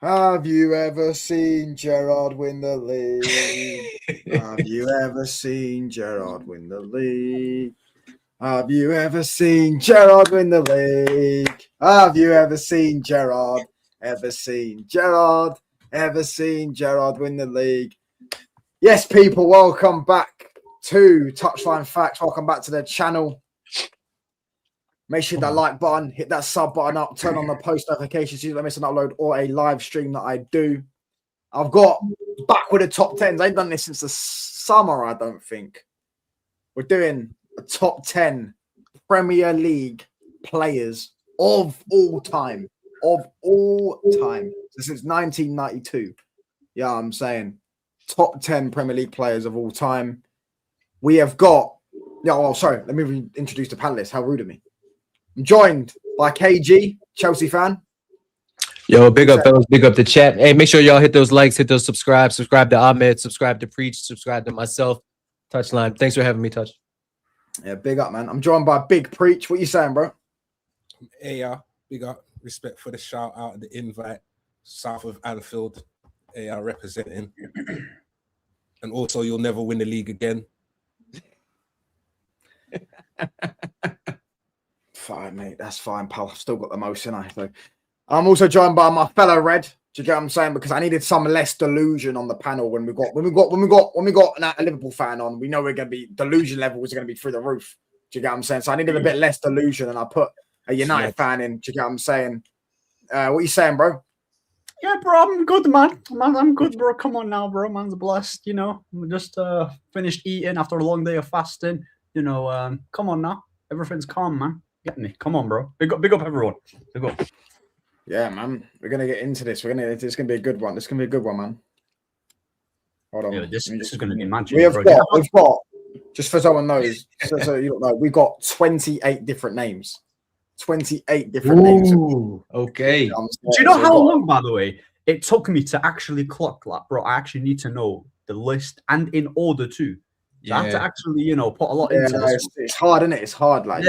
Have you ever seen Gerard win the league? Have you ever seen Gerard win the league? Have you ever seen Gerard win the league? Have you ever seen Gerard? Ever seen Gerard? Ever seen Gerard win the league? Yes, people, welcome back to Touchline Facts. Welcome back to the channel. Make sure that like button, hit that sub button up, turn on the post notifications so you don't miss an upload or a live stream that I do. I've got back with the top 10s. I ain't done this since the summer, I don't think. We're doing a top 10 Premier League players of all time. Of all time. So since 1992. Yeah, I'm saying top 10 Premier League players of all time. We have got, let me introduce the panelists. How rude of me. I'm joined by KG, Chelsea fan. Yo, big up, fellas. Big up the chat. Hey, make sure y'all hit those likes, hit those subscribe to Ahmed, subscribe to Preach, subscribe to myself. Touchline. Thanks for having me, Touch. Yeah, big up, man. I'm joined by Big Preach. What you saying, bro? Hey, big up. Respect for the shout out and the invite. South of Anfield, representing. And also, you'll never win the league again. Fine, mate. That's fine, pal. I've still got the most in I. So I'm also joined by my fellow Red. Do you get what I'm saying? Because I needed some less delusion on the panel when we got a Liverpool fan on. We know we're gonna be delusion levels are gonna be through the roof. Do you get what I'm saying? So I needed a bit less delusion, and I put a United fan in. Do you get what I'm saying? What you saying, bro? Yeah, bro, I'm good, man. I'm good, bro. Come on now, bro. Man's blessed, you know. We just finished eating after a long day of fasting. You know, come on now. Everything's calm, man. Get me. Come on, bro. Big up everyone. Big up. Yeah, man. We're gonna get into this. It's gonna be a good one. This is gonna be a good one, man. Hold on. Yeah, this is gonna be magic. We've got just for someone knows, so you don't know, we've got 28 different names. 28 different names. Okay. Do you know how long, by the way, it took me to actually clock that, bro? I actually need to know the list and in order too. So I have to actually, put a lot into this. It's hard, isn't it? It's hard, like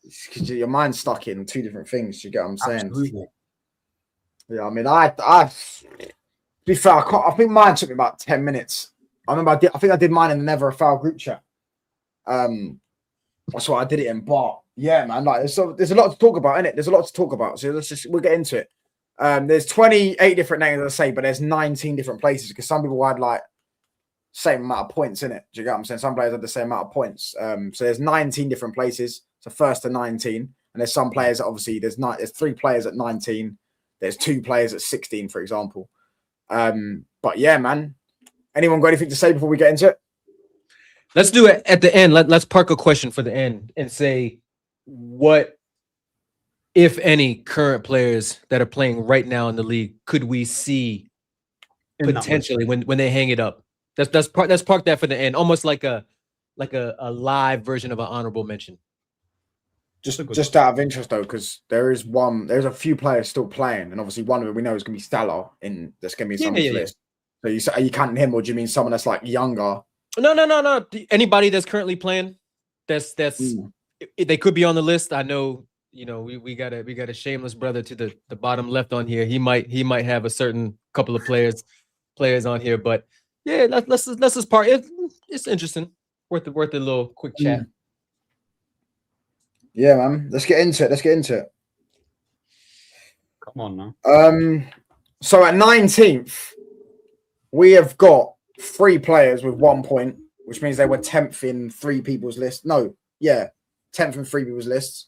because your mind's stuck in two different things. You get what I'm saying? Absolutely. Yeah, I mean, to be fair, I think mine took me about 10 minutes. I remember I think I did mine in the Never a Foul group chat. That's what I did it in. But yeah, man, like there's a lot to talk about, innit? There's a lot to talk about. So we'll get into it. There's 28 different names, as I say, but there's 19 different places because some people had like same amount of points in it. Do you get what I'm saying? Some players had the same amount of points. So there's 19 different places. So first to 19, and there's some players that obviously there's 3 players at 19. There's 2 players at 16, for example. But yeah, man. Anyone got anything to say before we get into it? Let's do it at the end. Let's park a question for the end and say what, if any, current players that are playing right now in the league could we see potentially when they hang it up? Let's park that for the end, almost like a live version of an honorable mention. Just out of interest though, because there's a few players still playing, and obviously one of them we know is gonna be Salah that's gonna be in someone's list. So are you counting him, or do you mean someone that's like younger? No. Anybody that's currently playing, they could be on the list. I know, we got a shameless brother to the bottom left on here. He might have a certain couple of players on here, but yeah, let's just part. It's interesting, worth a little quick chat. Yeah, man. Let's get into it. Come on now. So at 19th, we have got 3 players with 1 point, which means they were 10th in 3 people's list. No, yeah, 10th in 3 people's lists.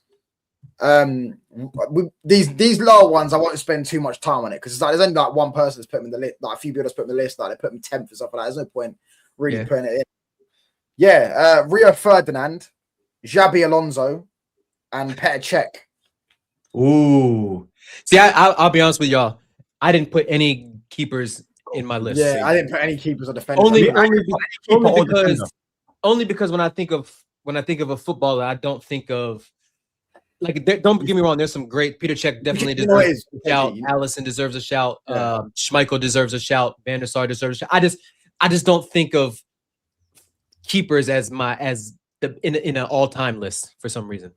These lower ones, I won't spend too much time on it because there's only like one person that's put them in the list. Like a few people that's put them in the list, like they put them 10th and stuff like that. There's no point really putting it in. Yeah, Rio Ferdinand, Xabi Alonso, and Petr Cech. Ooh, see, I'll be honest with y'all. I didn't put any keepers in my list. Yeah, I didn't put any keepers or defenders. Only because when I think of a footballer, I don't think of like. Don't get me wrong. There's some great. Petr Cech definitely deserves a shout. Allison deserves a shout. Schmeichel deserves a shout. Van der Sar deserves a shout. I just don't think of keepers in an all-time list for some reason.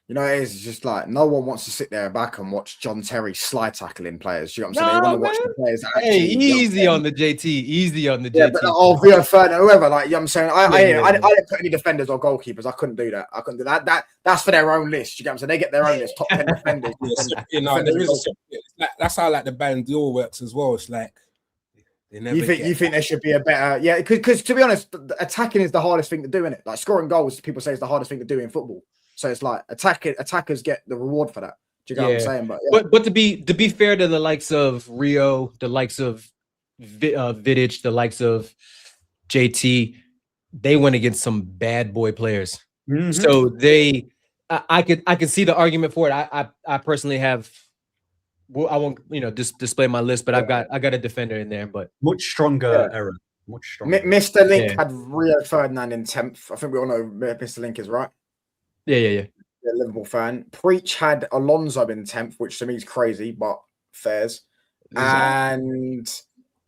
You know, it's just like no one wants to sit there back and watch John Terry slide tackling players. You know what I'm saying? They want to watch the players that Hey, actually. You know what I'm easy saying? on the JT. Easy on the Yeah, JT. but or Rio Ferdinand, whoever, like, you know what I'm saying? I Yeah. didn't put any defenders or goalkeepers. I couldn't do that. I couldn't do that. That's for their own list. You get what I'm saying? They get their own list, top 10 defenders. You know, there is that's how like the band duel works as well. It's like they never You think there should be a better, yeah? Because to be honest, attacking is the hardest thing to do in it. Like scoring goals, people say is the hardest thing to do in football. So it's like attackers get the reward for that. Do you get what I'm saying? But yeah. But to be fair to the likes of Rio, the likes of Vidic, the likes of JT, they went against some bad boy players. Mhm. So I could see the argument for it. I personally have. Well, I won't display my list, but I got a defender in there. But much stronger era. Much stronger. Mr. Link had Rio Ferdinand in 10th. I think we all know Mr. Link is right. Yeah. Liverpool fan. Preach had Alonso in 10th, which to me is crazy, but fairs. And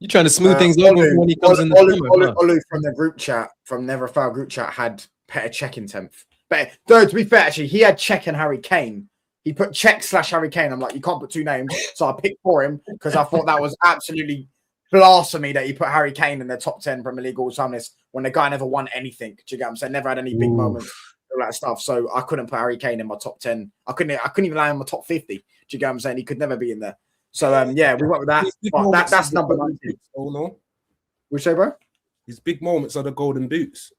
you're trying to smooth things over when he comes in the Olu from the group chat, from Never Foul group chat, had Petr Cech in 10th. But though, to be fair, actually, he had Cech and Harry Kane. He put Cech/Harry Kane. I'm like, you can't put two names. So I picked for him because I thought that was absolutely blasphemy that he put Harry Kane in the top 10 Premier League all-time list when the guy never won anything. Do you get what I'm saying? Never had any big moments, all that stuff. So I couldn't put Harry Kane in my top 10. I couldn't even land in my top 50. Do you get what I'm saying? He could never be in there. So yeah, we went with that. But that's number 19. Oh no. Would you say, bro? His big moments are the golden boots.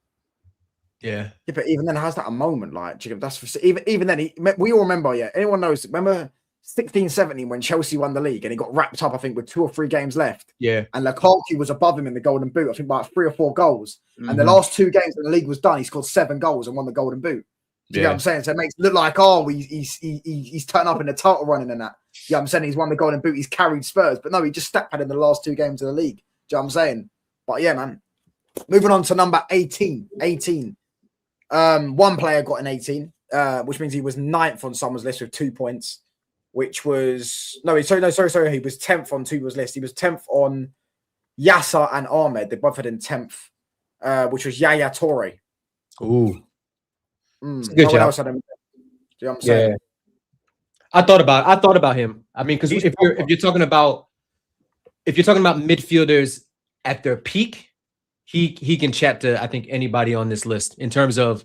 Yeah, but even then, how's that a moment? Like, that's for, even then. We all remember. Yeah, anyone knows? Remember 16-17 when Chelsea won the league and he got wrapped up. I think with 2 or 3 games left. Yeah, and Lukaku was above him in the Golden Boot. I think by 3 or 4 goals. And the last 2 games when the league was done, he scored 7 goals and won the Golden Boot. Do you get what I'm saying? So it makes it look like he's turned up in the title running and that. Yeah, I'm saying he's won the Golden Boot. He's carried Spurs, but no, he just stat padded in the last 2 games of the league. Do you know what I'm saying? But yeah, man. Moving on to number 18. 18. One player got an 18, which means he was 9th on someone's list with 2 points, which was sorry. He was 10th on people's list. He was 10th on Yasser and Ahmed. They both had in 10th, which was Yaya Toure. Ooh, good job. Else had him. Do you know what I'm saying? Yeah. I thought about him. I mean, because if you're talking about midfielders at their peak, he can chat to I think anybody on this list in terms of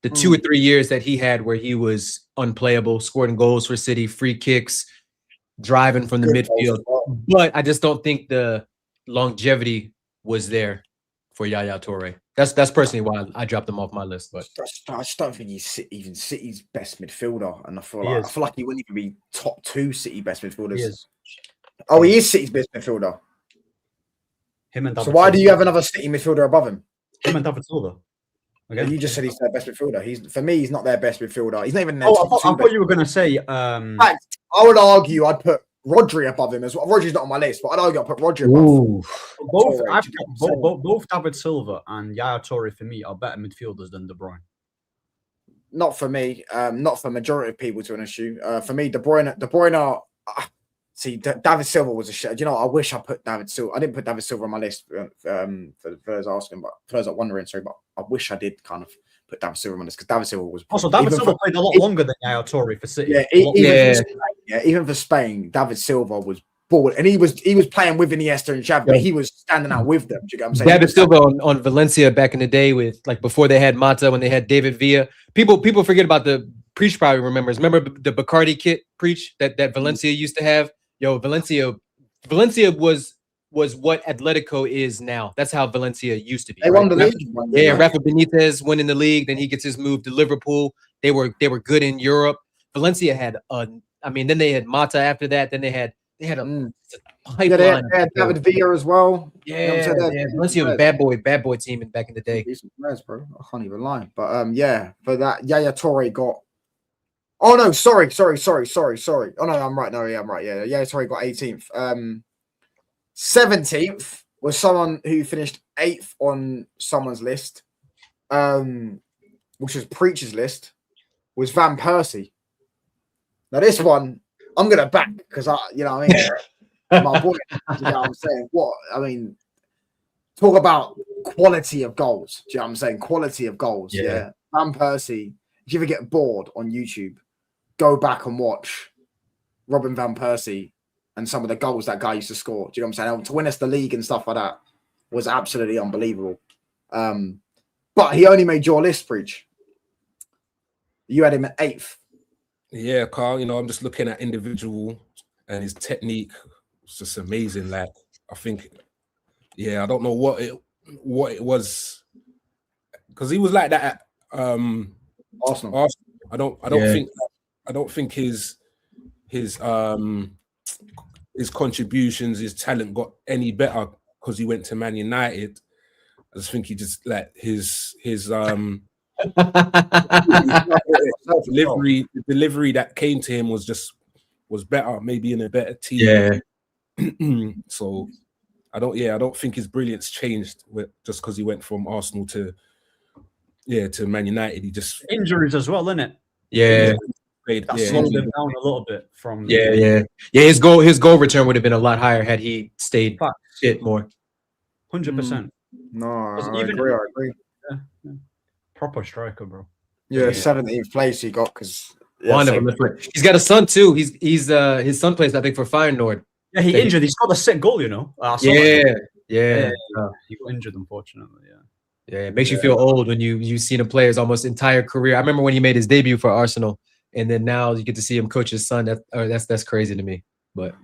the 2 or 3 years that he had where he was unplayable, scoring goals for City, free kicks, driving from the midfield. But I just don't think the longevity was there for Yaya Toure. That's personally why I dropped him off my list. But I just don't think he's even City's best midfielder, and I feel like he wouldn't even be top 2 City best midfielders. He is City's best midfielder. Him and David so why Silva. do you have another City midfielder above him? Him and David Silva. Okay. You just said he's their best midfielder. For me, he's not their best midfielder. He's not even their I top 2. thought you were going to say. In fact, I would argue I'd put Rodri above him as well. Rodri's not on my list, but I'd argue I'd put Rodri above him. Both David Silva and Yaya Toure for me are better midfielders than De Bruyne. Not for me. Not for majority of people, to be honest with you. For me, De Bruyne are. See, David Silva was a shit. You know, I wish I put David Silva. I didn't put David Silva on my list for those asking, but for those that wondering, sorry, but I wish I did kind of put David Silva on my list because David Silva was. Also, David Silva played a lot longer than Yaya Toure for City. Even for Spain, David Silva was bored, and he was playing with Iniesta and Xavi, but he was standing out with them. Do you get what I'm saying? David Silva on Valencia back in the day with like before they had Mata, when they had David Villa. People forget about the Preach probably remembers. Remember the Bacardi kit Preach that Valencia used to have. Yo, Valencia was what Atletico is now. That's how Valencia used to be. They won the league. Yeah, Rafa Benitez winning the league. Then he gets his move to Liverpool. They were good in Europe. Valencia had then they had Mata after that. Then they had a pipeline. They had David Villa as well. Yeah, Valencia was a bad boy team back in the day. Decent players, bro. I can't even lie. But for that, Yaya Toure got. Oh no, sorry. Oh no, I'm right. No, yeah, I'm right. Yeah, Toure got 18th. 17th was someone who finished 8th on someone's list, which was Preacher's list, was Van Persie. Now this one I'm gonna back because my boy. You know what I'm saying? Talk about quality of goals. Do you know what I'm saying? Quality of goals. Yeah. Van Persie. If you ever get bored on YouTube, go back and watch Robin van Persie and some of the goals that guy used to score. Do you know what I'm saying? To win us the league and stuff like that was absolutely unbelievable. But he only made your list, Preach. You had him at 8th. Yeah, Carl, I'm just looking at individual and his technique was just amazing. Like, I think, I don't know what it was, because he was like that at Arsenal. I don't think his contributions, his talent got any better because he went to Man United. I just think he just like his delivery that came to him was better, maybe in a better team. Yeah. So I don't think his brilliance changed just because he went from Arsenal to Man United. He just Injuries as well, innit? Yeah. That slowed him down a little bit from. Yeah. His goal return would have been a lot higher had he stayed fit more. 100%. No, I agree. Yeah. Proper striker, bro. Yeah, 17th place he got because He's got a son too. He's his son plays, I think, for Feyenoord. Yeah, he injured. He scored a sick goal, you know. Yeah. He got injured, unfortunately. Yeah, it makes you feel old when you've seen a player's almost entire career. I remember when he made his debut for Arsenal, and then now you get to see him coach his son. That's crazy to me. But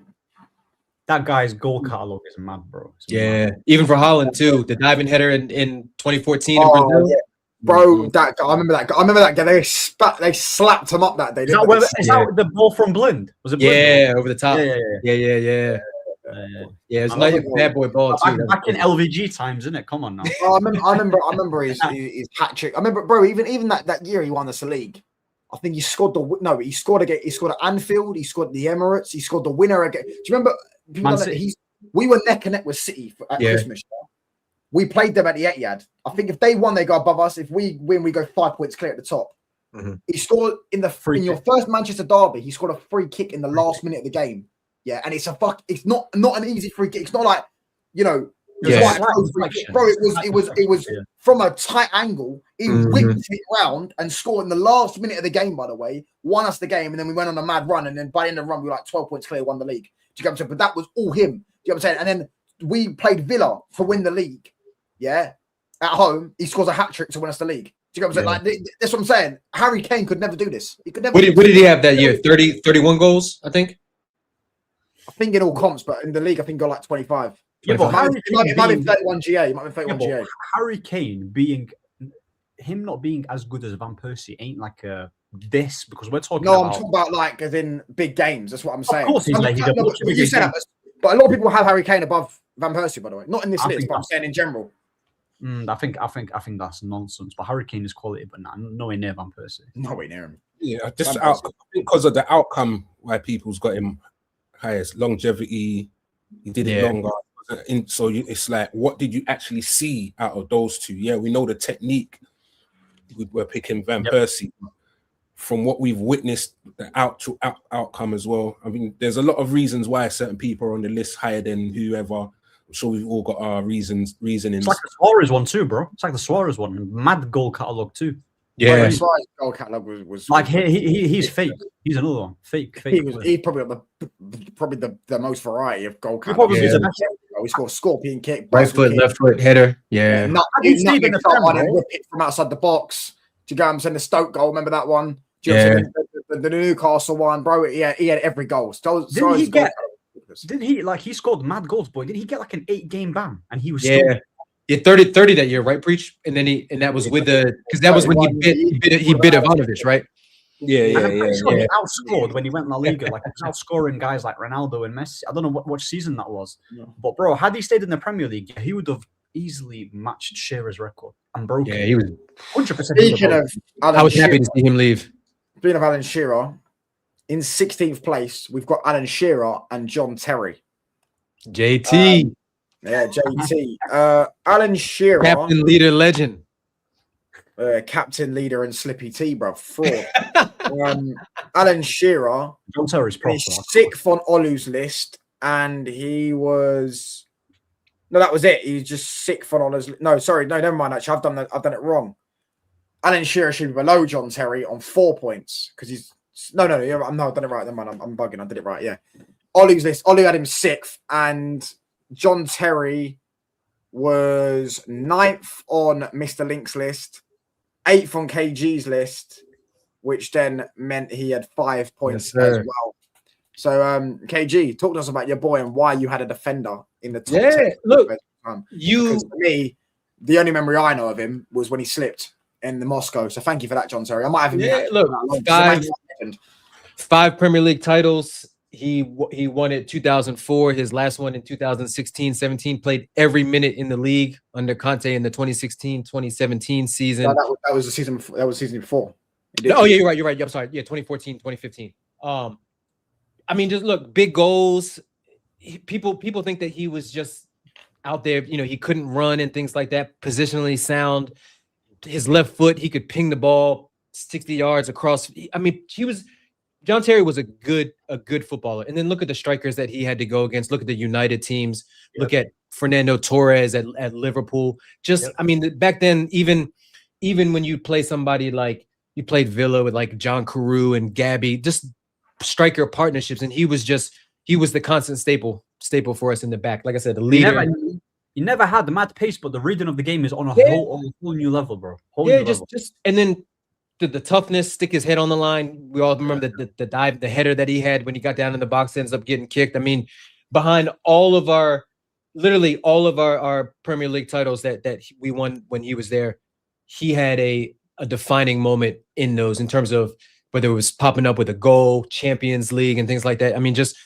that guy's goal catalog is mad, bro. Mad. Even for Holland too, the diving header in 2014 in Brazil. Yeah. Bro, that guy, I remember that guy. They slapped him up that day. Is that the ball from Blind? Was it Blind? Yeah, over the top. Yeah. Yeah, it's like a bad boy ball too. Back in LVG times, isn't it? Come on now. I remember his hat trick. I remember, bro. Even that year he won us the league. I think he scored he scored again. He scored at Anfield. He scored at the Emirates. He scored the winner again. Do you remember? We were neck and neck with City at Christmas. We played them at the Etihad. I think if they won, they go above us. If we win, we go 5 points clear at the top. Mm-hmm. He scored in your first Manchester derby. He scored a free kick in the last minute of the game. Yeah, and it's not an easy free kick. It's not like bro. It was from a tight angle. He whipped it round and scored in the last minute of the game. By the way, won us the game, and then we went on a mad run. And then by the end of the run, we were like 12 points clear, won the league. Do you get what I'm saying? But that was all him. Do you know what I'm saying? And then we played Villa to win the league. Yeah, at home, he scores a hat trick to win us the league. Do you get what I'm saying? Like, that's what I'm saying. Harry Kane could never do this. He could never. What did he have that year? 31 goals, I think. I think in all comps, but in the league, I think he got like 25. Yeah, but he might be 31 GA. He might be 31 GA. Harry Kane not being as good as Van Persie ain't like this, because we're talking about. I'm talking about like as in big games. That's what I'm saying. Of course, you said that, but a lot of people have Harry Kane above Van Persie, by the way. Not in this list, but I'm saying in general. I think that's nonsense. But Harry Kane is quality, but nowhere near Van Persie. Nowhere near him. Yeah, just because of the outcome why people's got him highest longevity. He did it longer. It's like, what did you actually see out of those two? Yeah, we know the technique. We're picking Van Persie. From what we've witnessed, the outcome as well. I mean, there's a lot of reasons why certain people are on the list higher than whoever. I'm sure we've all got our reasonings. It's like the Suarez one too, bro. It's like the Suarez one. Mad goal catalogue too. Yeah, the Suarez goal catalogue was like he's fake. He's another one. Fake. He's probably the most variety of goal catalogue. He scored scorpion kick, right foot, left foot, header. Yeah, whip it from outside the box. Do you go? I'm saying the Stoke goal. Remember that one? The Newcastle one, bro. Yeah, he had every goal. Didn't he scored mad goals, boy? Did he get like an 8-game ban? And he was still 30 that year, right, Preach? And then that was with because that was when he bit Ivanovic, right? Yeah. Sure he outscored when he went in La Liga. Like, he was outscoring guys like Ronaldo and Messi. I don't know what season that was, but bro, had he stayed in the Premier League, he would have easily matched Shearer's record and broken. Yeah, he was 100%. Speaking of, I was happy to see him leave. Speaking of Alan Shearer, in 16th place, we've got Alan Shearer and John Terry. JT. JT. Alan Shearer. Captain, leader, legend. Captain, leader, and Slippy T, bro. Fraud. Alan Shearer. John Terry's proper. Sixth on Olu's list, and he was. No, that was it. He was just sixth on Olu's. No, sorry. No, never mind. Actually, I've done it wrong. Alan Shearer should be below John Terry on 4 points because he's No, I'm not. I done it right. Then, man, I'm bugging. I did it right. Yeah. Ollie's list. Ollie had him 6th, and John Terry was 9th on Mr. Link's list, 8th on KG's list, which then meant he had 5 points as well. So, KG, talk to us about your boy and why you had a defender in the top 10. Look, because for me, the only memory I know of him was when he slipped in the Moscow. So thank you for that, John Terry. I might have him. Yeah, look, 5 Premier League titles. He won it 2004. His last one in 2016-17. Played every minute in the league under Conte in the 2016-2017 season. No, that was the season. That was season before. Oh yeah, you're right. I'm sorry. Yeah, 2014-2015. I mean, just look, big goals. People think that he was just out there. You know, he couldn't run and things like that. Positionally sound. His left foot, he could ping the ball 60 yards across. I mean, John Terry was a good footballer. And then look at the strikers that he had to go against. Look at the United teams. Yep. Look at Fernando Torres at Liverpool. I mean, back then, even when you play somebody like you played Villa with like John Carew and Gabby, just striker partnerships, and he was the constant staple for us in the back. Like I said, the leader. You never had the mad pace, but the reading of the game is on a whole new level, bro. Just and then the toughness, stick his head on the line. We all remember the dive, the header that he had when he got down in the box, ends up getting kicked. I mean, behind literally all of our Premier League titles that we won when he was there, he had a defining moment in those, in terms of whether it was popping up with a goal, Champions League, and things like that. I mean, just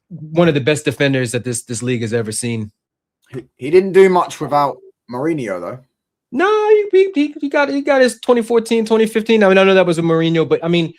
one of the best defenders that this league has ever seen. He didn't do much without Mourinho, though. No, he got his 2014, 2015. I mean, I know that was with Mourinho, but I mean,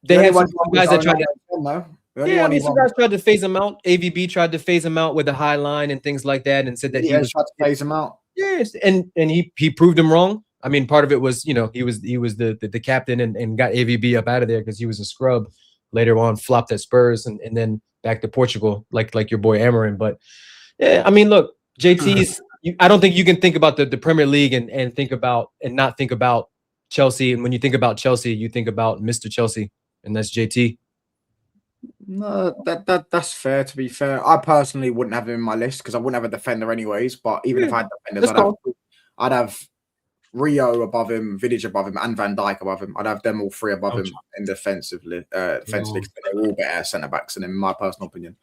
they had some guys that tried to. Some guys tried to phase him out. AVB tried to phase him out with a high line and things like that, and said that he was tried to phase him out. Yes, and he proved him wrong. I mean, part of it was, you know, he was the captain and got AVB up out of there because he was a scrub. Later on, flopped at Spurs and then back to Portugal, like your boy Amarin. But yeah, I mean, look, JT's. I don't think you can think about the Premier League and not think about Chelsea. And when you think about Chelsea, you think about Mr. Chelsea, and that's JT. No, that's fair. To be fair, I personally wouldn't have him in my list because I wouldn't have a defender anyways. But even if I had defenders, I'd have Rio above him, Vidic above him, and Van Dijk above him. I'd have them all 3 above him in defensively. They're all better centre backs than him, in my personal opinion.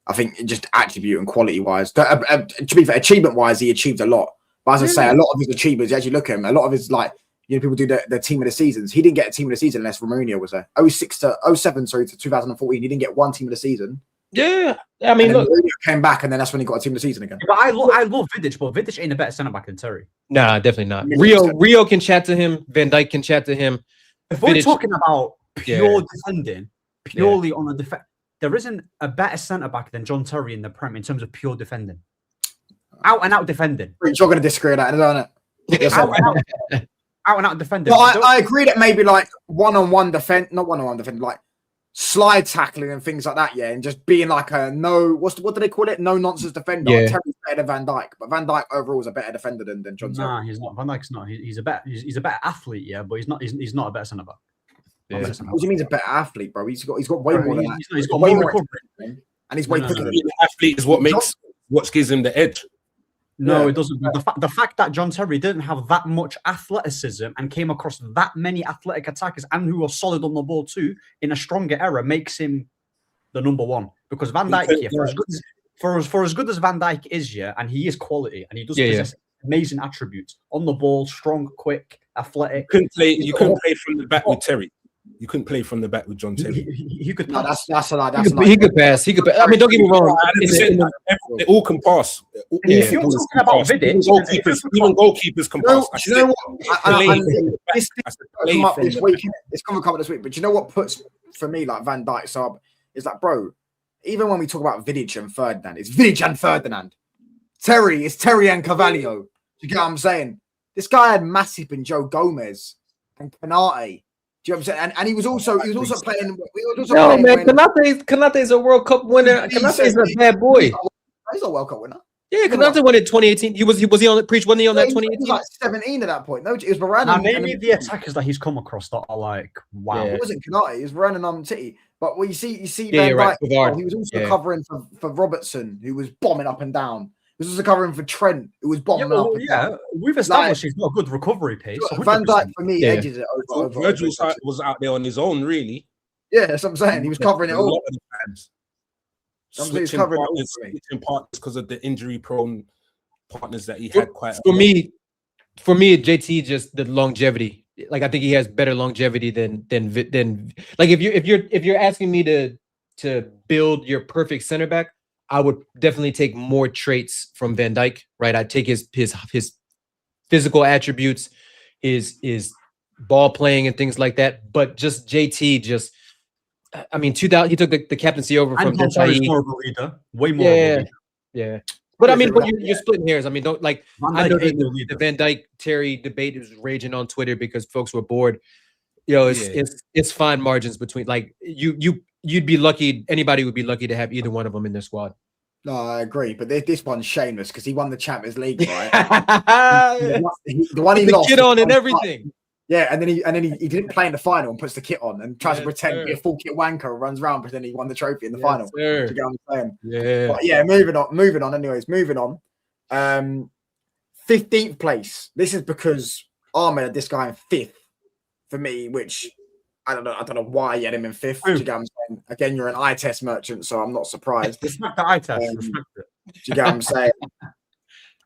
I think just attribute and quality wise, to be fair, achievement wise, he achieved a lot. But as I say, a lot of his achievements, you actually look at him, a lot of his, like, you know, people do the team of the seasons. He didn't get a team of the season unless Mourinho was there. 07 to 2014, he didn't get one team of the season. Yeah, I mean, look, Mourinho came back, and then that's when he got a team of the season again. But I love Vidic, but Vidic ain't a better centre back than Terry. Nah, definitely not. Rio can chat to him. Van Dijk can chat to him. If we're talking about pure defending, purely on a defense, there isn't a better centre back than John Terry in the Prem in terms of pure defending. Out and out defending. You're going to disagree with that, isn't it? Out and out defending. But I agree that maybe like one-on-one defense, not one-on-one defense, like slide tackling and things like that, yeah, and just being like a what do they call it? No nonsense defender. Yeah. Terry's better than Van Dijk, but Van Dijk overall is a better defender than John Terry. Nah, he's not. Van Dijk's not. He's a better athlete, yeah, but he's not a better centre back. Yeah. What do you mean he's a better athlete, bro? He's got way more than that. He's got way more recovery, and he's way quicker. Being an athlete is what gives him the edge. No, it doesn't. The fact that John Terry didn't have that much athleticism and came across that many athletic attackers and who are solid on the ball too in a stronger era makes him the number one. Because Van Dijk, for as good as Van Dijk is, yeah, and he is quality and he does possess amazing attributes on the ball, strong, quick, athletic. You couldn't play from the back with Terry. You couldn't play from the back with John Terry. He could pass. He could pass. He could pass. I mean, don't get me wrong. They all can pass. If you're talking about Vidic, even goalkeepers can pass. You know what? It's coming this week. But you know what puts for me like Van Dijk sub is like, bro. Even when we talk about Vidic and Ferdinand, it's Vidic and Ferdinand. Terry is Terry and Carvalho. You get what I'm saying? This guy had Masip and Joe Gomez and Canate. Do you know what I'm saying? And he was also playing. Kanate's a World Cup winner. Kanate's a bad boy. He's a World Cup winner. Yeah, Konate won it 2018. He was he on Preach? Wasn't he on that He was 2018? like 17 at that point. No, it was Varane. Now, and name me the attackers that he's come across that are like, wow. Yeah. It wasn't Konate. It was Varane and Umtiti. But you see Yeah, Van you're right. Dijk. Pavard. He was also Yeah. covering for Robertson, who was bombing up and down. He was also covering for Trent, who was Yeah, bombing up and down. we've established he's got a good recovery pace. Van 100%. Dijk for me Yeah. edges it over. Virgil was out there on his own, really. Yeah, that's what I'm saying. He was covering it A all. lot of the times. I'm saying he's Switching covering it all partners, for me. switching partners because of the injury-prone partners that he had. Quite For me, JT just the longevity. Like I think he has better longevity than like if you're asking me to build your perfect center back, I would definitely take more traits from Van Dijk, right? I'd take his physical attributes, his ball playing and things like that. But just JT, I mean, 2000 he took the captaincy over from And Tom Terry's Dechai. more of a leader, way more of a Yeah, leader. yeah. But I mean, Yeah. you're splitting hairs. I mean, don't like. Van I know Dijk ain't no the leader. Van Dyke Terry debate is raging on Twitter because folks were bored. You know, it's fine margins between like you'd be lucky. Anybody would be lucky to have either one of them in their squad. No, I agree. But this one's shameless because he won the Champions League, right? the the one he lost. kid on was and one- everything. Yeah, and then he didn't play in the final and puts the kit on and tries to Yes, pretend to be a sir. full kit wanker, runs around pretending he won the trophy in the Yes, final. sir. To get on the plane. Yeah. But yeah, moving on. Anyways, moving on. 15th place. This is because Ahmed had this guy in 5th for me, which I don't know why you had him in 5th. Do you get what I'm saying? Again, you're an eye test merchant, so I'm not surprised. Respect the eye test. Um, Respect it. Do you get what I'm saying?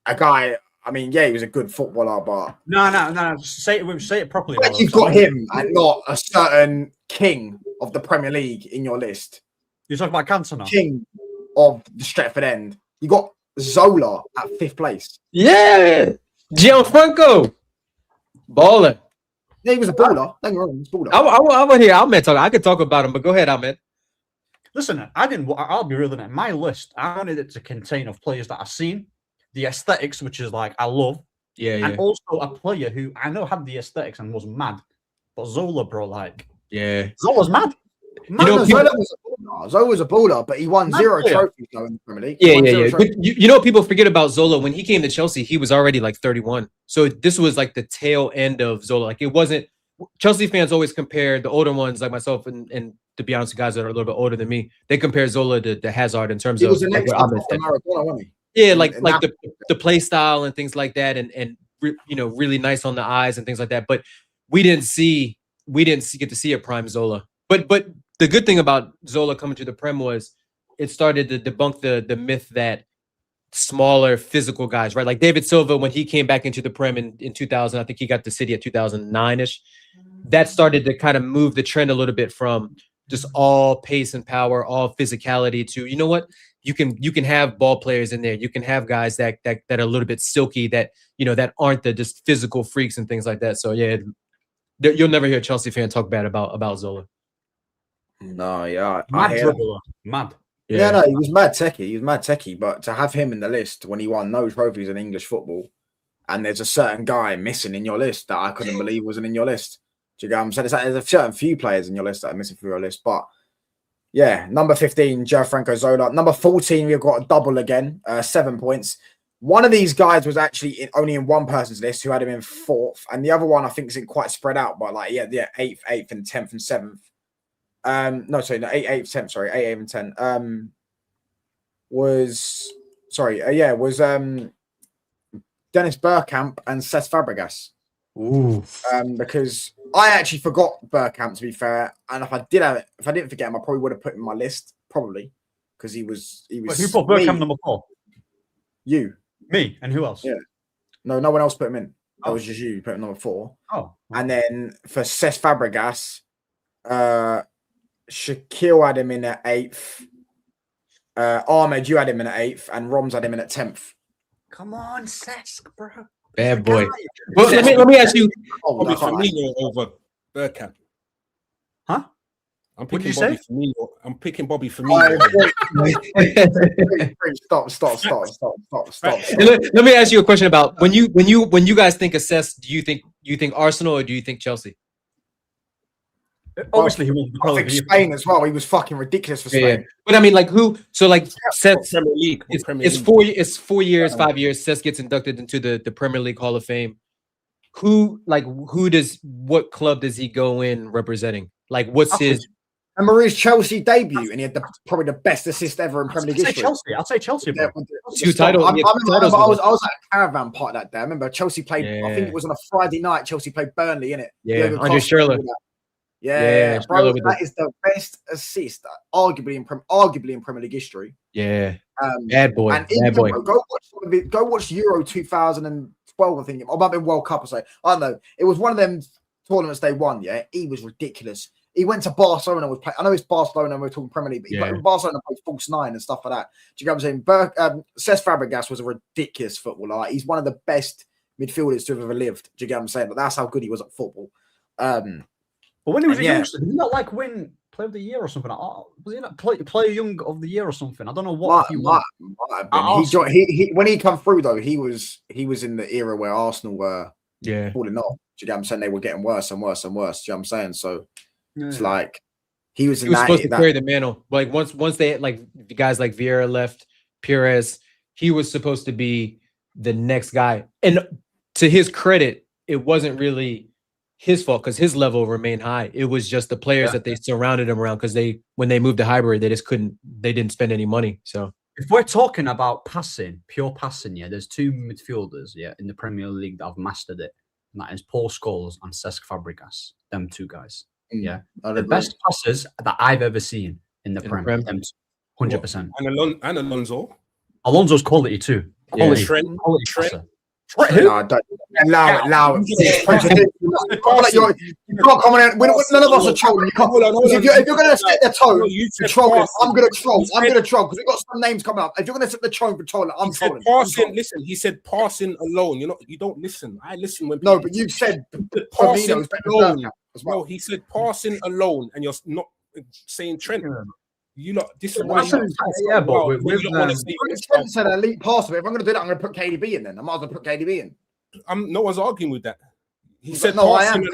A guy, I mean, yeah, he was a good footballer, but No. Say it properly. like though. you've got him and not a certain king of the Premier League in your list. You're talking about cancer now. King of the Stretford End. You got Zola at 5th place. Yeah. Gianfranco. Baller. Yeah, he was a baller. Don't get me wrong, he was a baller. I want to hear Ahmed talk. I could talk about him, but go ahead, Ahmed. Listen, I'll be real. In my list, I wanted it to contain of players that I've seen, the aesthetics, which is like I love, Yeah, and also a player who I know had the aesthetics and was mad. But Zola, bro, like yeah. Zola's mad. You know, Zola was a baller, but he won Mad 0 player. trophies though in the Premier League. Yeah, He won yeah, 0 yeah. trophies. But you know what people forget about Zola? When he came to Chelsea, he was already like 31. So this was like the tail end of Zola. Like it wasn't. Chelsea fans always compare the older ones, like myself, and to be honest, guys that are a little bit older than me, they compare Zola to Hazard in terms He of was the like next what up Ahmed after said. Maradona, wasn't he? Yeah, And- like and like that- the play style and things like that, and you know, really nice on the eyes and things like that. But we didn't get to see a prime Zola. But the good thing about Zola coming to the Prem was it started to debunk the myth that smaller physical guys, right? Like David Silva, when he came back into the Prem in 2000, I think he got to City at 2009-ish. That started to kind of move the trend a little bit from just all pace and power, all physicality to, you know what? You can have ball players in there. You can have guys that are a little bit silky, that, you know, that aren't the just physical freaks and things like that. So yeah, you'll never hear a Chelsea fan talk bad about Zola. No, yeah, Mad dribbler. Mad. Yeah, no, he was mad techie. He was mad techie, but to have him in the list when he won no trophies in English football, and there's a certain guy missing in your list that I couldn't believe wasn't in your list. Do you get what I'm saying? It's like there's a certain few players in your list that are missing from your list, but yeah, number 15, Gianfranco Zola. Number 14, we've got a double again, 7 points. One of these guys was actually only in one person's list who had him in 4th, and the other one I think isn't quite spread out, but like yeah, 8th, and 10th, and 7th. No, 8th, 10th, sorry, 8, 8, and 10. Was Dennis Bergkamp and Cesc Fabregas. Ooh. Because I actually forgot Bergkamp, to be fair, and if I didn't forget him, I probably would have put him in my list, probably, because he was. Wait, who put Bergkamp number 4? You. Me. And who else? Yeah. No one else put him in. That Oh. was just you put him number 4. Oh. And then for Cesc Fabregas, Shaquille had him in at 8th. Ahmed, you had him in at 8th, and Roms had him in at 10th. Come on, Cesc, bro. Bad boy. Well, let me ask you. Oh, Bobby I can't lie. Firmino over Bergkamp. Huh? I'm What'd picking you Bobby say? Firmino. I'm picking Bobby Oh, Firmino. Stop. Let me ask you a question about when you guys think assess. Do you think Arsenal or do you think Chelsea? Obviously, he won the I Player of think the Year. Spain as well. He was fucking ridiculous for Yeah. Spain. But I mean, like who? So like Seth, Premier League. it's, Premier it's League. 4 it's 4 years, 5 years. Seth gets inducted into the Premier League Hall of Fame. What club does he go in representing? Like, what's his? And Marie's Chelsea debut, and he had probably the best assist ever in Premier League history. I'd say Chelsea, bro. Two titles. I Yeah, remember titles I was at a caravan park that day. I remember Chelsea played. I think Yeah. it was on a Friday night. Chelsea played Burnley, innit? Yeah, Diego Andre Costa, Schürrle. Yeah, Schürrle bro, with that is the best assist, arguably in Premier League history. Yeah, Um, bad boy, and in bad boy. Euro, go watch Euro 2012. I think it might have been World Cup or so. I don't know. It was one of them tournaments they won. Yeah, he was ridiculous. He went to Barcelona. Was playing. I know it's Barcelona. And we're talking Premier League, but he played Barcelona played false nine and stuff like that. Do you get what I'm saying? Cesc Fabregas was a ridiculous footballer. Like, he's one of the best midfielders to have ever lived. Do you get what I'm saying? But that's how good he was at football. But when he was a yeah. youngster, did he not like win Player of the Year or something? Was he not Player Young of the Year or something? I don't know what he won. Might have been. He when he come through though, he was in the era where Arsenal were falling off. Do you get what I'm saying? They were getting worse and worse and worse. Do you know what I'm saying? So it's like he was supposed to carry the mantle. Like once they like guys like Vieira left, Pires, he was supposed to be the next guy. And to his credit, it wasn't really his fault because his level remained high. It was just the players that they surrounded him around because when they moved to hybrid, they didn't spend any money. So if we're talking about passing, pure passing, there's two midfielders, in the Premier League that have mastered it. And that is Paul Scholes and Cesc Fabregas. Them two guys. Yeah. The best passers that I've ever seen in the Prem. 100%. And Alonso. Alonso's quality too. Quality. Trent. Passer. No, don't allow it. You can't come on. None of us are trolling. If you're going to set the tone for trolling, I'm going to troll. Because we've got some names coming up. If you're going to set the tone for trolling, I'm trolling. Listen, he said passing alone. You don't listen. I listen when. No, but you've said passing alone. No, he said passing alone, and you're not saying Trent. You lot, this is why you Trent said elite passer. If I'm going to do that, I'm going to put KDB in. Then I might as well put KDB in. No one's arguing with that. He said no, I am.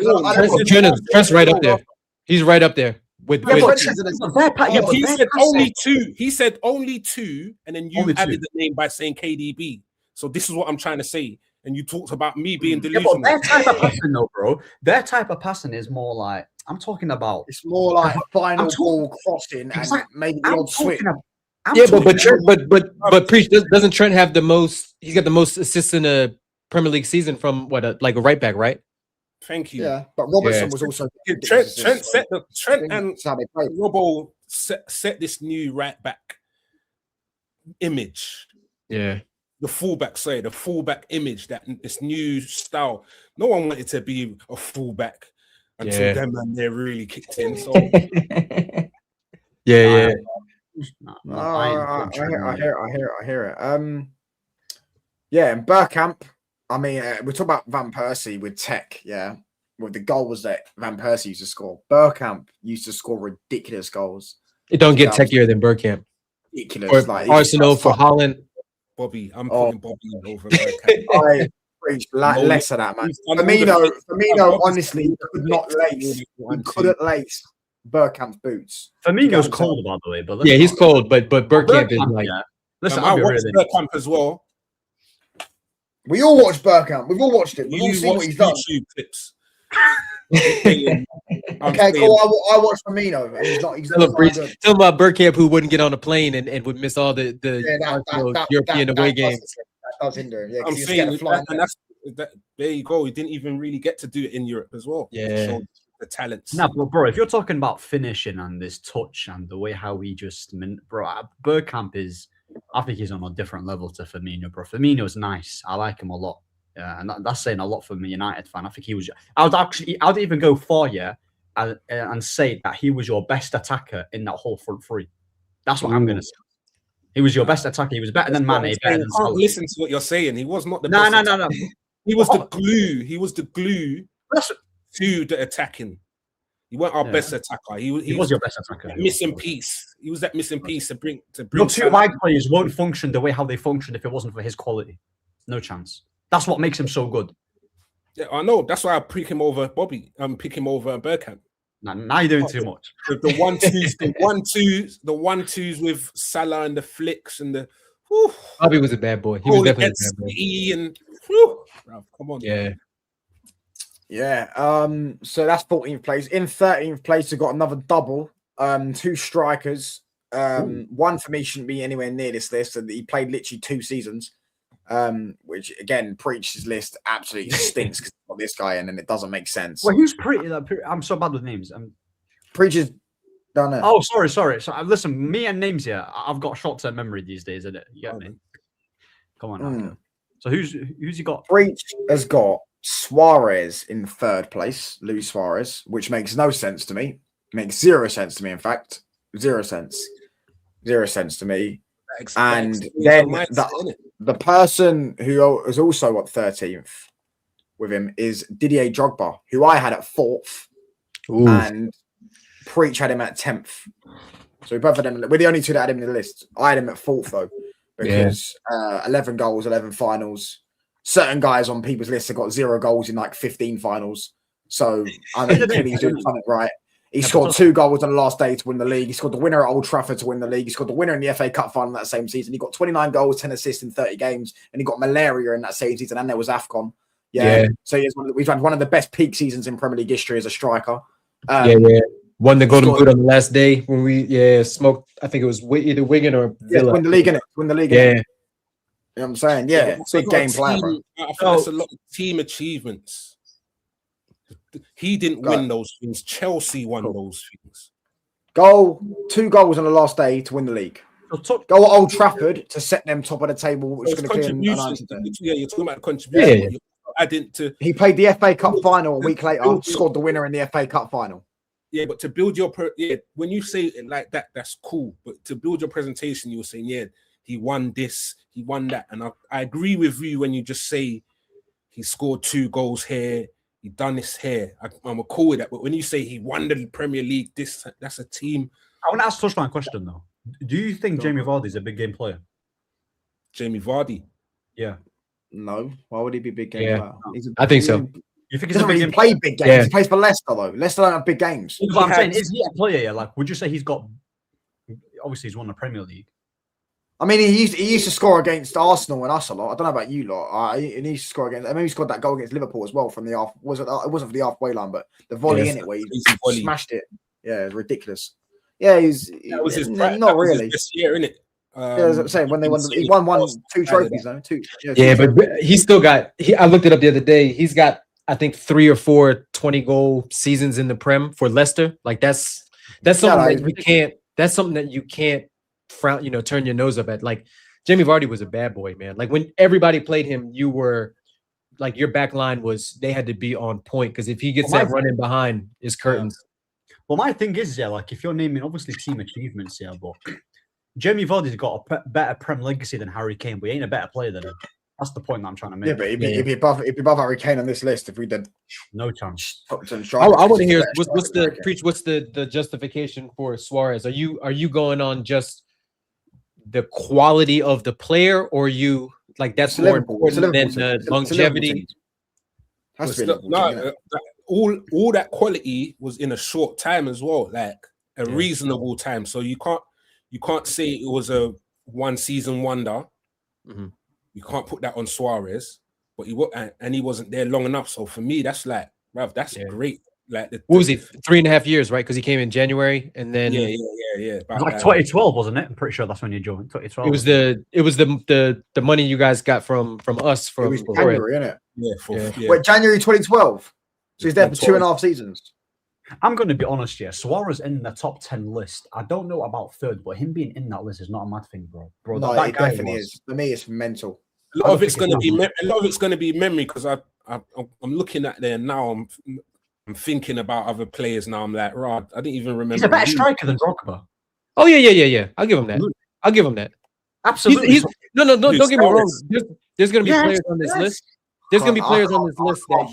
Trent's right up there. He's right up there with. He said only two. He said only two, and then you added the name by saying KDB. So this is what I'm trying to say. And you talked about me being delusional. Their type of passing, though, bro. Their type of passing is more like I'm talking about. It's more like final ball crossing and maybe the odd switch. But Preach doesn't Trent have the most? He's got the most assists in a Premier League season from like a right back, right? Thank you. Yeah, but Robertson was also Trent and Robbo set this new right back image. Yeah. The fullback image, that this new style. No one wanted to be a fullback until them and they really kicked in. So I hear it. And Bergkamp. I mean, we talk about Van Persie with tech, with the goals that Van Persie used to score. Bergkamp used to score ridiculous goals. It don't get techier than Bergkamp. Ridiculous. Or Arsenal for Holland. Bobby, I'm putting Bobby over Bergkamp. I preach less of that, man. Firmino, honestly, could not lace. He couldn't lace Bergkamp's boots. Firmino's cold, by the way, but he's cold, but Bergkamp is like. Listen, I watched Bergkamp as well. We all watched Bergkamp. We've all watched it. We've all seen what he's done. YouTube clips. Okay, cool. I watched Firmino. He's not good. Tell about Bergkamp who wouldn't get on a plane and would miss all the European away games. That does hinder him. I'm saying there you go. He didn't even really get to do it in Europe as well. Yeah. The talents. No, but bro, if you're talking about finishing and this touch and the way how he just, Bergkamp is, I think he's on a different level to Firmino, bro. Firmino's nice. I like him a lot. Yeah, and that's saying a lot for me, United fan. I think he was. I'd even go far, and say that he was your best attacker in that whole front three. That's what I'm gonna say. He was your best attacker. He was better than Mane. Better than Salah. Listen to what you're saying. He was not the best. No. He was the glue. He was the glue to the attacking. He wasn't our best attacker. He was your best attacker. Missing piece. He was that missing piece to bring. Your two wide players won't function the way how they functioned if it wasn't for his quality. No chance. That's what makes him so good. Yeah, I know. That's why I pick him over Bobby. Pick him over Bergkamp. Now you're doing too much. The 1-2s with Salah and the flicks and the. Bobby was a bad boy. He was definitely a bad boy. And bruv, come on. Yeah. Yeah. So that's 14th place. In 13th place, we've got another double. 2 strikers. One for me shouldn't be anywhere near this list, and he played literally 2 seasons. Which again, Preach's list absolutely stinks because got this guy in, and it doesn't make sense. Well, who's pretty? I'm so bad with names. Preach's done it. Oh, sorry. So listen, me and names here. I've got short-term memory these days, isn't it? You get me? Come on. Now. So who's you got? Preach has got Suarez in 3rd place, Luis Suarez, which makes no sense to me. Makes 0 sense to me. In fact, 0 sense. 0 sense to me. And then the person who is also at 13th with him is Didier Drogba, who I had at 4th, and Preach had him at 10th. So we both had him. We're the only 2 that had him in the list. I had him at 4th though, because 11 goals, 11 finals. Certain guys on people's lists have got 0 goals in like 15 finals. So I think he's doing something right. He scored 2 goals on the last day to win the league. He scored the winner at Old Trafford to win the league. He scored the winner in the FA Cup final that same season. He got 29 goals, 10 assists in 30 games, and he got malaria in that same season. And there was AFCON. Yeah. So we've had one of the best peak seasons in Premier League history as a striker. Won the Golden Boot on the last day when we smoked. I think it was either Wigan or Villa. Win the league, innit? Win the league. Yeah. You know what I'm saying? Yeah. Big game player, bro. I think that's a lot of team achievements. He didn't win those things. Chelsea won those things. 2 goals on the last day to win the league. Go at Old Trafford to set them top of the table, which is going to clear an answer. Yeah, you're talking about contribution. Yeah. Adding to. He played the FA Cup final a week later, scored the winner in the FA Cup final. Yeah, but to build your when you say it like that, that's cool. But to build your presentation, you were saying, he won this, he won that, and I agree with you when you just say he scored 2 goals here. He done this here. I'm cool with that. But when you say he won the Premier League, that's a team. I want to ask a touchline question though. Do you think Jamie Vardy is a big game player? Jamie Vardy? Yeah. No. Why would he be a big game player? I think so. You think He doesn't really play big games. Yeah. He plays for Leicester though. Leicester don't have big games. What I'm saying is he a player? Like, would you say he's got? Obviously, he's won the Premier League. I mean, he used to score against Arsenal and us a lot. I don't know about you lot. He used to score against. I mean, he scored that goal against Liverpool as well from the half. It wasn't for the halfway line, but the volley in it where he smashed it. Yeah, it's ridiculous. Yeah, that was his not really this year, innit? As I'm saying, when they won, he won 2 trophies, though. 2. But he still got. I looked it up the other day. He's got, I think, 3 or 4 20-goal seasons in the Prem for Leicester. Like that's something that you can't. That's something that you can't frown, turn your nose up at. Like Jamie Vardy was a bad boy, man. Like when everybody played him, you were like your back line they had to be on point, because if he gets that running behind, it's curtains. Well, my thing is, like if you're naming obviously team achievements here, but Jamie Vardy's got a better Prem legacy than Harry Kane, but he ain't a better player than him. That's the point that I'm trying to make. Yeah, but he'd be above Harry Kane on this list if we did. No chance. I want to hear what's the justification for Suarez? Are you going on just the quality of the player, or you like that's more important than the longevity? All that quality was in a short time as well, like a reasonable time. So you can't say it was a 1 season wonder. Mm-hmm. You can't put that on Suarez, but he wasn't there long enough. So for me, that's like, bruv, that's great. Like, what was he? 3.5 years, right? Because he came in January, and then yeah. Like 2012, wasn't it? I'm pretty sure that's when you joined. 2012. It was the money you guys got from us from it was January, innit? Yeah. Wait, January 2012. So he's there for 2.5 seasons. I'm going to be honest here. Suarez in the top 10 list. I don't know about 3rd, but him being in that list is not a mad thing, bro. No, that guy definitely is. For me, it's mental. A lot of it's going to be memory, because I'm looking at there now. I'm thinking about other players now. I'm like, right, I didn't even remember. He's a better striker than Drogba. Oh yeah. I'll give him that. Absolutely. No. Don't get me wrong. There's going to be players on this list. There's going to be players on this list that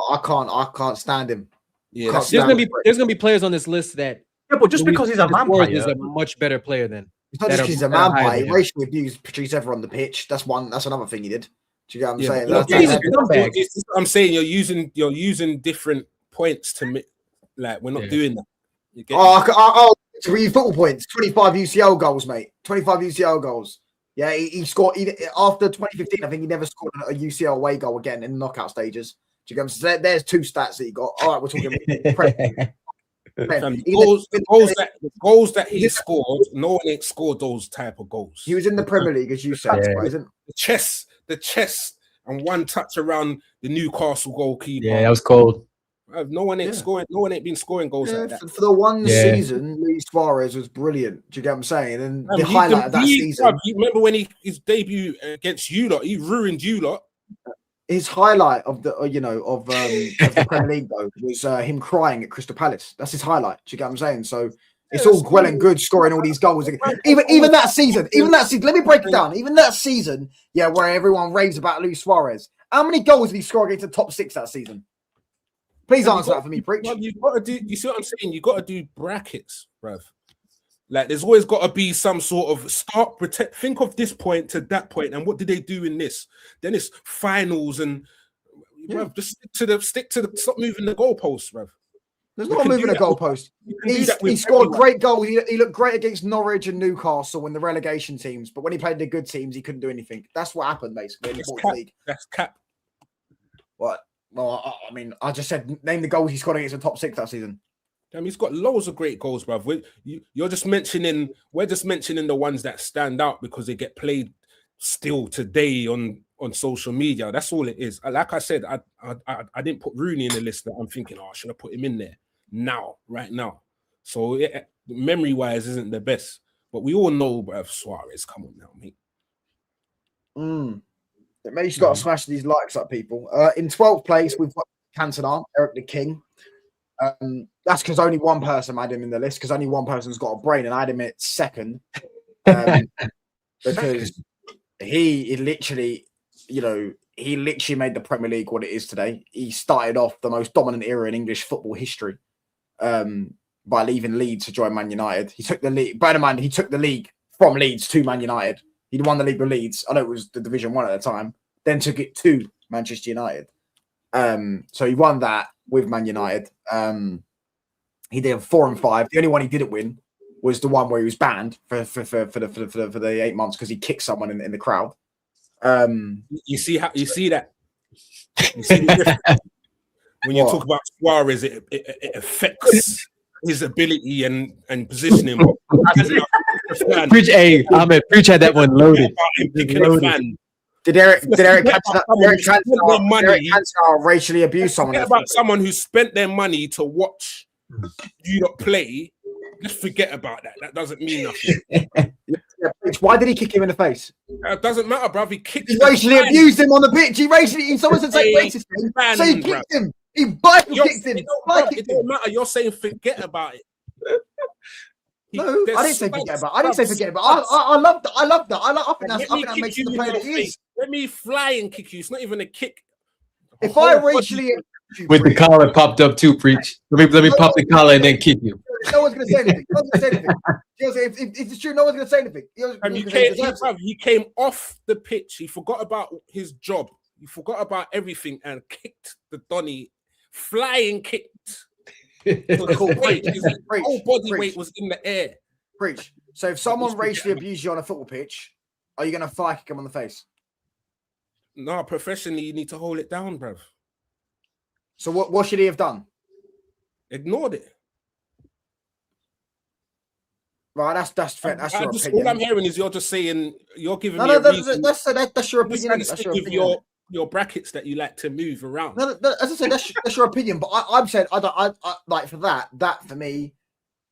I can't stand him. Yeah, there's gonna be players on this list that. Yeah, but just because he's a vampire, is a much better player than. It's not just because he's a vampire. He racially abused Patrice Evra on the pitch. That's another thing he did. Do you get what I'm saying? I'm saying you're using different points to me. Like we're not Yeah. doing that. You get Oh, me? to read football points, 25 UCL goals, mate. 25 UCL goals. Yeah, he scored after 2015. I think he never scored a UCL away goal again in the knockout stages. Do you get me? So there's 2 stats that he got. All right, we're talking. Fam, He the goals that he scored, no one ain't scored those type of goals. was in the Premier League, as you said. Yeah. Right, isn't? The chest, and one touch around the Newcastle goalkeeper. Yeah, that was cold. No one ain't Yeah. scoring. No one ain't been scoring goals like that. For the one Yeah. season, Luis Suarez was brilliant. Do you get what I'm saying? And Fam, the highlight of that season, bruv, you remember when his debut against you lot? He ruined you lot. his highlight of the of the Premier League though was him crying at Crystal Palace. That's his highlight. Do you get what I'm saying? So it's all well and good scoring all these goals. Even that season. Let me break it down. Even that season, yeah, where everyone raves about Luis Suarez. How many goals did he score against the top 6 that season? Please answer that for me, Preach. Well, you got to do. You see what I'm saying? You got to do brackets, bruv. Like there's always got to be some sort of start. Think of this point to that point, and what did they do in this? Then it's finals, and bruv, just stick to the. Stop moving the goalposts, bruv. There's You not can moving do a that goalpost. He scored great goals. He looked great against Norwich and Newcastle in the relegation teams, but when he played the good teams, he couldn't do anything. That's what happened basically in the Portuguese league. That's cap. What? Well, I mean, I just said name the goals he scored against the top 6 that season. Damn, he's got loads of great goals, bruv. We're just mentioning the ones that stand out because they get played still today on social media. That's all it is. Like I said, I didn't put Rooney in the list that I'm thinking, I should have put him in there right now. So memory-wise isn't the best. But we all know, bruv, Suarez, come on now, mate. Maybe you got to smash these likes up, people. In 12th place, we've got Cantona, Eric the King. That's because only one person had him in the list, because only one person's got a brain, and I had him at 2nd. Because he literally made the Premier League what it is today. He started off the most dominant era in English football history by leaving Leeds to join Man United. He took the league. Bear in mind, he took the league from Leeds to Man United. He won the league with Leeds. I know it was the Division 1 at the time. Then took it to Manchester United. So he won that with Man United. He did 4 and 5. The only one he didn't win was the one where he was banned for the 8 months because he kicked someone in the crowd. You see that? You see the difference? When you talk about Suarez, it affects his ability and positioning. Preach, Ahmed, Preach had that one loaded. Did Eric Cantona racially abuse someone? Forget about someone who spent their money to watch you not play. Just forget about that. That doesn't mean nothing. Why did he kick him in the face? It doesn't matter, bruv. He racially abused him on the pitch. Someone said say racist thing. So he kicked him. He kicked him. It don't matter. You're saying forget about it. No, I didn't say forget about it. I didn't say forget about it. I love that. I think that makes him the player that he is. Let me fly and kick you. It's not even a kick. If I racially with the collar popped up too, Preach. Let me pop the collar and then kick you. No one's going to say anything. If it's true, no one's going to say anything. He came off the pitch. He forgot about his job. He forgot about everything and kicked the Donny. Flying kicked. His whole body weight was in the air. Preach. So if someone racially abuses you on a football pitch, are you going to fire kick him on the face? No, professionally, you need to hold it down, bruv. So what should he have done? Ignored it. Right, that's fair. That's your opinion. All I'm hearing is you're just saying you're giving me that's your opinion. That's your opinion. Your brackets that you like to move around. No, as I said, that's your opinion. But I'm saying I like for that for me,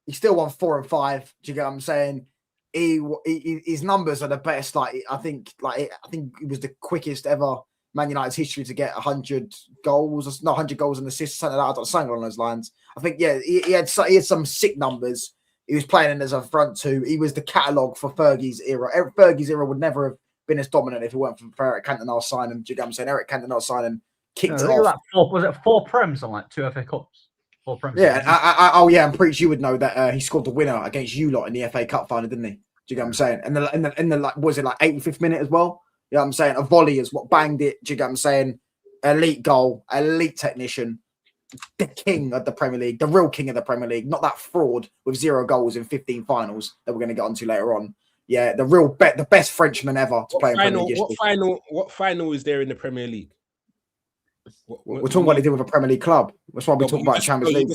he still won 4 and 5. Do you get what I'm saying? His numbers are the best. I think it was the quickest ever Man United's history to get 100 goals, not 100 goals and assists, something along those lines. I think he had some sick numbers. He was playing in as a front 2. He was the catalogue for Fergie's era. Fergie's era would never have been as dominant if it weren't for Eric Cantona signing. Do you get what I'm saying? Eric Cantona signing kicked it off. Was it 4 Prems on 2 FA Cups? 4 Prems. Yeah, I'm pretty sure you would know that he scored the winner against you lot in the FA Cup final, didn't he? Do you get what I'm saying? And the was it 85th minute as well? You know what I'm saying? A volley is what banged it. Do you get what I'm saying? Elite goal, elite technician. the king of the Premier League, the real king of the Premier League, not that fraud with 0 goals in 15 finals that we're going to get onto later on. Yeah, the real the best Frenchman ever to play in Premier League history. What final is there in the Premier League? We're talking about what he did with a Premier League club. That's why we're talking about Champions League.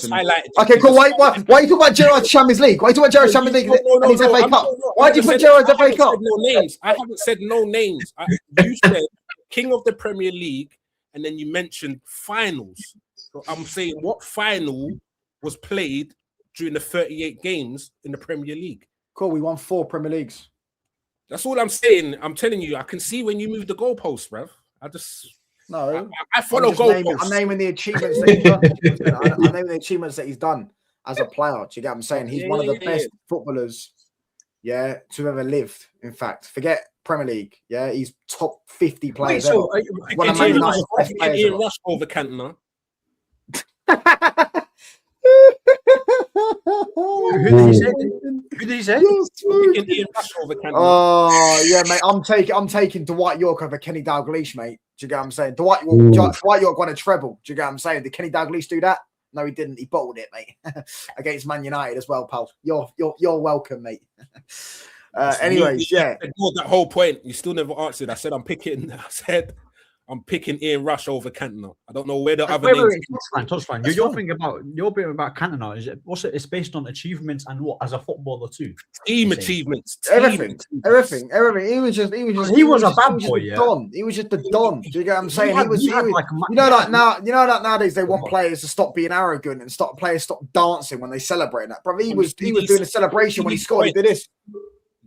Okay, cool. Why are you talking about Gerrard's Champions League? Why are you talking about Gerard's Champions League and his FA Cup? Why did you put Gerard's FA Cup? No names. I haven't said no names. You said king of the Premier League, and then you mentioned finals. So I'm saying, what final was played during the 38 games in the Premier League? Cool. We won 4 Premier Leagues. That's all I'm saying. I'm telling you, I can see when you move the goalposts, bruv. I follow goalposts. I'm naming the achievements that he's done. I'm naming the achievements that he's done as a player. Do you get what I'm saying? He's one of the best footballers, to ever lived. In fact, forget Premier League. Yeah, he's top 50 players ever. One of Ian Rush over Cantona. Who did he say? Oh yeah, mate. I'm taking Dwight York over Kenny Dalglish, mate. Do you get what I'm saying? Dwight York won a treble. Do you get what I'm saying? Did Kenny Dalglish do that? No, he didn't. He bottled it, mate. Against Man United as well, pal. You're welcome, mate. Anyways, yeah. That whole point, you still never answered. I said I'm picking Ian Rush over Cantona. I don't know where the other names. Touchline. Your thing about Cantona is it's based on achievements and what as a footballer too. Team achievements. Everything. He was a bad boy. Yeah. Don. He was just the Don. Do you get what I'm saying? Nowadays they want players to stop being arrogant and stop dancing when they celebrate that. Bro, he was doing a celebration when he scored. He did this.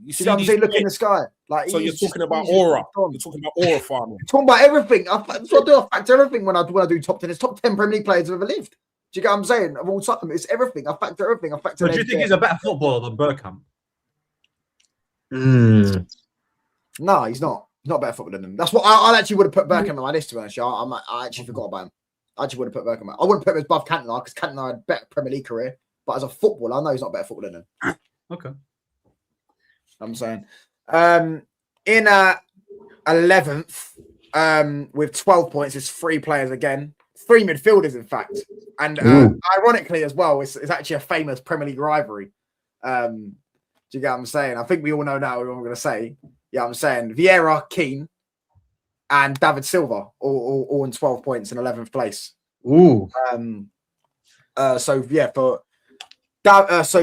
You see what I'm saying? Look in the sky. So you're talking about aura. You're talking about aura farming. I'm talking about everything. I factor everything when I do top 10. It's top 10 Premier League players have ever lived. Do you get what I'm saying? Of all time, it's everything. I factor everything. So do you think he's a better footballer than Bergkamp? No, he's not. He's not a better footballer than him. That's what I actually would have put Bergkamp on my list, to be honest. I actually forgot about him. I actually would have put Bergkamp. I wouldn't put him above Cantona because Cantona had a better Premier League career. But as a footballer, I know he's not a better footballer than him. Okay. I'm saying. In 11th, with 12 points, is 3 players again. 3 midfielders, in fact. And ironically as well, it's actually a famous Premier League rivalry. Do you get what I'm saying? I think we all know now what I'm going to say. Yeah, I'm saying Vieira, Keane, and David Silva, all in 12 points in 11th place. Ooh.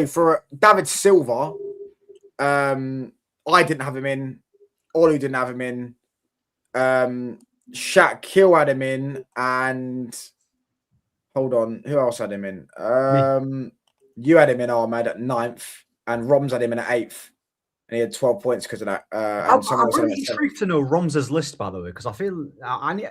For David Silva, I didn't have him in. Olu didn't have him in. Shaquille had him in, and hold on, who else had him in? You had him in, Ahmed, at 9th, and Roms had him in at 8th, and he had 12 points because of that. I'm really intrigued to know Roms's list, by the way, because I feel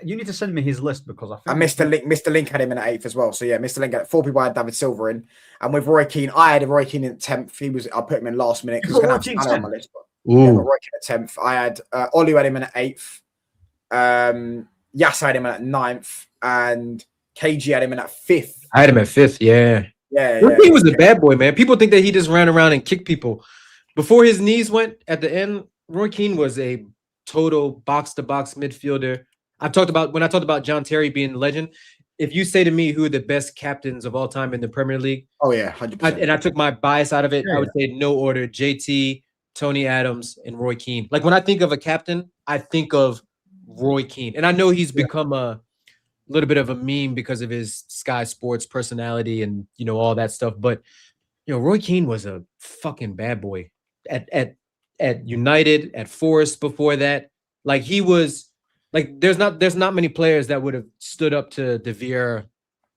you need to send me his list because I feel. And Mr. Link had him in at 8th as well. So yeah, Mr. Link had 4 people. I had David Silva in, and with Roy Keane, I had Roy Keane in 10th. I put him in last minute because I was going to have on my list. Yeah, Roy Keane at 10th. I had Olu had him in at 8th. Yas had him in at 9th, and KG had him in at 5th. I had him at 5th. Yeah. He was a bad boy, man. People think that he just ran around and kicked people. Before his knees went at the end, Roy Keane was a total box-to-box midfielder. When I talked about John Terry being a legend, if you say to me who are the best captains of all time in the Premier League, oh yeah, 100%. And I took my bias out of it, I would say no order: JT, Tony Adams, and Roy Keane. Like when I think of a captain, I think of Roy Keane, and I know he's become a little bit of a meme because of his Sky Sports personality and all that stuff. But Roy Keane was a fucking bad boy at United, at Forest before that. Like he was like there's not many players that would have stood up to De Vieira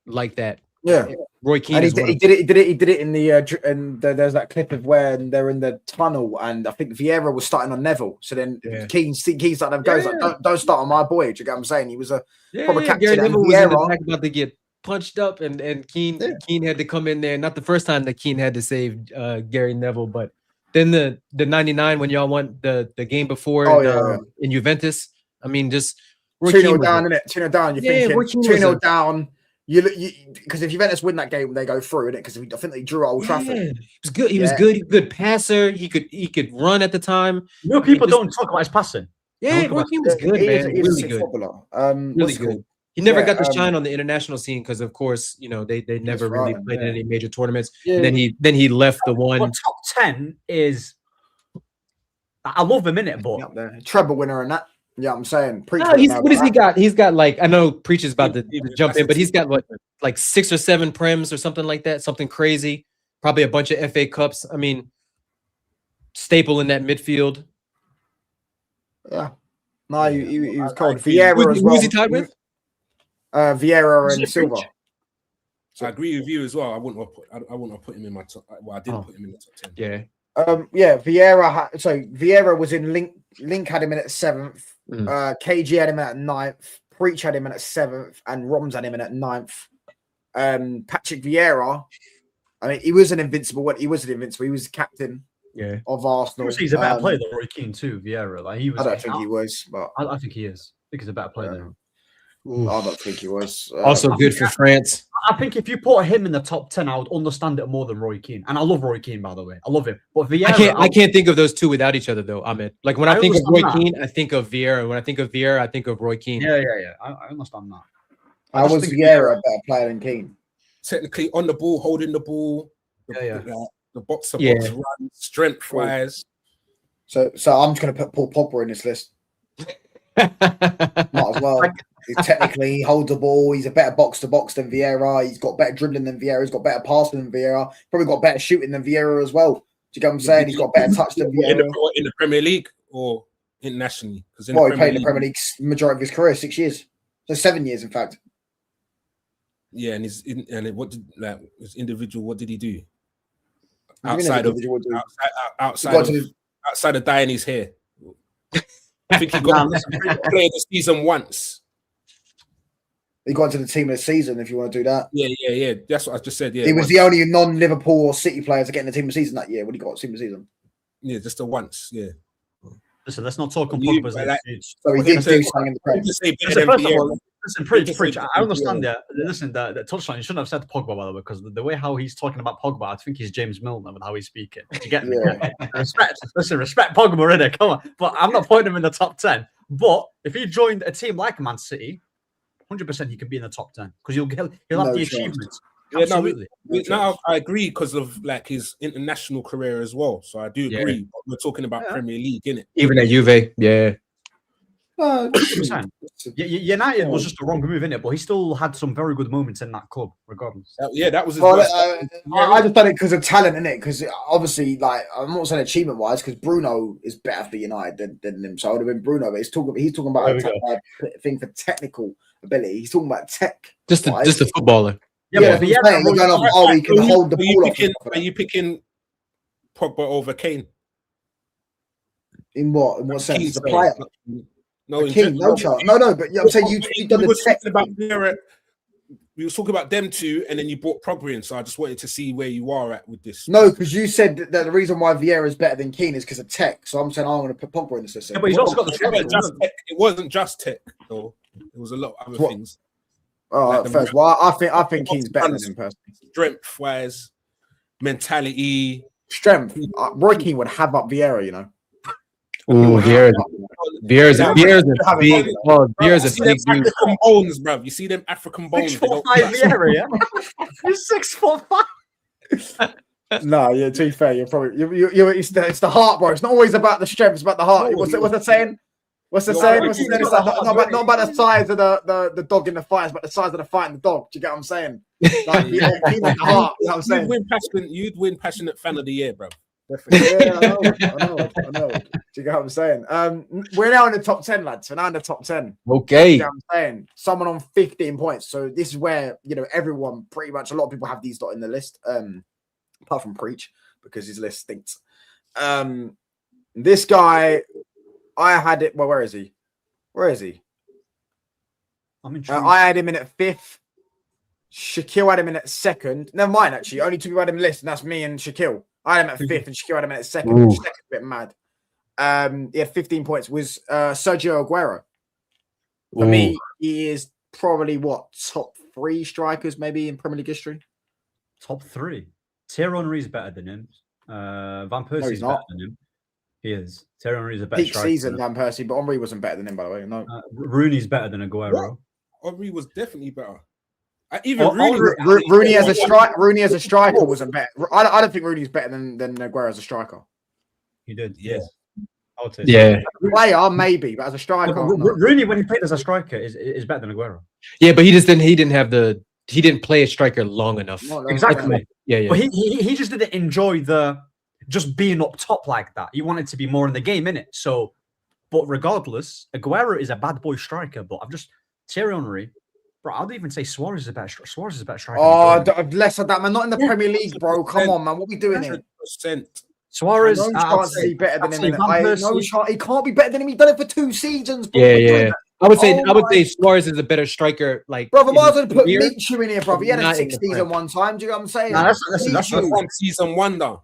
like that. Yeah, Roy Keane. And he did it in the there's that clip of where they're in the tunnel, and I think Vieira was starting on Neville. So then Keane started goes like, don't start on my boy. Do you get what I'm saying? He was a proper captain. Gary Neville was in the back about to get punched up, and Keane had to come in there. Not the first time that Keane had to save Gary Neville, but then the 99 when y'all won the game before in Juventus. I mean, just 2-0 down, innit? 2-0 down. You're thinking 2-0 down. Because if Juventus win that game, they go through, innit? Because I think they drew at Old Trafford. He was good. He was good. He was a good passer. He could run at the time. People don't talk about his passing. Yeah, Roy Keane was good, man. He was a sick footballer. Really good. He never Yeah, got to shine on the international scene because, of course, they never really right, played in yeah. any major tournaments. Yeah. And then he left the one. But top 10 is. I love him in it, but Up there. Treble winner and that. Yeah, I'm saying. Preach No, wouldn't know what has he about got? He's got like, I know Preach is about to jump That's in, but a he's got team. like 6 or 7 prems or something like that, something crazy. Probably a bunch of FA Cups. I mean, staple in that midfield. that. Yeah. No, he was cold. agree. Vieira as well. Who's he tied with? Vieira Is and it Silva. Preach? I agree with you as well. I wouldn't have put him in my top. Well, I didn't Oh. put him in the top 10. Yeah. Yeah, Vieira. So Vieira was in Link. Link had him in at 7th. Mm. KG had him at 9th. Preach had him in at 7th, and Roms had him in at 9th. Patrick Vieira. I mean, he was an invincible. He was the captain Yeah. of Arsenal. He's a better player than Roy Keane too. Vieira, like he was. I don't think he was, but I think he is. I think he's a better player than him. I don't think he was. Also good for France. I think if you put him in the top 10, I would understand it more than Roy Keane. And I love Roy Keane, by the way. I love him. But Vieira, I can't think of those two without each other, though, Ahmed. Like when I think of Roy understand that. Keane, I think of Vieira. When I think of Vieira, I think of Roy Keane. Yeah. I understand that. I just was think Vieira a better player than Keane. Technically on the ball, holding the ball. Yeah. The box to Yeah. box run, strength wise. So I'm just going to put Paul Pogba in this list. Might as well. Technically, he holds the ball. He's a better box to box than Vieira. He's got better dribbling than Vieira. He's got better passing than Vieira. Probably got better shooting than Vieira as well. Do you get what I'm saying? He's got better touch than Vieira. In the Premier League or internationally? Because He played in the Premier League majority of his career, 6 years. So 7 years, in fact. Yeah, and what did his individual? What did he do? What do you mean Outside of individual do? outside of dyeing his hair. I think he got played the season once. He got into the team of the season, if you want to do that. Yeah. That's what I just said. Yeah, He was the only non-Liverpool or City player to get in the team of the season that year when he got team of the season. Yeah, just the once. Yeah. Listen, let's not talk on You- Pogba's like- age. So he We're did gonna do say- something in the Prem. Just say better Listen, than first of all, Vieira. listen, Just preach. say I better than understand Vieira. that. Listen, the touchline, you shouldn't have said Pogba, by the way, because the way how he's talking about Pogba, I think he's James Milner with how he's speaking. Do you get me? Yeah. Respect Pogba, innit? Come on. But I'm not putting him in the top 10. But if he joined a team like Man City, 100% he can be in the top 10 because he'll have No the chance. achievements. Yeah, no, Absolutely. now I agree because of like his international career as well. So I do Yeah. agree. But we're talking about Yeah. Premier League, innit? Even at Juve, yeah. 100%. United was just a wrong move, innit? But he still had some very good moments in that club, regardless. Yeah, that was his Well, worst. I just done it because of talent, innit? Because obviously, like, I'm not saying achievement wise, because Bruno is better for United than him. So I would have been Bruno, but he's talking about There we a thing for technical ability. He's talking about tech. Just a footballer. Yeah, but but Vieira, you're going off, he can hold the ball off. Are you picking Pogba over Kane? In what sense? Keane, As a sorry. player? No, in King, no general. chance. No, but I'm saying you've done We the was tech. talking about Vieira. We were talking about them two, and then you brought Pogba in. So I just wanted to see where you are at with this. No, because you said that the reason why Vieira is better than Keane is because of tech. So I'm saying I'm going to put Pogba in the system. Yeah, but he's also got the It wasn't technical. just tech. It wasn't just tech, though. It was a lot of other What? things. Oh, like the- first, well, I think Keane's better than him personally. Strength wise, mentality. Strength. Roy Keane would have up Vieira, you know. Ooh, Vieira's a big. Oh, Vieira's You a see them big dude. African bones, bruv. You see them African bones. 6'5" Vieira, yeah? He's 6'5". No, yeah. To be fair, you're probably it's the heart, bro. It's not always about the strength. It's about the heart. No, what's the saying? What's the You're saying? right. What's the saying? It's like, not about the size of the dog in the fight. It's about the size of the fight and the dog. Do you get what I'm saying? Like, Keane had the heart. You know what I'm saying? You'd win passionate fan of the year, bruv. Yeah, I know. Do you get what I'm saying? We're now in the top 10, lads. We're now in the top 10. Okay. You know what I'm saying? Someone on 15 points. So this is where, everyone pretty much, a lot of people have these dot in the list, apart from Preach, because his list stinks. This guy, I had it. Well, where is he? I'm intrigued. I had him in at 5th. Shaquille had him in at 2nd. Never mind, actually. Only two people had him in the list, and that's me and Shaquille. I had him at 5th, and Shaquille had him in at 2nd. Ooh. Which is a bit mad. He had 15 points. Was Sergio Aguero. For me, he is probably top 3 strikers maybe in Premier League history. Top 3. Thierry Henry's better than him. Van Persie's he's better not. than him. He is. Thierry Henry's a better Peak striker. season, Van Persie, but Henry wasn't better than him, by the way. No. Rooney's better than Aguero. Henry was definitely better. Even Oh, Rooney, Rooney as a striker wasn't better. I don't think Rooney's better than Aguero as a striker. He did. yeah. I would say. Yeah, Player maybe, but as a striker, no. Rooney when he played as a striker is better than Aguero. yeah, but he didn't play a striker long enough. Exactly. Yeah. But he just didn't enjoy just being up top like that. He wanted to be more in the game, innit? So, but regardless, Aguero is a bad boy striker. But Thierry Henry, bro. I'd even say Suarez is a better striker. Oh, less of that, man. Not in the Premier League, bro. Come on, man. What we doing here? 100%. Suarez, No chance to be better than him. Van He can't be better than him. He's done it for 2 seasons. Bro. Yeah. I would say Oh Suarez is a better striker. Like, Brother, might as well in put career. Michu in here, brother. He had a Not in 6 the season Prem. one time. Do you know what I'm saying? Nah, that's Michu. One season wonder.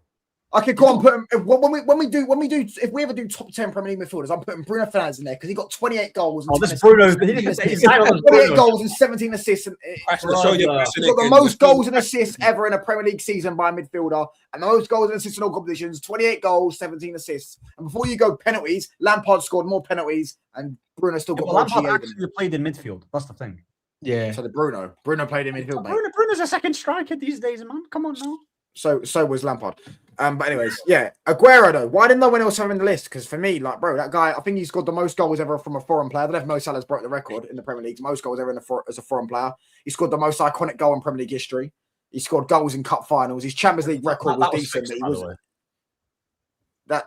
I could go and put him when we do if we ever do top 10 Premier League midfielders. I'm putting Bruno Fernandes in there because he got 28 goals. And this 10 Bruno. assists. He's not on 28 Bruno. goals and 17 assists. And That's to show you he's got the most goals and assists ever in a Premier League season by a midfielder, and the most goals and assists in all competitions. 28 goals, 17 assists. And before you go penalties, Lampard scored more penalties, and Bruno still got more. Lampard GA actually played in midfield. That's the thing. Yeah. So the Bruno played in midfield, mate. Bruno's a second striker these days, man. Come on now. So was Lampard. But anyways, yeah. Aguero though. Why didn't no one else have him in the list? Because for me, like, bro, that guy, I think he scored the most goals ever from a foreign player. I don't know if Mo Salah's broke the record in the Premier League. Most goals ever as a foreign player. He scored the most iconic goal in Premier League history. He scored goals in cup finals. His Champions League record was decent. Fixed, But he was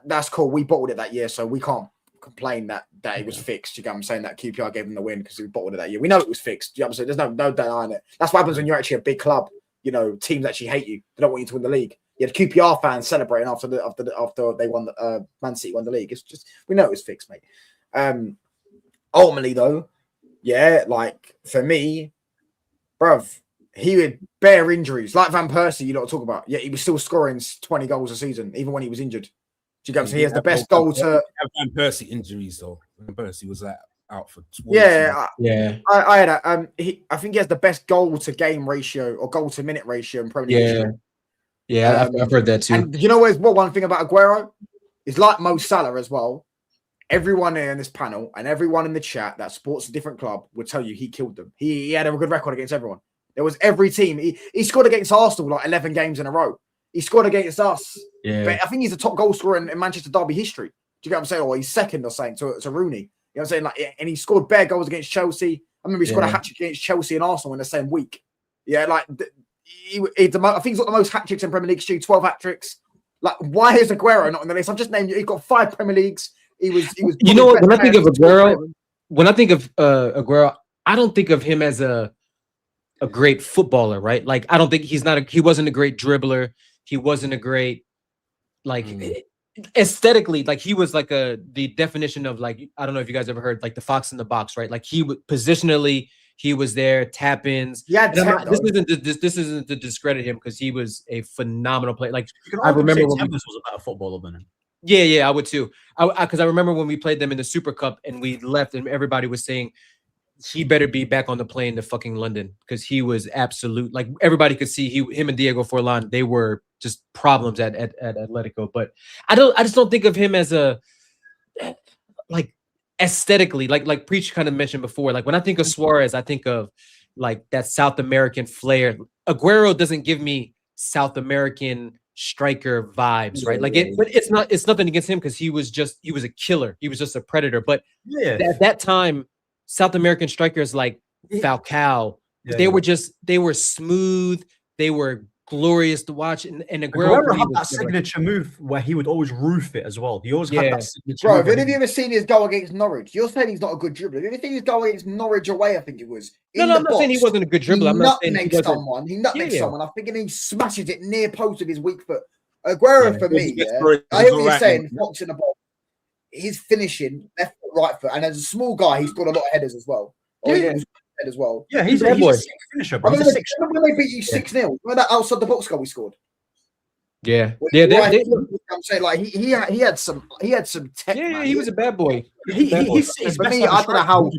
that's cool. We bottled it that year, so we can't complain that it was fixed. You get what I'm saying? That QPR gave him the win because we bottled it that year. We know it was fixed. You know what I'm saying? There's no denying it. That's what happens when you're actually a big club. You know, teams actually hate you. They don't want you to win the league. You had QPR fans celebrating after they won the Man City won the league. It's just we know it was fixed, mate. Ultimately, though, yeah, like for me, bruv, he had bare injuries like Van Persie. You know what I talk about? Yeah, he was still scoring 20 goals a season even when he was injured. Do you get what I'm saying? He has the best goal to. Van Persie injuries though. Van Persie was out for. Yeah. I had a, I think he has the best goal to game ratio or goal to minute ratio in Premier League. Yeah. Yeah, I've heard that too. And you know what one thing about Aguero is like Mo Salah as well. Everyone here in this panel and everyone in the chat that supports a different club will tell you he killed them. He had a good record against everyone. There was every team. He scored against Arsenal like 11 games in a row. He scored against us. Yeah. But I think he's the top goal scorer in Manchester Derby history. Do you get what I'm saying? Or he's second or something to Rooney. You know what I'm saying? Like, and he scored bare goals against Chelsea. I remember he scored a hat-trick against Chelsea and Arsenal in the same week. Yeah, like I think he's got the most hat-tricks in Premier League history, 12 hat-tricks. Like, why is Aguero not on the list? I've just named you. He's got 5 Premier Leagues. He was. You know what? When I think of Aguero, I don't think of him as a great footballer, right? Like, I don't think he wasn't a great dribbler. He wasn't a great, like, aesthetically, like he was like the definition of, like, I don't know if you guys ever heard like the fox in the box, right? Like he would positionally, he was there, tap ins. Yeah, this isn't to discredit him because he was a phenomenal player. Like I remember when Tevez was a better footballer than him. Yeah, I would too. Because I remember when we played them in the Super Cup and we left, and everybody was saying he better be back on the plane to fucking London because he was absolute. Like everybody could see him and Diego Forlan, they were just problems at Atletico. But I just don't think of him as a like aesthetically, like Preach kind of mentioned before. Like when I think of Suarez, I think of like that South American flair. Aguero doesn't give me South American striker vibes, right? Like but it's nothing against him because he was a killer. He was just a predator. But at that time, South American strikers like Falcao, they were smooth, they were glorious to watch. And Aguero had that signature move where he would always roof it as well. He always had that signature move. Bro, have you ever seen his goal against Norwich? You're saying he's not a good dribbler. Have you ever seen his goal against Norwich away? I think it was. I'm not saying he wasn't a good dribbler. I'm not saying he nutmegged someone. I think he smashes it near post with his weak foot. Aguero for me, I hear what you're saying. Fox in the ball. His finishing left foot, right foot, and as a small guy, he's got a lot of headers as well. As well. Yeah, he's a sick finisher, bro. Remember when they beat you 6-0? Remember that outside the box goal we scored? Yeah. I'm saying like he had some tech. Yeah, he was a bad boy. For me, I don't know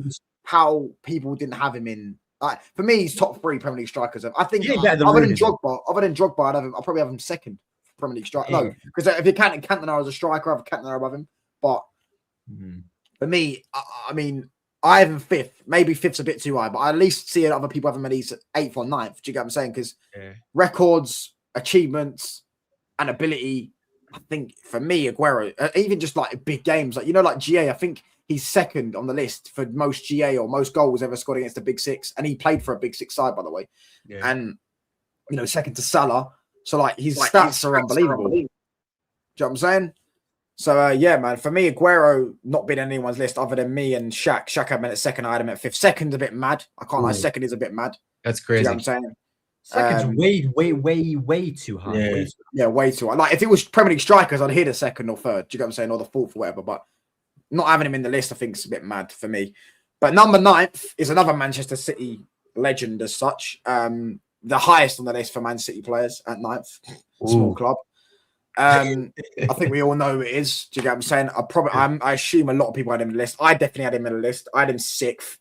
how people didn't have him in. Like, for me, he's top 3 Premier League strikers. I think other than Drogba, I'll probably have him second Premier League striker. No, because if you're counting Cantona as a striker, I have Cantona above him. But for me, I mean, I have him 5th. Maybe 5th's a bit too high, but I at least see other people have him at least 8th or 9th. Do you get what I'm saying? Because records, achievements, and ability, I think for me, Aguero, even just like big games, like, you know, like GA, I think he's 2nd on the list for most GA or most goals ever scored against the Big Six. And he played for a Big Six side, by the way. Yeah. And, you know, 2nd to Salah. So, like, his stats are unbelievable. Do you know what I'm saying? So, yeah, man, for me, Aguero not been on anyone's list other than me and Shaq. Shaq had him at 2nd, I had him at 5th. 2nd's a bit mad. I can't lie, 2nd is a bit mad. That's crazy. You know what I'm saying? 2nd's way too high. Yeah, way too high. Like, if it was Premier League strikers, I'd hit a 2nd or 3rd. Do you get what I'm saying? Or the 4th or whatever. But not having him in the list, I think, is a bit mad for me. But number 9th is another Manchester City legend as such. The highest on the list for Man City players at 9th. Small club. I think we all know who it is. Do you get what I'm saying? I assume a lot of people had him in the list. I definitely had him in the list. I had him 6th.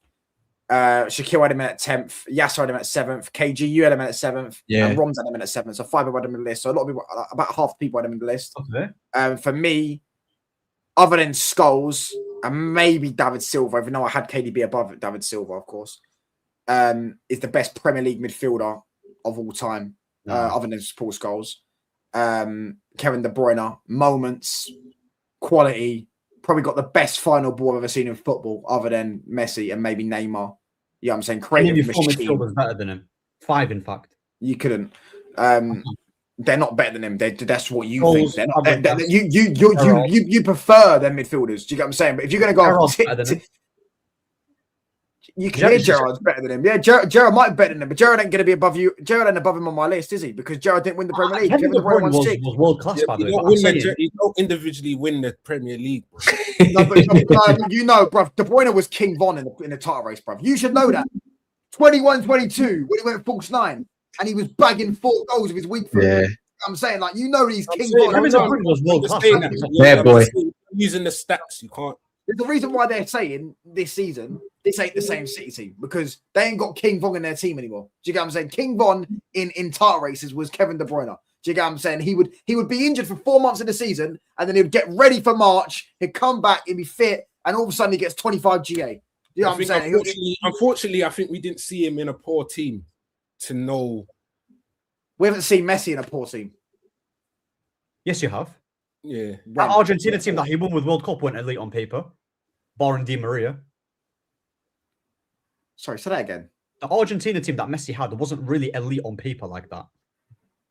Shaquille had him at 10th. Yasser had him at 7th. KG, you had him at 7th. Yeah. And Roms had him at 7th. So 5 people had him in the list. So a lot of people, about half the people had him in the list. Okay. For me, other than Scholes and maybe David Silva, even though I had KDB above David Silva, of course, is the best Premier League midfielder of all time, other than Paul Scholes. Kevin De Bruyne, moments, quality, probably got the best final ball I've ever seen in football, other than Messi and maybe Neymar. You know what I'm saying? Creative machine. Was better than him. 5, in fact. You couldn't. They're not better than him. That's what you think. They're not, you prefer their midfielders. Do you get what I'm saying? But if you're going to go, you can hear Gerrard's better than him. Yeah, Gerrard might be better than him, but Gerrard ain't going to be above you. Gerrard ain't above him on my list, is he? Because Gerrard didn't win the Premier League. Kevin De Bruyne was world class, by the way. You don't individually win the Premier League. You know, bruv, De Bruyne was King Von in the title race, bruv. You should know that. 21-22 when he went false 9, and he was bagging 4 goals with his weak foot. Yeah. I'm saying, like, you know, he's King Von. Kevin De Bruyne was world class. Yeah, boy. Using the stats, you can't. There's the reason why they're saying this season this ain't the same City team, because they ain't got King Von in their team anymore. Do you get what I'm saying? King Von in title races was Kevin De Bruyne. Do you get what I'm saying? He would be injured for 4 months of the season, and then he'd get ready for March. He'd come back, he'd be fit, and all of a sudden he gets 25 GA. You know what I'm saying? Unfortunately, I think we didn't see him in a poor team to know. We haven't seen Messi in a poor team. Yes, you have. Yeah. That Argentina team that he won with World Cup went elite on paper, barring Di Maria. Sorry, say that again. The Argentina team that Messi had wasn't really elite on paper like that.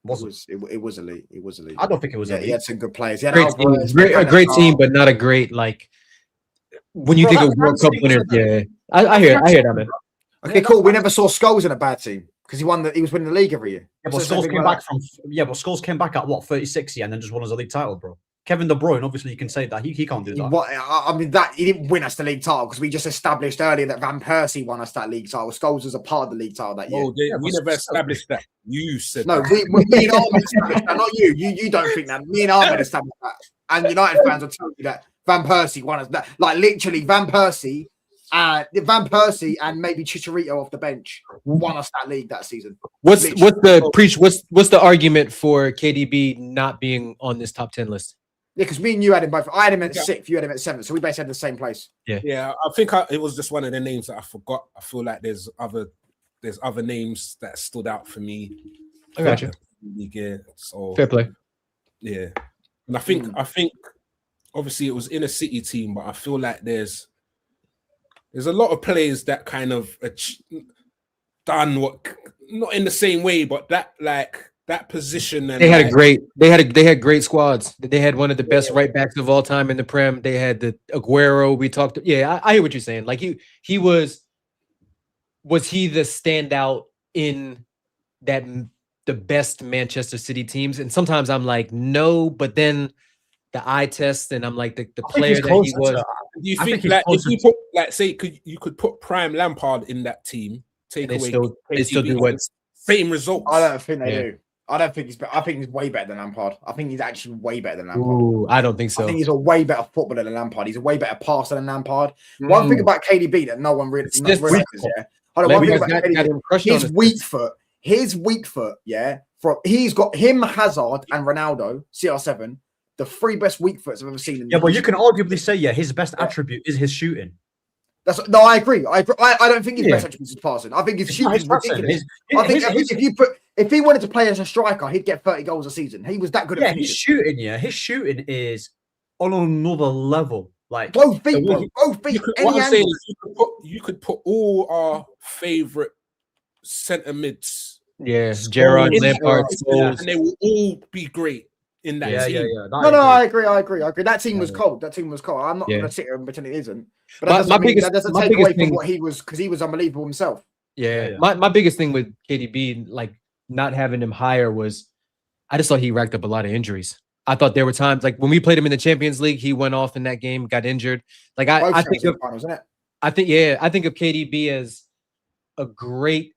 It was elite. It was elite. I don't think it was elite. He had some good players. He had a great team, but not a great, like, when you think of World Cup winners. Yeah, I hear that, man. Okay, cool. We never saw Scholes in a bad team because he was winning the league every year. Yeah, but Scholes came back at what, 36, and then just won us a league title, bro. Kevin De Bruyne, obviously, you can say that he can't do that. He didn't win us the league title because we just established earlier that Van Persie won us that league title. Scholes was a part of the league title that year. We never established that. You said no. Me and Ahmed established that, not you. You don't think that. Me and Ahmed established that, and United fans will tell you that Van Persie won us that. Like literally, Van Persie and maybe Chicharito off the bench won us that league that season. What's the argument for KDB not being on this top 10 list? Yeah, because me and you had him both. I had him at 6th, you had him at 7th, so we basically had the same place. Yeah. I think it was just one of the names that I forgot. I feel like there's other names that stood out for me. I got you. Yeah, so fair play. Yeah, and I think obviously it was in a City team, but I feel like there's a lot of players that kind of done what, not in the same way, but that position. And they had great squads. They had one of the best right backs of all time in the Prem. They had the Aguero. We talked. Yeah, I hear what you're saying. Like he was he the standout in the best Manchester City teams? And sometimes I'm like, no, but then the eye test, and I'm like the player that he was. Do you think like if you put you could put Prime Lampard in that team, they still do what same results? I don't think they do. I don't think he's better. I think he's way better than Lampard. I think he's actually way better than Lampard. Ooh, I don't think so. I think he's a way better footballer than Lampard. He's a way better passer than Lampard. One thing about KDB that no one really realizes, yeah. One thing about KDB, his weak foot, yeah. He's got him, Hazard, and Ronaldo, CR7, the 3 best weak foots I've ever seen. But you can arguably say, his best attribute is his shooting. No, I agree. I don't think his Yeah. best attributes is passing. I think his It's not shooting is his passing. ridiculous. His- I think his- if he wanted to play as a striker, he'd get 30 goals a season. He was that good at his finishing. his shooting is on another level. Like Both feet, the way bro. he- Both feet. What Any I'm saying angle. is you could put all our favorite centre mids, Yeah, Gerard, Scholes, Lampard, and Scholes. they will all be great in that yeah, team. yeah, yeah. No, I agree. That team was Yeah. cold. That team was cold. I'm not Yeah. going to sit here and pretend it isn't. But My- that doesn't, my mean, biggest- that doesn't my take biggest away from thing- what he was, because he was unbelievable himself. Yeah. Yeah. My biggest thing with KDB, like not having him higher, was I just thought he racked up a lot of injuries. I thought there were times like when we played him in the Champions League, he went off in that game, got injured. Like Both I think Champions of League finals, isn't it? I think of KDB as a great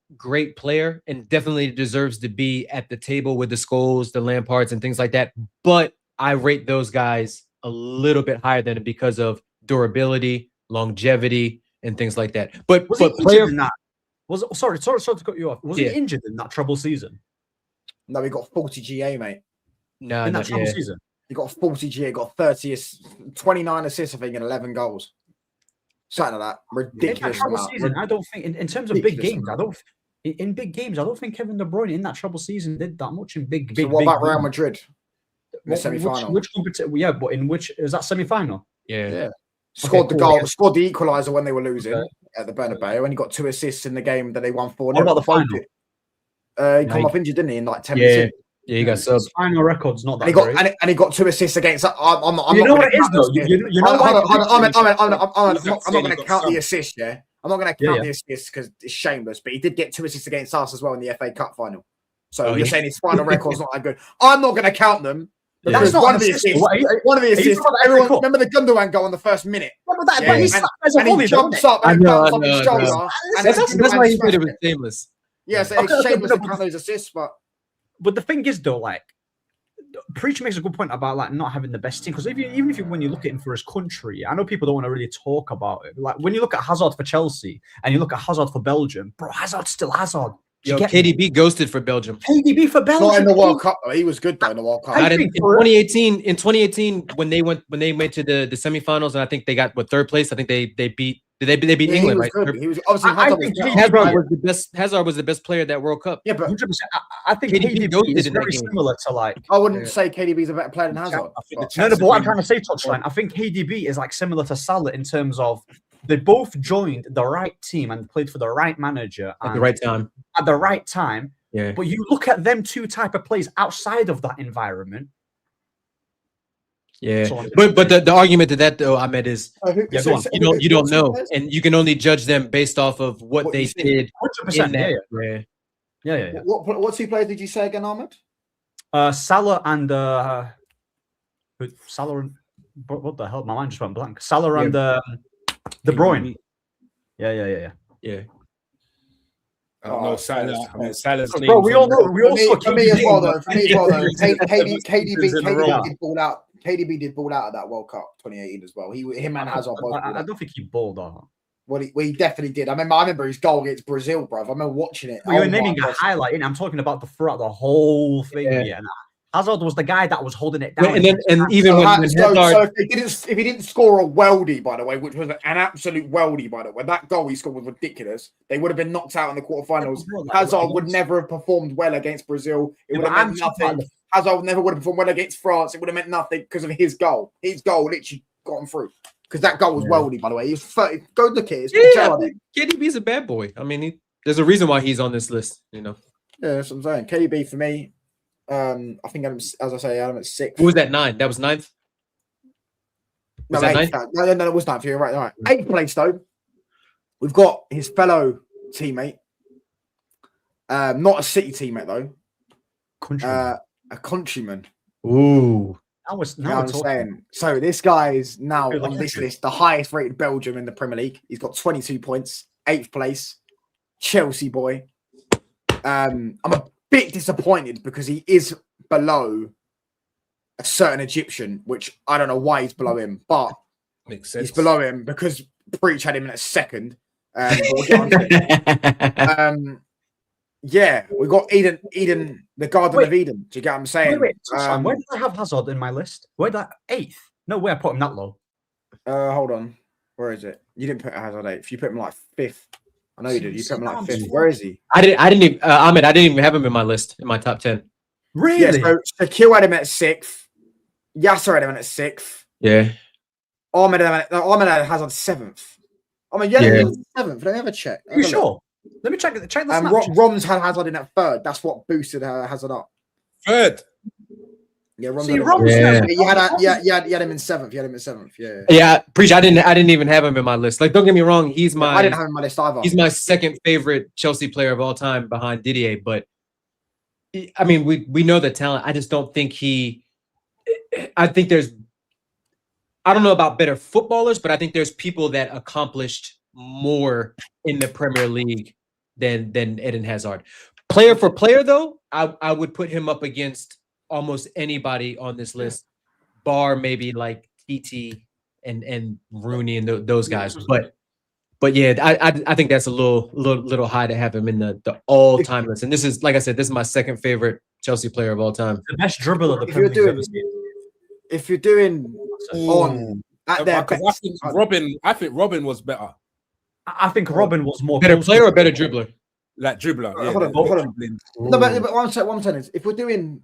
player and definitely deserves to be at the table with the Scholes, the Lampards, and things like that. But I rate those guys a little bit higher than him because of durability, longevity, and things like that. But Was he player, injured in that? Sorry to cut you off. Was Yeah. he injured in that trouble season? No, he got 40 GA, mate. no, In no, that trouble yeah. season? He got 40 GA, got 30, 29 assists, I think, and 11 goals. Something like that. In that Ridiculous trouble amount. season, I don't think in terms of big Ridiculous games, amount. in big games, I don't think Kevin De Bruyne in that trouble season did that much in big. So what about Real games. Madrid? In the What- semi-final. Which competition? Yeah, but in which is that semi-final? Yeah. Yeah. Scored the cool. goal, scored the equaliser when they were losing Okay. at the Bernabeu, and he got 2 assists in the game that they won 4. What about the final? He come off injured, didn't he, in like 10 Yeah. minutes? Yeah, you got subbed. His final record's not that And he got great. and he got 2 assists against. I'm You not know gonna what it is count though. this, You know why? I'm not He's going saying to he got count the some. assist. Yeah, I'm not going to Yeah, count yeah. the assists because it's shameless. But he did get 2 assists against us as well in the FA Cup final. So Oh, you're yeah. saying his final record's not that good? I'm not going to count them. But Because that's not one an of the assist. assists, What, are you- one of the you assists. talking about the FA Everyone Cup? remember the Gundogan goal in the first minute, but Yeah, he's and- as a and he volley, jumps though, up and I know, bumps I off his know, I shoulder. know. and That's then why you Gundogan said it smashed was it. shameless. Yeah, so Okay, it's okay, shameless but to no, count those assists, but But the thing is, though, like Preacher makes a good point about like not having the best team because even if you when you look at him for his country, I know people don't want to really talk about it. Like when you look at Hazard for Chelsea and you look at Hazard for Belgium, bro, Hazard's still Hazard. Do you Yo, get me? KDB ghosted for Belgium. KDB for Belgium. not in the World Cup though. He was good though in the World Cup. I Not in think 2018. In 2018, when they went to the semifinals, and I think they got third place. I think they beat. They beat Yeah, he England, was right? good. He was obviously I Hazard think was he- better. Hazard was the best player at that World Cup. Yeah, but 100%. I think KDB KDB ghosted is in that very game. similar to like. I wouldn't say KDB's a better player than Hazard. I think the but- No, chance but what I'm of trying to say, him- Touchline, I think KDB is like similar to Salah in terms of they both joined the right team and played for the right manager At the and right time. at the right time. Yeah. But you look at them two type of plays outside of that environment. Yeah. So I'm But the argument to that though, Ahmed, is I think Yeah, go on. you don't know, and you can only judge them based off of what What they you see. did 100%. in Yeah, that. yeah, yeah, yeah. What 2 players did you say again, Ahmed? Salah and Salah and what the hell? My mind just went blank. Salah and De Bruyne. Yeah. Yeah. I don't know, Salah's name. Bro, we all know. We all saw For me as well, though. For me as well, though. KDB KDB did ball out. KDB did ball out at that World Cup 2018 as well. Him and Hazard both. balled I out. don't think he balled out. Well, he definitely did. I remember his goal against Brazil, bro. I remember watching it. Well, you're Oh my naming a gosh. highlight, and I'm talking about throughout the whole thing. Yeah. Yeah. Hazard was the guy that was holding it down. And even when So Hazard, if he didn't score a weldy, by the way, which was an absolute weldy, by the way, that goal he scored was ridiculous. They would have been knocked out in the quarterfinals. Hazard would never have performed well against Brazil. It would have meant nothing. Hazard never would have performed well against France. It would have meant nothing because of his goal. His goal literally got him through. Because that goal was weldy, by the way. He was 30. Go look at it. It's Gerrard. KDB's a bad boy. I mean, there's a reason why he's on this list. You know, Yeah, that's what I'm saying. KDB for me. I think as I say, I'm at 6. who was that 9? That was 9th. No, Was that 8th. No, it was 9th. You're right. All right. 8th place though. We've got his fellow teammate. Not a City teammate though. Country. A countryman. Ooh. That was You know now what we're I'm talking. saying? So this guy is now Good on luck this to you. list, the highest rated Belgium in the Premier League. He's got 22 points, 8th place, Chelsea boy. I'm a bit disappointed because he is below a certain Egyptian, which I don't know why he's below him, but Makes sense. he's below him because Breach had him in a second. But we'll get on to it. Yeah, we got Eden, the Garden of Eden. Do you get what I'm saying? Wait, where did I have Hazard in my list? Where did I 8th? No way I put him that low. Hold on. Where is it? You didn't put Hazard 8th. You put him like 5th. I know you did. You put him like Sounds 5th. good. Where is he? I didn't even Ahmed, I didn't even have him in my list, in my top 10. Really? Yeah, so Shaquille had him at 6th. Yasser had him at 6th. Yeah. Ahmed had Hazard 7th. I mean, yeah, Yeah. 7th. Let me have a check. Are you sure? Let me check the And Snapchat. Rom's had Hazard in at 3rd. That's what boosted Hazard up. 3rd. Yeah, Rom's See, had him- Rom's Yeah. you had him in 7th. You had him in 7th. Yeah. Yeah, preach. I didn't even have him in my list. Like, don't get me wrong, I didn't have him in my list either. he's my second favorite Chelsea player of all time behind Didier. But I mean, we know the talent. I just don't think I think I don't know about better footballers, but I think there's people that accomplished more in the Premier League than Eden Hazard. Player for player, though, I would put him up against almost anybody on this list, bar maybe like TT and Rooney and those guys. But yeah, I think that's a little high to have him in the all-time list. And this is, like I said, this is my second favorite Chelsea player of all time. The best dribbler the If Premier you're League's ever seen. If you're doing on at their Because best, I think Robin was better. I think Robin was more Better close player to- or better dribbler? Like dribbler. Yeah, Hold on, they're hold on. dribbling. no, but what I'm saying is, if we're doing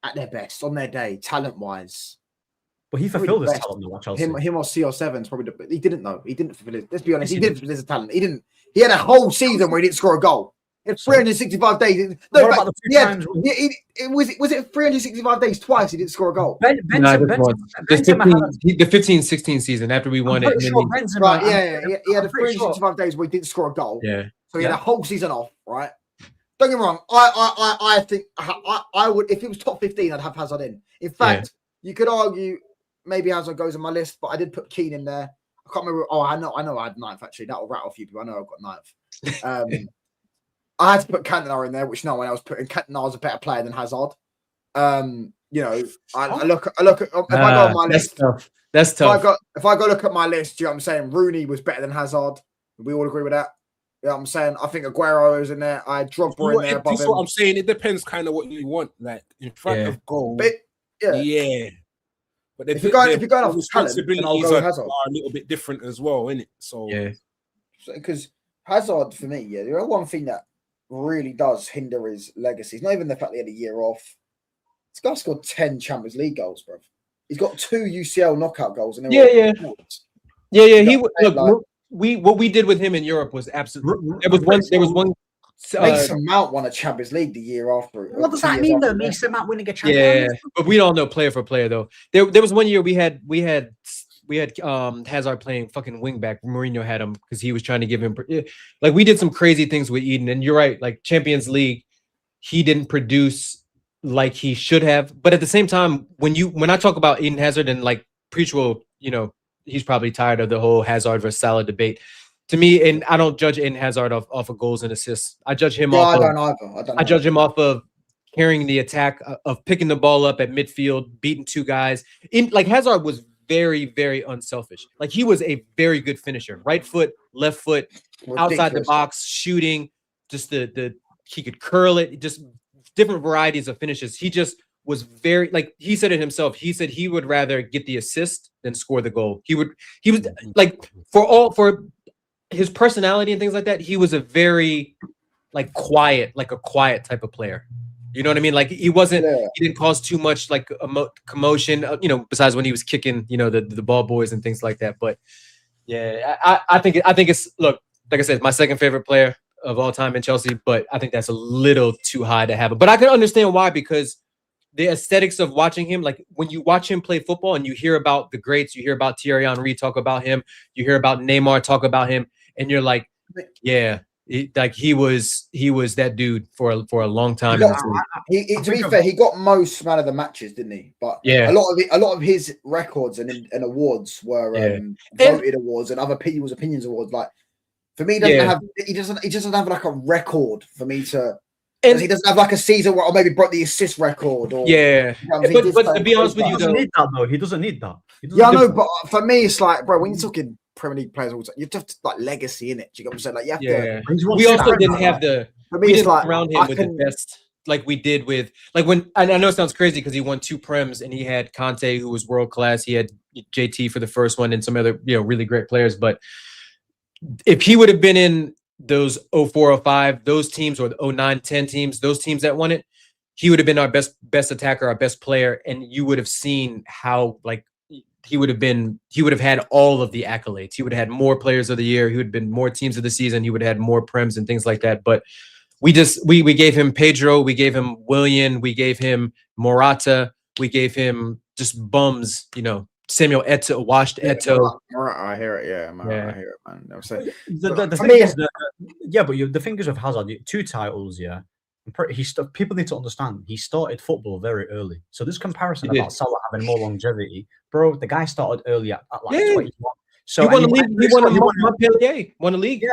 at their best on their day, talent-wise, But he fulfilled his best. talent though at Chelsea. him or CR7's probably. But he didn't though. He didn't fulfill it. Let's be honest. He didn't fulfill his talent. He didn't. He had a whole season where he didn't score a goal. In 365 days. What about the few yeah, times when- was it 365 days twice he didn't score a goal? Nah, this was- The Benzema had 15-16 season after we I'm won it. pretty and sure then Benzema- Right, I'm- he had I'm a pretty sure- 365 days where he didn't score a goal. yeah. So he had Yeah. a whole season off, right? Don't get me wrong. I think I would, if it was top 15, I'd have Hazard in. In fact, you could argue maybe Hazard goes on my list, but I did put Keane in there. I can't remember. Oh, I know I had 9th actually. That'll rattle a few people. I know I've got 9th. I had to put Cantona in there, which no one else put in. Cantona was a better player than Hazard. You know, I look at if I go on my That's list. tough. That's tough. If I go look at my list, you know what I'm saying? Rooney was better than Hazard. We all agree with that. You know what I'm saying? I think Aguero is in there. I had Drogba in there above That's what him. I'm saying. It depends kind of what you want. Like in front Yeah. of goal. But yeah, Yeah. But If you're going off talent, responsibilities then I'll go are Hazard. a little bit different as well, isn't it? So Yeah. because Hazard for me, yeah, the one thing that really does hinder his legacy is not even the fact that he had a year off. This guy scored 10 Champions League goals, bro. He's got 2 UCL knockout goals. And Yeah. He Yeah, look. like- What we did with him in Europe was absolutely. There was one. Mason Mount won a Champions League the year after. What does that mean though? Mason Mount winning a Yeah, Champions League? but we don't know player for player though. There was one year we had Hazard playing fucking wingback. Mourinho had him because he was trying to give him like we did some crazy things with Eden. And you're right, like Champions League, he didn't produce like he should have. But at the same time, when I talk about Eden Hazard and like Preach will, he's probably tired of the whole Hazard versus Salah debate. To me, and I don't judge Eden Hazard off of goals and assists. I judge him off. I don't either. I judge him off of carrying the attack, of picking the ball up at midfield, beating 2 guys. Like Hazard was very, very unselfish. Like he was a very good finisher. Right foot, left foot, outside the Ridiculous. box, shooting. Just the he could curl it. Just different varieties of finishes. He just was very, like he said it himself. He said he would rather get the assist than score the goal. He was like for his personality and things like that. He was a very quiet type of player. You know what I mean? Like he wasn't. Yeah. He didn't cause too much like commotion. Besides when he was kicking, the ball boys and things like that. But yeah, I think it's look. Like I said, it's my second favorite player of all time in Chelsea. But I think that's a little too high to have it. But I can understand why, because the aesthetics of watching him, like when you watch him play football and you hear about the greats, you hear about Thierry Henry talk about him, you hear about Neymar talk about him, and you're like, yeah, he was that dude for a long time. To be fair, he got most man of the matches, didn't he? But Yeah. a lot of his records and awards were voted awards and other people's opinions awards. Like for me, he doesn't have like a record for me to. And He doesn't have like a season where, or maybe broke the assist record. Or yeah, but to be honest with He you, doesn't though, need that though. He doesn't need that. yeah, I know, but for me, it's like, bro, when you're talking Premier League players, all the time, you have to like legacy in it. Do you get what I'm saying? Like you have to. we also didn't have the. For We me, it's didn't like surround him with the best, like we did with, like when I know it sounds crazy because he won 2 Prems and he had Conte, who was world class. He had JT for the first one and some other really great players. But if he would have been in those 0405, those teams, or the 0910 teams, those teams that won it, he would have been our best attacker, our best player, and you would have seen how like he would have had all of the accolades. He would have had more players of the year. He would have been more teams of the season. He would have had more prems and things like that. But we gave him Pedro, we gave him Willian, we gave him Morata, we gave him just bums, Samuel Eto'o, washed Eto'o. I hear it, yeah, man. Yeah. I hear it, man. They'll say, The for thing me- is that, the thing is with Hazard, 2 titles, yeah. People need to understand he started football very early. So this comparison He did. about Salah having more longevity, bro, the guy started early at like Yeah. 21. So He won the and league. I'm He pretty won sure a Montpellier. Won the league.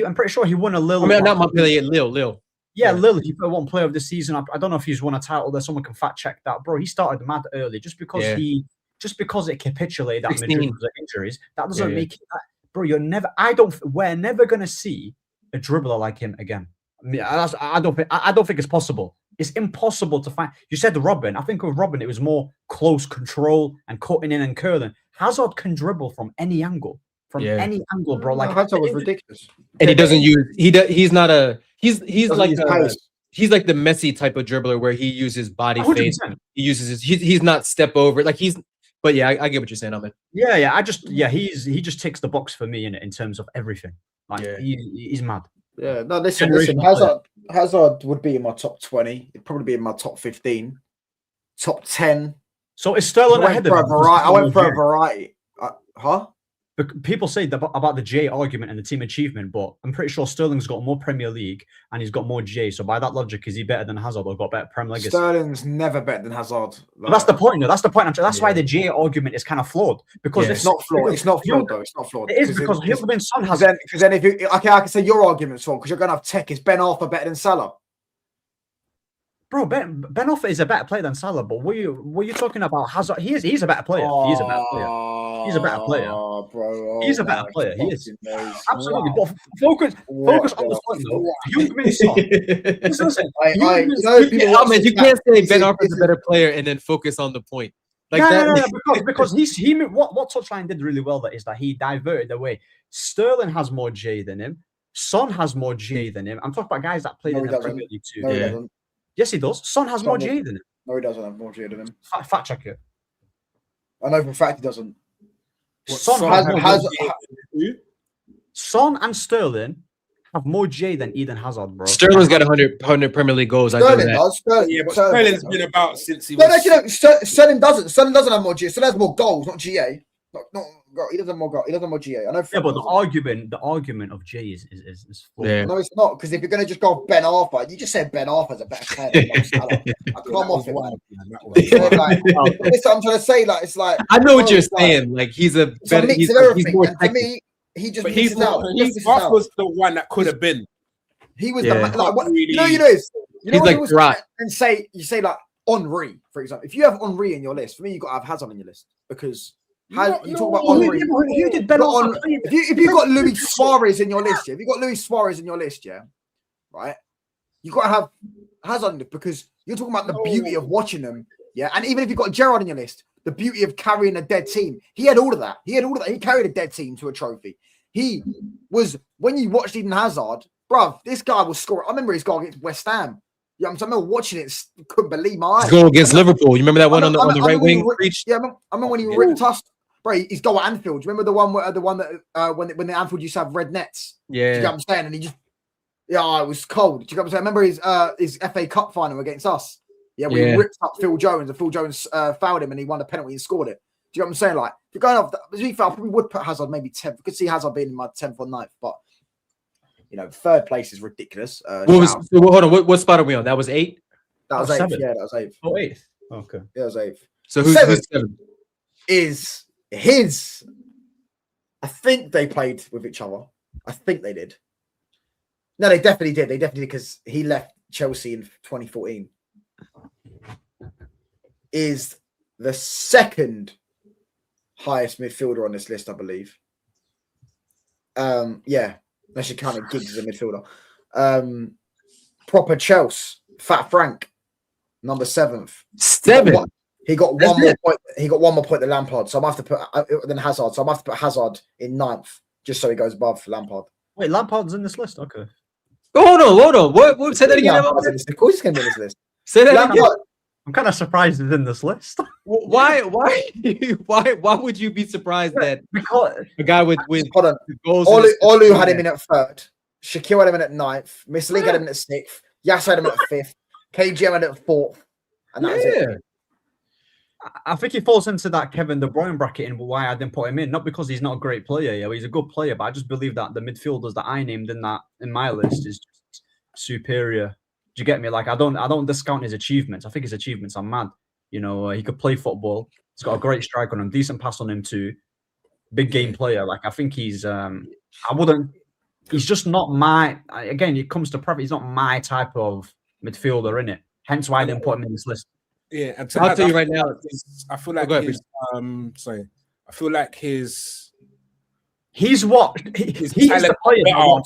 I'm pretty sure he won a Lille. I mean, not Montpellier, Lille. Yeah, Yeah. Lille. He put one player of the season. I don't know if he's won a title there. Someone can fact check that, bro. He started mad early just because Yeah. it capitulated at 16. Madrid with injuries. That doesn't Yeah. make it that, bro. We're never gonna see a dribbler like him again. I mean, I don't think it's possible. It's impossible to find. You said Robin. I think with Robin, it was more close control and cutting in and curling. Hazard can dribble from any angle, any angle, bro. Like Hazard was ridiculous. And he doesn't use. He's not a. He's Doesn't like use a, pace. he's like the Messi type of dribbler where he uses body 100%. face. He uses his. He's not step over. Like he's. But yeah, I get what you're saying, Ahmed. Yeah. He just ticks the box for me in terms of everything. Like Yeah. he's mad. Yeah, no, listen. Generational Hazard would be in my top 20. It'd probably be in my top 15, top 10. So is Sterling I ahead went of for a him? variety. I went for a variety. Huh? People say about the J argument and the team achievement, but I'm pretty sure Sterling's got more Premier League and he's got more J. So by that logic, is he better than Hazard or got better Prem legacy? Sterling's never better than Hazard. But that's the point. No, that's the point. That's why the J argument is kind of flawed because Yeah. It's not flawed. It's not Because- flawed though. It's not flawed. It is because Heung-min Son has. Because then if you I can say your argument's wrong because you're gonna have Tech. Is Ben Arthur better than Salah? Bro, Ben Arfa is a better player than Salah, but were you talking about Hazard? He's a better player. He's a better player. He's a better player. Bro. He's a better player. He is. Absolutely. Wow. But focus on the point though. Heung-min Son. Listen, Ahmed, you can't say Ben Arthur is a better player and then focus on the point. Like no, that. because what Touchline did really well is that he diverted away. Sterling has more J than him. Son has more J than him. I'm talking about guys that played No, in he the doesn't. Premier League too. No, he doesn't. Yes, he does. Son has more Son J than him. No, he doesn't have more G than him. Fact check it. I know for a fact he doesn't. Son and Sterling have more J than Eden Hazard, bro. Sterling's got 100 Premier League goals. I know Sterling that. does. Sterling, Yeah, but Sterling Sterling's does. been about since he No, was. Sterling doesn't. Sterling doesn't have more GA. Sterling has more goals, not GA. Not he doesn't have more goals. He doesn't have more GA. I know. Yeah, but doesn't. the argument of J is flawed. Yeah. No, it's not because if you're going to just go off Ben Arthur, you just said Ben Arthur's a better player than Mo Salah. I come off it, man. So, like, listen, I'm trying to say, like, it's like I know what you're it's like- saying. Like he's a It's a better. mix He's, of everything. he's more And for technical. me, he just But he's misses out. not. He misses Ross out. was the one that could have been. He was Yeah. the man. Like, what, Really- you know, you know this. You know He's when like you was- Farad. and you say like Henri, for example. If you have Henri in your list, for me, you got to have Hazard in your list because you talk about Henri. Who did Ben But Arfa on- play? If you've got Luis Suarez in your list, yeah, if you've got Luis Suarez in your list, yeah, right, you got to have Hazard in it because you're talking about the beauty of watching them, yeah. And even if you've got Gerrard in your list, the beauty of carrying a dead team, he had all of that. He carried a dead team to a trophy. He was when you watched Eden Hazard, bruv, this guy was scoring. I remember his goal against West Ham. Yeah, I remember watching it, couldn't believe my eyes. His goal against Liverpool. You remember that one on the I right remember when wing? he Reached? Yeah, I remember when he ripped us. Bro, his goal at Anfield. Do you remember the one that when the Anfield used to have red nets? Do you know Yeah. what I'm saying? And he just, it was cold. Do you know what I'm saying? I remember his FA Cup final against us. Yeah, when he Yeah. ripped up Phil Jones and Phil Jones fouled him and he won a penalty and scored it. Do you know what I'm saying? Like, if you're going off, to be fair, I probably would put Hazard maybe 10th. I could see Hazard being in my 10th or 9th, but third place is ridiculous. What was? Hold on. What spot are we on? That was 8. that was Oh, 8th? 7th. Yeah, that was 8th. Oh, 8th. Okay. Yeah, that was 8th. So who's 7? Is his. I think they played with each other. I think they did. No, they definitely did. They definitely did because he left Chelsea in 2014. Is the second highest midfielder on this list, I believe. Yeah, unless you count Giggs as a midfielder. Proper Chelsea, Fat Frank, number 7th. 7. He got That's one more it. point. He got one more point than Lampard. So I'm have to put than Hazard. So I'm have to put Hazard in 9th. just so he goes above Lampard. Wait, Lampard's in this list. Okay. Hold on. What? Say that again. Lampard's in this- Of course, he's going to be in this list. Say that again. Lampard, I'm kind of surprised he's in this list Why would you be surprised that because a guy with hold on. goals? in his- Olu had him in at 3rd. Shaquille had him in at 9th. Miss League had him in at 6th. Yasser had him in at 5th. KGM had him at 4th. And that was it. I think he falls into that Kevin De Bruyne bracket in why I didn't put him in. Not because he's not a great player, yeah, he's a good player, but I just believe that the midfielders that I named in my list is just superior. Do you get me? Like I don't discount his achievements. I think his achievements are mad. You know, he could play football. He's got a great strike on him, decent pass on him too. Big game player. Like I think he's he's just not my again, it comes to preference, he's not my type of midfielder in it. Hence why I didn't put him in this list. Yeah, and I'll tell you right now. I feel like go ahead, his I feel like his He's what he's the talent player. better-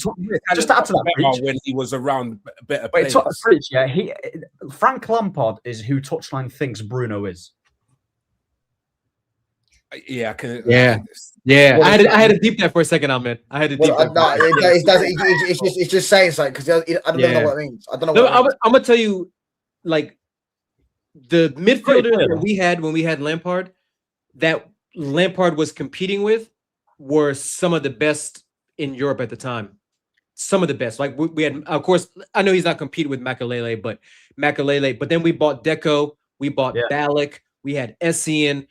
Just to add to that, better Breach. when he was around better Wait, players. Breach, yeah, Frank Lampard is who Touchline thinks Bruno is. Yeah, I can. Yeah. Yeah, I had to deep that for a second, Ahmed. I had to deep Well, that. no, it doesn't. It's just saying something because I don't know what it means. I don't know No, what it means. I'm gonna tell you, like the midfielders player, that we had when we had Lampard, that Lampard was competing with, were some of the best in Europe at the time. Some of the best. Like we had, of course, I know he's not competing with Makelele, but then we bought Deco, we bought Ballack, we had Essien,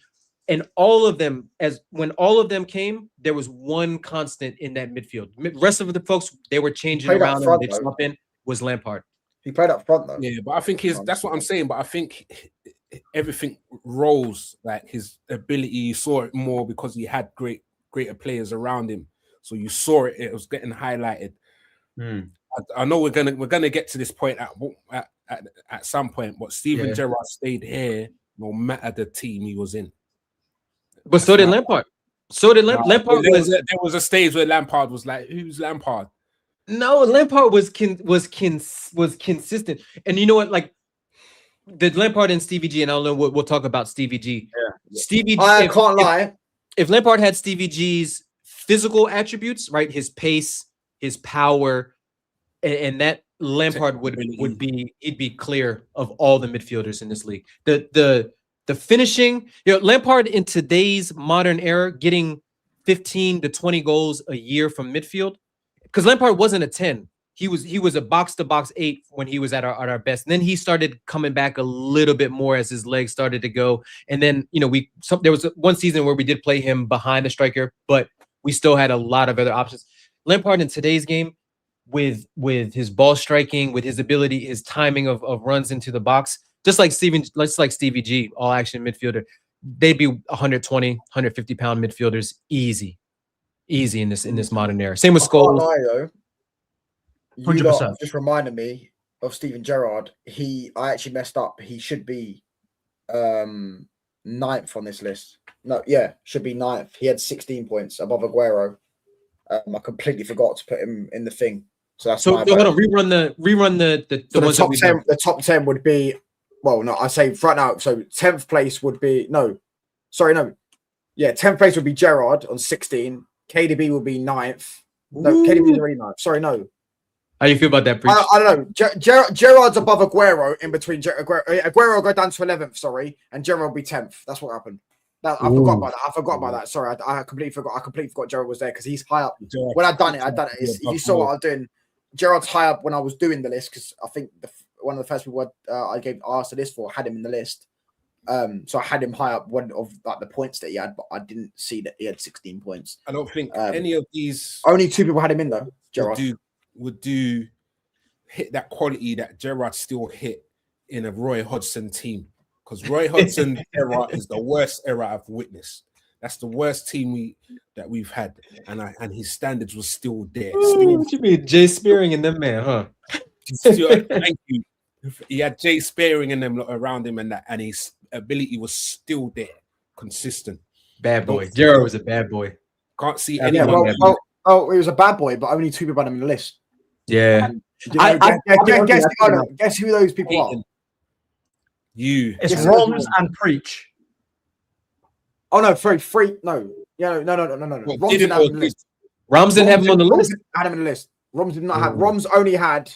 and all of them. When all of them came, there was one constant in that midfield. Rest of the folks, they were changing Played up around. front, They swap in. Was Lampard. He played up front though. Yeah, but I think that's what I'm saying. But I think everything rose, like his ability. You saw it more because he had greater players around him. So you saw it; it was getting highlighted. I know we're gonna get to this point at some point, but Steven Gerrard stayed here no matter the team he was in. But so did Lampard. So did Lampard. There was a stage where Lampard was like, "Who's Lampard?" No, Lampard was consistent, and you know what? Like the Lampard and Stevie G, and I don't know what we'll talk about Stevie G. Yeah. Stevie G. I can't lie. If Lampard had Stevie G's physical attributes, right, his pace, his power, and that Lampard would be clear of all the midfielders in this league. The finishing, Lampard in today's modern era, getting 15 to 20 goals a year from midfield. Because Lampard wasn't a 10. He was a box-to-box 8 when he was at our best. And then he started coming back a little bit more as his legs started to go. And then, there was one season where we did play him behind the striker, but we still had a lot of other options. Lampard in today's game, with his ball striking, with his ability, his timing of runs into the box, just like Stevie G, all action midfielder, they'd be 120, 150 pound midfielders easy in this modern era. Same with Scholes. Though, you 100%. just reminded me of Steven Gerrard. I actually messed up. He should be 9th on this list. No, yeah, should be 9th. He had 16 points above Aguero. I completely forgot to put him in the thing. So that's so my hold bad. on, rerun the So ones the that top we 10. The top 10 would be, well, no, I say right now. So 10th place would be 10th place would be Gerrard on 16. KDB will be 9th. No, KDB is already 9th. Sorry, no. How you feel about that, Breach? I don't know. Gerrard's above Aguero in between. Aguero will go down to 11th, sorry, and Gerrard will be 10th. That's what happened. I forgot about that. Sorry, I completely forgot Gerrard was there because he's high up. When I done it. If you saw what I was doing, Gerrard's high up when I was doing the list because I think one of the first people I asked the list for had him in the list. So I had him high up one of like the points that he had, but I didn't see that he had 16 points. I don't think any of these only 2 people had him in though. Gerrard would hit that quality that Gerrard still hit in a Roy Hodgson team. Because Roy Hodgson era is the worst era I've witnessed. That's the worst team that we've had, and his standards were still there. What you mean, Jay Spearing and them man, huh? Thank you. He had Jay Spearing and them around him, and his ability was still there, consistent. Bad boy. Gerrard was a bad boy. Can't see Yeah, anyone. well, he was a bad boy, but only 2 people had him in the list. Yeah. Guess who those people are? It's Ron's and Preach. Oh no, free. No. Yeah, no. What, Ron's didn't in the list. Roms didn't have him on the list. Had him on the list. Roms did not have. Roms only had.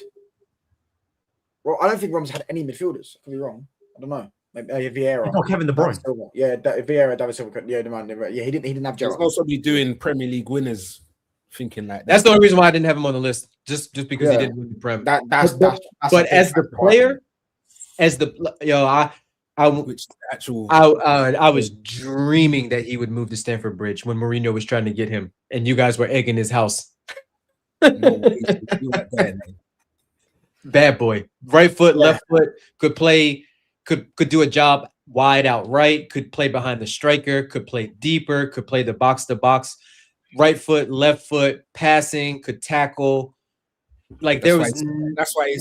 Well, I don't think Roms had any midfielders. I could be wrong. I don't know. Maybe Vieira. Oh, Kevin De Bruyne. Yeah, Vieira, David Silva. Yeah, the man. Yeah, he didn't have There's Gerrard. also be doing Premier League winners thinking like that. That's the only reason why I didn't have him on the list. Just because he Yeah. didn't win the Prem. That's But as the player, Which actual I was dreaming that he would move to Stamford Bridge when Mourinho was trying to get him, and you guys were egging his house. no way to do that there, man. Bad boy, right foot, left foot, could play, could do a job wide out right, could play behind the striker, could play deeper, could play the box to box, right foot, left foot, passing, could tackle. Like That's why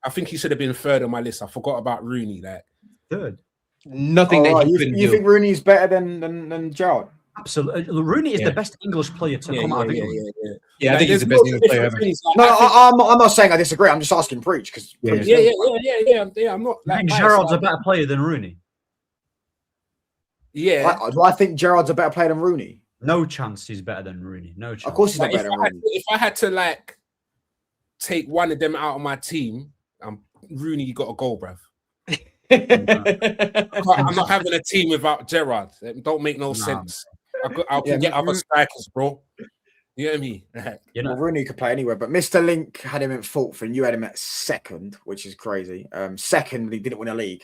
I think he should have been third on my list. I forgot about Rooney. Like Third. nothing that he couldn't you do. think Rooney's better than Gerrard? Absolutely. Rooney is the best English player to come out of England. Yeah, I Like, think he's the there's best English player different ever. things, like, No, I think- I'm not saying I disagree. I'm just asking Preach because yeah. I'm not I like think biased, Gerrard's a like, better player than Rooney. yeah. do I think Gerrard's a better player than Rooney? No chance he's better than Rooney. No chance. Of course he's not Like, better than Rooney. if I had to like take one of them out of my team, Rooney got a goal, bruv. I'm not having a team without Gerrard. It don't make no sense. I can get other strikers, bro. You know what I mean? You know, Well, Rooney could play anywhere, but Mr. Link had him in fourth and you had him at second, which is crazy. Second, he didn't win a league.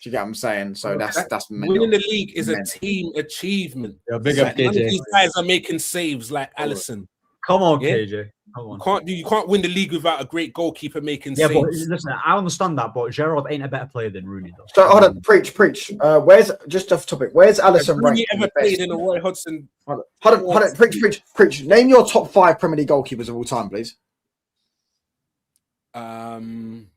Do you get what I'm saying? So that's Winning the league is a team achievement. Yeah, big Like, up none of KJ. these guys are making saves like Allison. come on, Yeah. KJ. Come on. You can't win the league without a great goalkeeper making Yeah, but saves. listen, I understand that, but Gerrard ain't a better player than Rooney, though. So hold on, preach. Where's just off topic? Where's Has Allison Rooney ranked? ever played in a Roy Hodgson? Hold on, preach. Name your top 5 Premier League goalkeepers of all time, please.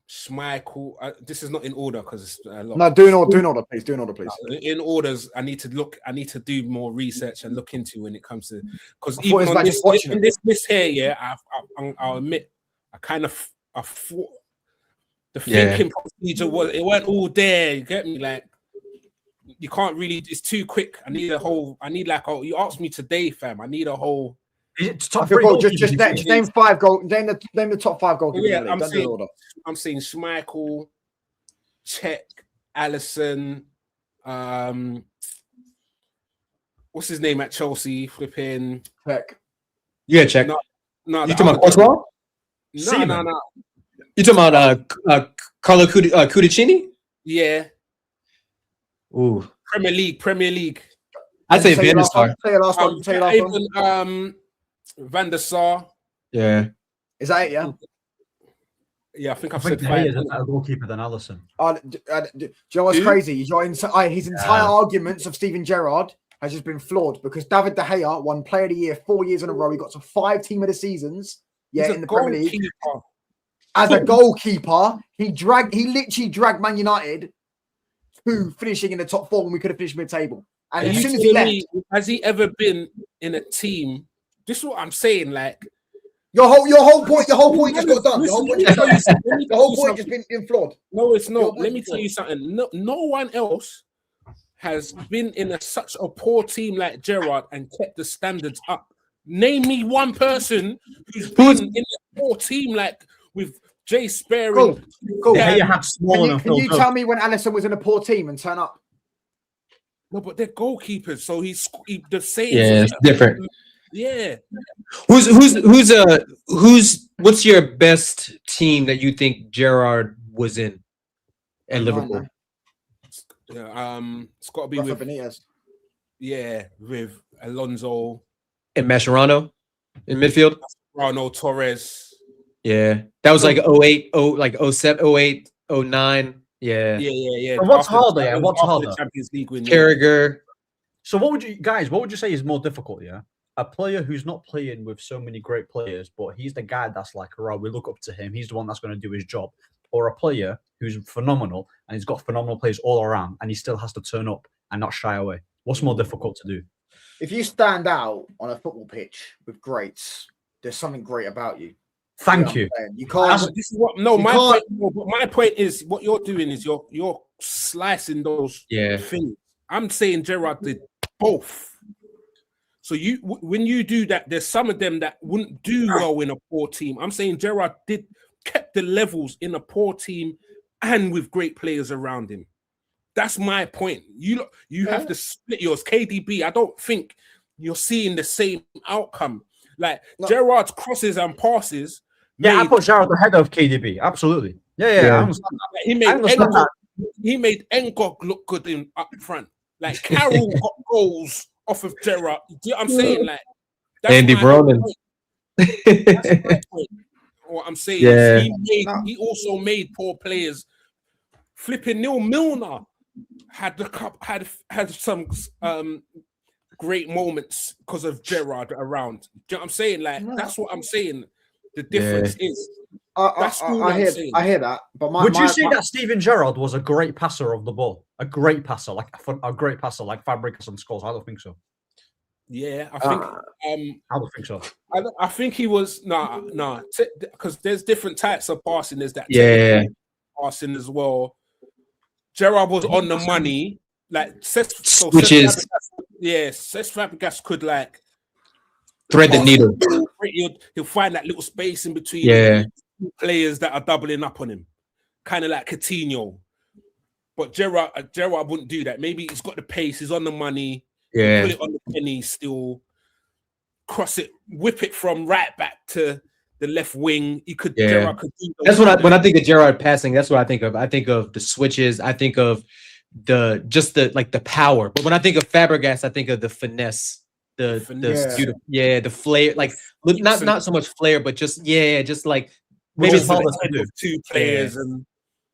Schmeichel. This is not in order because it's a lot. No, do in order, please. Do in order, please. In orders, I need to do more research and look into when it comes to because I thought it was even on about this, just watching in it. this list here, yeah, I'll admit I thought the thinking procedure it weren't all there. You get me? Like you can't really. It's too quick. You asked me today, fam. I need a whole. It's top Okay, three bro, goalkeepers just you name think. 5 goal. Name the top 5 goalkeepers. Yeah, in the league. Don't do in order. I'm saying Schmeichel, Czech, Allison, what's his name at Chelsea? Flipping. Heck. You gotta check. No, You talking about Courtois? No. You talking about Carlo Cudicini? Yeah, Ooh, Premier League. I'd say Say your Van der last one. Sar. Say your last one. Say your last one. Even Van der Sar. Yeah. Is that it? Yeah. Yeah, I think I I've think said De Gea is 5. a better goalkeeper than Allison. Do you know what's Who? crazy? His entire arguments of Steven Gerrard has just been flawed because David De Gea won Player of the Year 4 years in a row. He got to 5 Team of the Seasons. Yeah, He's a in the Premier League. goalkeeper. As a goalkeeper, he literally dragged Man United to finishing in the top 4 when we could have finished mid-table. And Are as you soon as he telling left, me, has he ever been in a team? This is what I'm saying. Like your whole point just got done. Your whole point just Listen, done. let me The tell whole you point something. just been flawed. No, it's not. Your Let me point tell you is something. No one else has been in such a poor team like Gerrard and kept the standards up. Name me one person who's been in a poor team like with Jay Sperry. Cool. De Yeah. Gea had smaller Can you tell me when Allison was in a poor team and turn up? No, but they're goalkeepers, so he's the same. Yeah, it's different. Yeah. What's your best team that you think Gerrard was in at Liverpool? It's got to be Rafa with Benitez. with Alonso, And Mascherano in midfield? Rano Torres. Yeah. That was like 08, 07, 08, 09. Yeah. Yeah. But what's After harder, yeah? What's after the harder? Champions League win. Carragher. So what would you say is more difficult, yeah? A player who's not playing with so many great players, but he's the guy that's like, right, we look up to him. He's the one that's going to do his job. Or a player who's phenomenal and he's got phenomenal players all around and he still has to turn up and not shy away. What's more difficult to do? If you stand out on a football pitch with greats, there's something great about you. Thank you. You can't. This is what no You my can't- point, my point is what you're doing is you're slicing those Yeah. things. I'm saying Gerrard did both. So when you do that, there's some of them that wouldn't do well in a poor team. I'm saying Gerrard kept the levels in a poor team and with great players around him. That's my point. You have to split yours. KDB, I don't think you're seeing the same outcome. Like Gerrard's crosses and passes. I put Gerrard ahead of KDB. Absolutely. Yeah. I understand that. He made Ngog look good up front. Like Carroll got goals off of Gerrard. Do you know what I'm saying? Like Andy Bronan. That's my point. What I'm saying is he also made poor players. Flipping Neil Milner had some great moments because of Gerrard around. Do you know what I'm saying? Like that's what I'm saying. The difference is. I hear that, but would you say that Steven Gerrard was a great passer of the ball? A great passer, like Fabregas and Scholes? I don't think so. Yeah, I think. I don't think so. I think he was because there's different types of passing. There's that passing as well. Gerrard was on the money, like switches. Cesc Fabregas could like thread the needle. He'll find that little space in between players that are doubling up on him, kind of like Coutinho. But Gerrard wouldn't do that. Maybe he's got the pace. He's on the money. Yeah, put it on the penny. Still cross it, whip it from right back to the left wing. He could. Gerrard could do that's when I think of Gerrard passing. That's what I think of. I think of the switches. I think of the power. But when I think of Fabregas, I think of the finesse. The beautiful, the flair, like not so much flair, but just like maybe it's all the two players and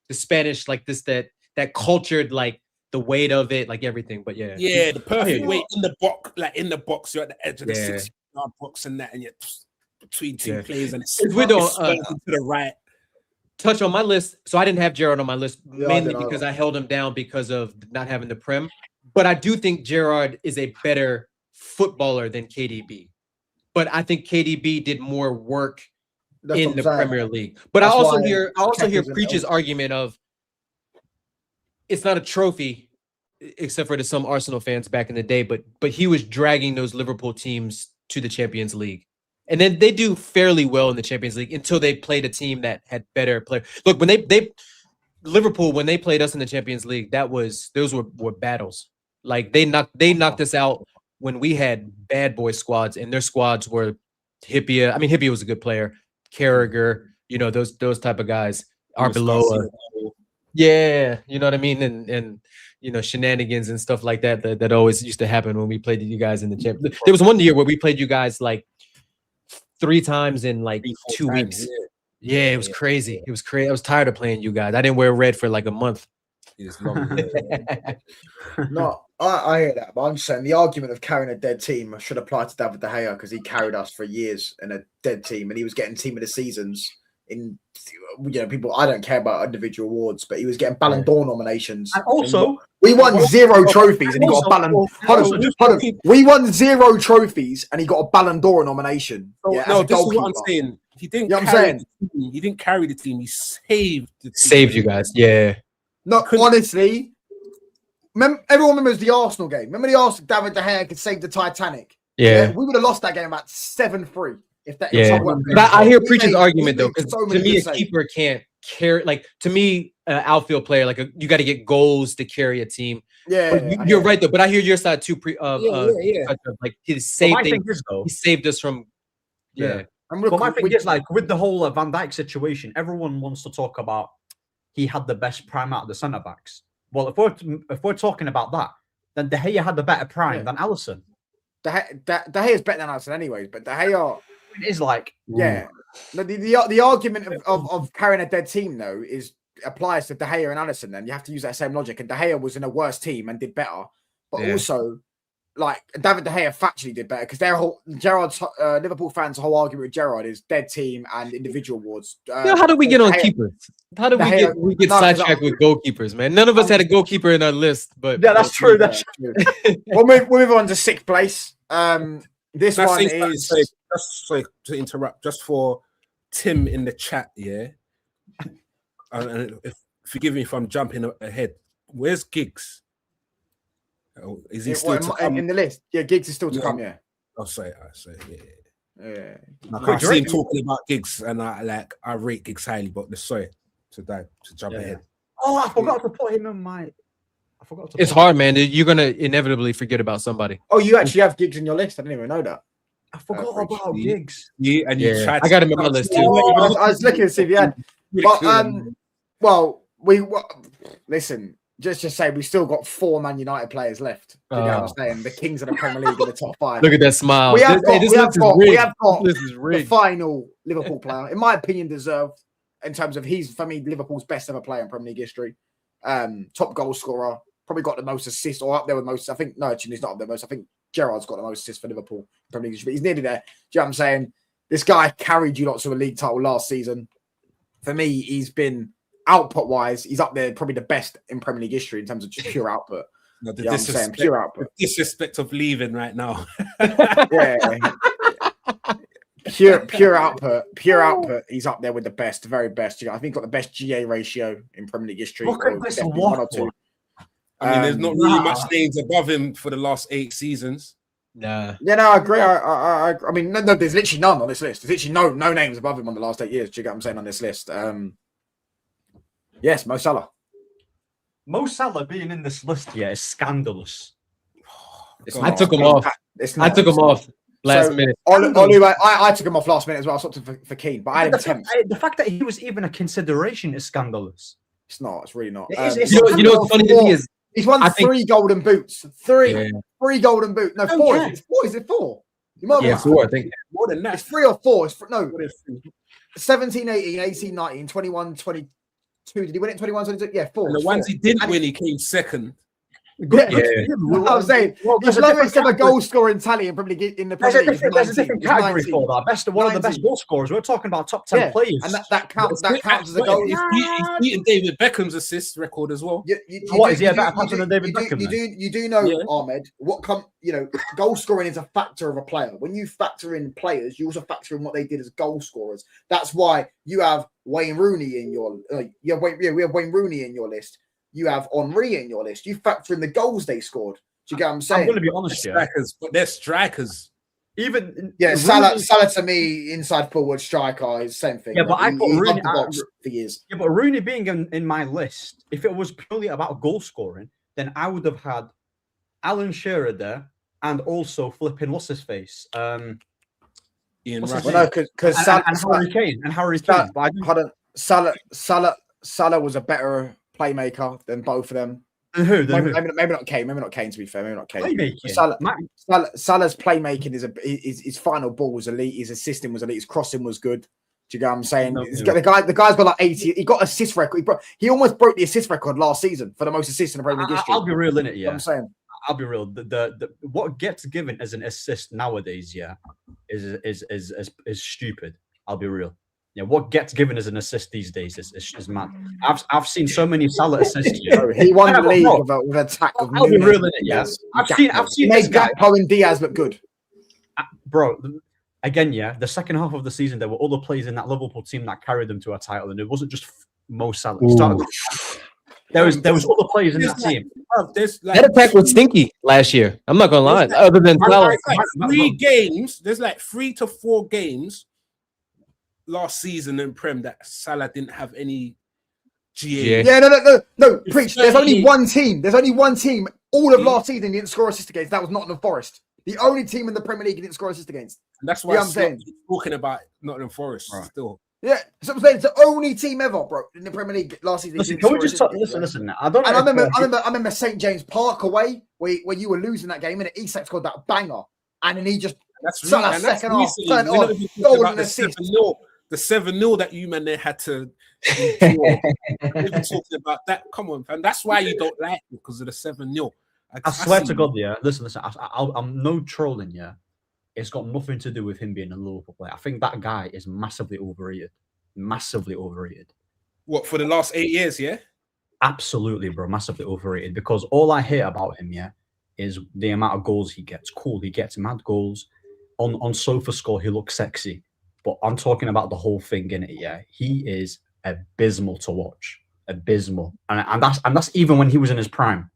the Spanish, like this that cultured, like the weight of it, like everything. But the perfect weight in the box, you're at the edge of the 6-yard box and that, and you're between two players, and it's we don't to the right. Touch on my list, so I didn't have Gerrard on my list mainly because I held him down because of not having the Prem. But I do think Gerrard is a better footballer than KDB, but I think KDB did more work in the Premier League. But I also hear Preach's argument of it's not a trophy, except for to some Arsenal fans back in the day. But he was dragging those Liverpool teams to the Champions League, and then they do fairly well in the Champions League until they played a team that had better players. Look, when Liverpool when they played us in the Champions League, those were battles. Like they knocked us out when we had bad boy squads, and their squads were Hyypiä. I mean, Hyypiä was a good player. Carragher, those type of guys. Arbeloa. Yeah, you know what I mean? And shenanigans and stuff like that always used to happen when we played you guys in the Champions. There was one year where we played you guys like 3 times in like 2 weeks. Yeah, it was crazy. It was crazy. I was tired of playing you guys. I didn't wear red for like a month. No, I hear that, but I'm just saying the argument of carrying a dead team should apply to David De Gea because he carried us for years in a dead team, and he was getting team of the seasons in people. I don't care about individual awards, but he was getting Ballon d'Or nominations. And also, we won 0 trophies, and he got a Ballon. Hold on. We won 0 trophies, and he got a Ballon d'Or nomination. This is what I'm saying. He didn't. He didn't carry the team. He saved the team. Saved you guys. Yeah. No, honestly, everyone remembers the Arsenal game. Remember the Arsenal? David De Gea could save the Titanic. Yeah. We would have lost that game about 7-3 if that. But I hear Preach's argument though, because to me, a keeper can't carry. Like to me, an outfield player, like you got to get goals to carry a team. Yeah, you're right though. But I hear your side too. Like he saved us from. Yeah. But my thing is, like, with the whole Van Dijk situation, everyone wants to talk about he had the best prime out of the centre backs. Well, if we're talking about that, then De Gea had the better prime than Alisson. De Gea is better than Alisson, anyways. But De Gea is like the argument of carrying a dead team though applies to De Gea and Alisson. Then you have to use that same logic. And De Gea was in a worse team and did better, but also. Like David De Gea factually did better because Gerrard's Liverpool fans' whole argument with Gerrard is dead team and individual awards. How did we get on keepers? How did we get sidetracked with goalkeepers, man? None of us had a goalkeeper in our list, but that's true. That's true. We'll move on to 6th place. This one is just to interrupt, just for Tim in the chat. Yeah, and forgive me if I'm jumping ahead. Where's Giggs? Is he still in the list? Yeah, Giggs is still to come. Yeah. I'll say it. Yeah. Yeah. Like, Wait, I've do you seen reckon- talking about Giggs, and I rate Giggs highly, but sorry to jump Yeah. ahead. Oh, I forgot to put him in my. I forgot to. It's put hard, man. You're gonna inevitably forget about somebody. Oh, you actually have gigs in your list. I didn't even know that. I forgot Fridge. about Giggs. Yeah, and you Yeah, tried. I got him in my list too. I was looking to see if you had. But well, listen. Just say we still got 4 Man United players left. You know what I'm saying? The kings of the Premier League in the top 5. Look at that smile. We have got, This we have list is got, we rigged. have got This is the rigged. final Liverpool player, in my opinion, deserved in terms of he's for me Liverpool's best ever player in Premier League history. Top goal scorer, probably got the most assists or up there with most. I think no, actually he's not up there most. I think Gerrard's got the most assists for Liverpool in Premier League history. But he's nearly there. Do you know what I'm saying? This guy carried you lots to a league title last season. For me, he's been output wise, he's up there, probably the best in Premier League history in terms of just pure output. No, the Yeah, I'm saying pure output. disrespect of leaving right now. Yeah. Pure output. He's up there with the best, the very best. I think he's got the best GA ratio in Premier League history. Look at or this definitely one or two. I mean, there's not really much Nah. names above him for the last 8 seasons. Nah. Yeah, no, I agree. I mean, no, there's literally none on this list. There's literally no names above him on the last 8 years. Do you get what I'm saying on this list? Yes, Mo Salah. Mo Salah being in this list here is scandalous. It's I I not. took him off. It's I not. took him off last So- minute. I took him off last minute as well. I swapped him for Keane, but I had him 10th. The fact that he was even a consideration is scandalous. It's not. It's really not. It is- it's- You know what's funny to me is He's won I think- 3 golden boots. Three golden boots. No, Oh, 4. yeah. Is it 4? Is it 4? You might yeah, have 4, I think. More than that. It's 3 or 4. No, More than 3. 17, 18, 18, 19, 21, 22. Did he win it in 21, 22? Yeah, 4. And the It's ones 4. he didn't And- win, he came second. Yeah. Yeah. I'm saying Well, his there's a lowest different ever category. goal scoring tally in Premier League in the There's Premier a League. different category for that. One of the best 19. goal scorers. We're talking about top 10 Yeah, players. and that counts. That counts as a But goal. He's beaten David Beckham's assist record as well. What, is he a better passer than David Beckham You do know, Yeah. Ahmed. Goal scoring is a factor of a player. When you factor in players, you also factor in what they did as goal scorers. That's why you have Wayne Rooney in your. We have Wayne Rooney in your list. You have Henry in your list. You factor in the goals they scored. Do you get what I'm I'm saying? going to be They're honest here. strikers, but they're strikers. Even Yeah, Rooney- Salah to me, inside forward striker is same thing. Yeah, but I put he's Rooney- up the box for years. Yeah, but Rooney being in my list, if it was purely about goal scoring, then I would have had Alan Shearer there and also flipping what's his face, Ian What's his Rush. Well, no, because and Harry Kane and Harry Kane. But I didn't- hold on, Salah was a better playmaker than both of them. Then who? Then Maybe, who? maybe not Kane. Maybe not Kane. To be fair, maybe not Kane. Playmaking. Salah's playmaking is his final ball was elite. His assisting was elite. His crossing was good. Do you get what I'm saying? No, He's no. got, the guy's got like 80. He got assist record. He almost broke the assist record last season for the most assists in the Premier League history. I'll be real in it, You know what yeah. I'm saying. I'll be real. The what gets given as an assist nowadays, yeah, is stupid. I'll be real. Yeah, what gets given as an assist these days is mad. I've seen so many Salah assists. Yeah. Bro, he won Yeah, the but league bro, with an attack of I'll be Nunes, real in it, yeah. Diaz, I've Gakpo. seen He this made guy, Gakpo and Diaz look good. bro. Again, yeah, the second half of the season, there were other players in that Liverpool team that carried them to a title, and it wasn't just Mo Salah. It started- There was other players in that team. There's That attack was stinky last year. I'm not gonna lie. Other than Salah, like 3 games. There's like 3 to 4 games last season in Prem that Salah didn't have any GA. Yeah. Yeah, no. Preach. There's only 30. one team. There's only one team. All of last season he didn't score assist against. That was Nottingham Forest. The only team in the Premier League he didn't score assist against. And that's why Yeah, I'm saying. Slot keeps talking about Nottingham Forest Right. still. Yeah, so I'm saying it's the only team ever, bro, in the Premier League last season. he Listen, didn't can we score just assist talk? against, Listen. yeah. I don't know. And if, I remember St James Park away where you were losing that game and Isak scored that banger, and then he just That's Salah and that's second half, recently. turn We're not on, even talking goal about and the assist. 7-0. The 7-0 that you man there had to endure. We're even talking about that. Come on, and that's why you don't like it, because of the 7-0. I swear see to you. God, yeah. Listen. I'm no trolling, yeah. It's got nothing to do with him being a Liverpool player. I think that guy is massively overrated. Massively overrated. What, for the last 8 years, yeah? Absolutely, bro. Massively overrated. Because all I hear about him, yeah, is the amount of goals he gets. Cool, he gets mad goals. On SofaScore, he looks sexy. But I'm talking about the whole thing in it, yeah. He is abysmal to watch. Abysmal. And that's even when he was in his prime.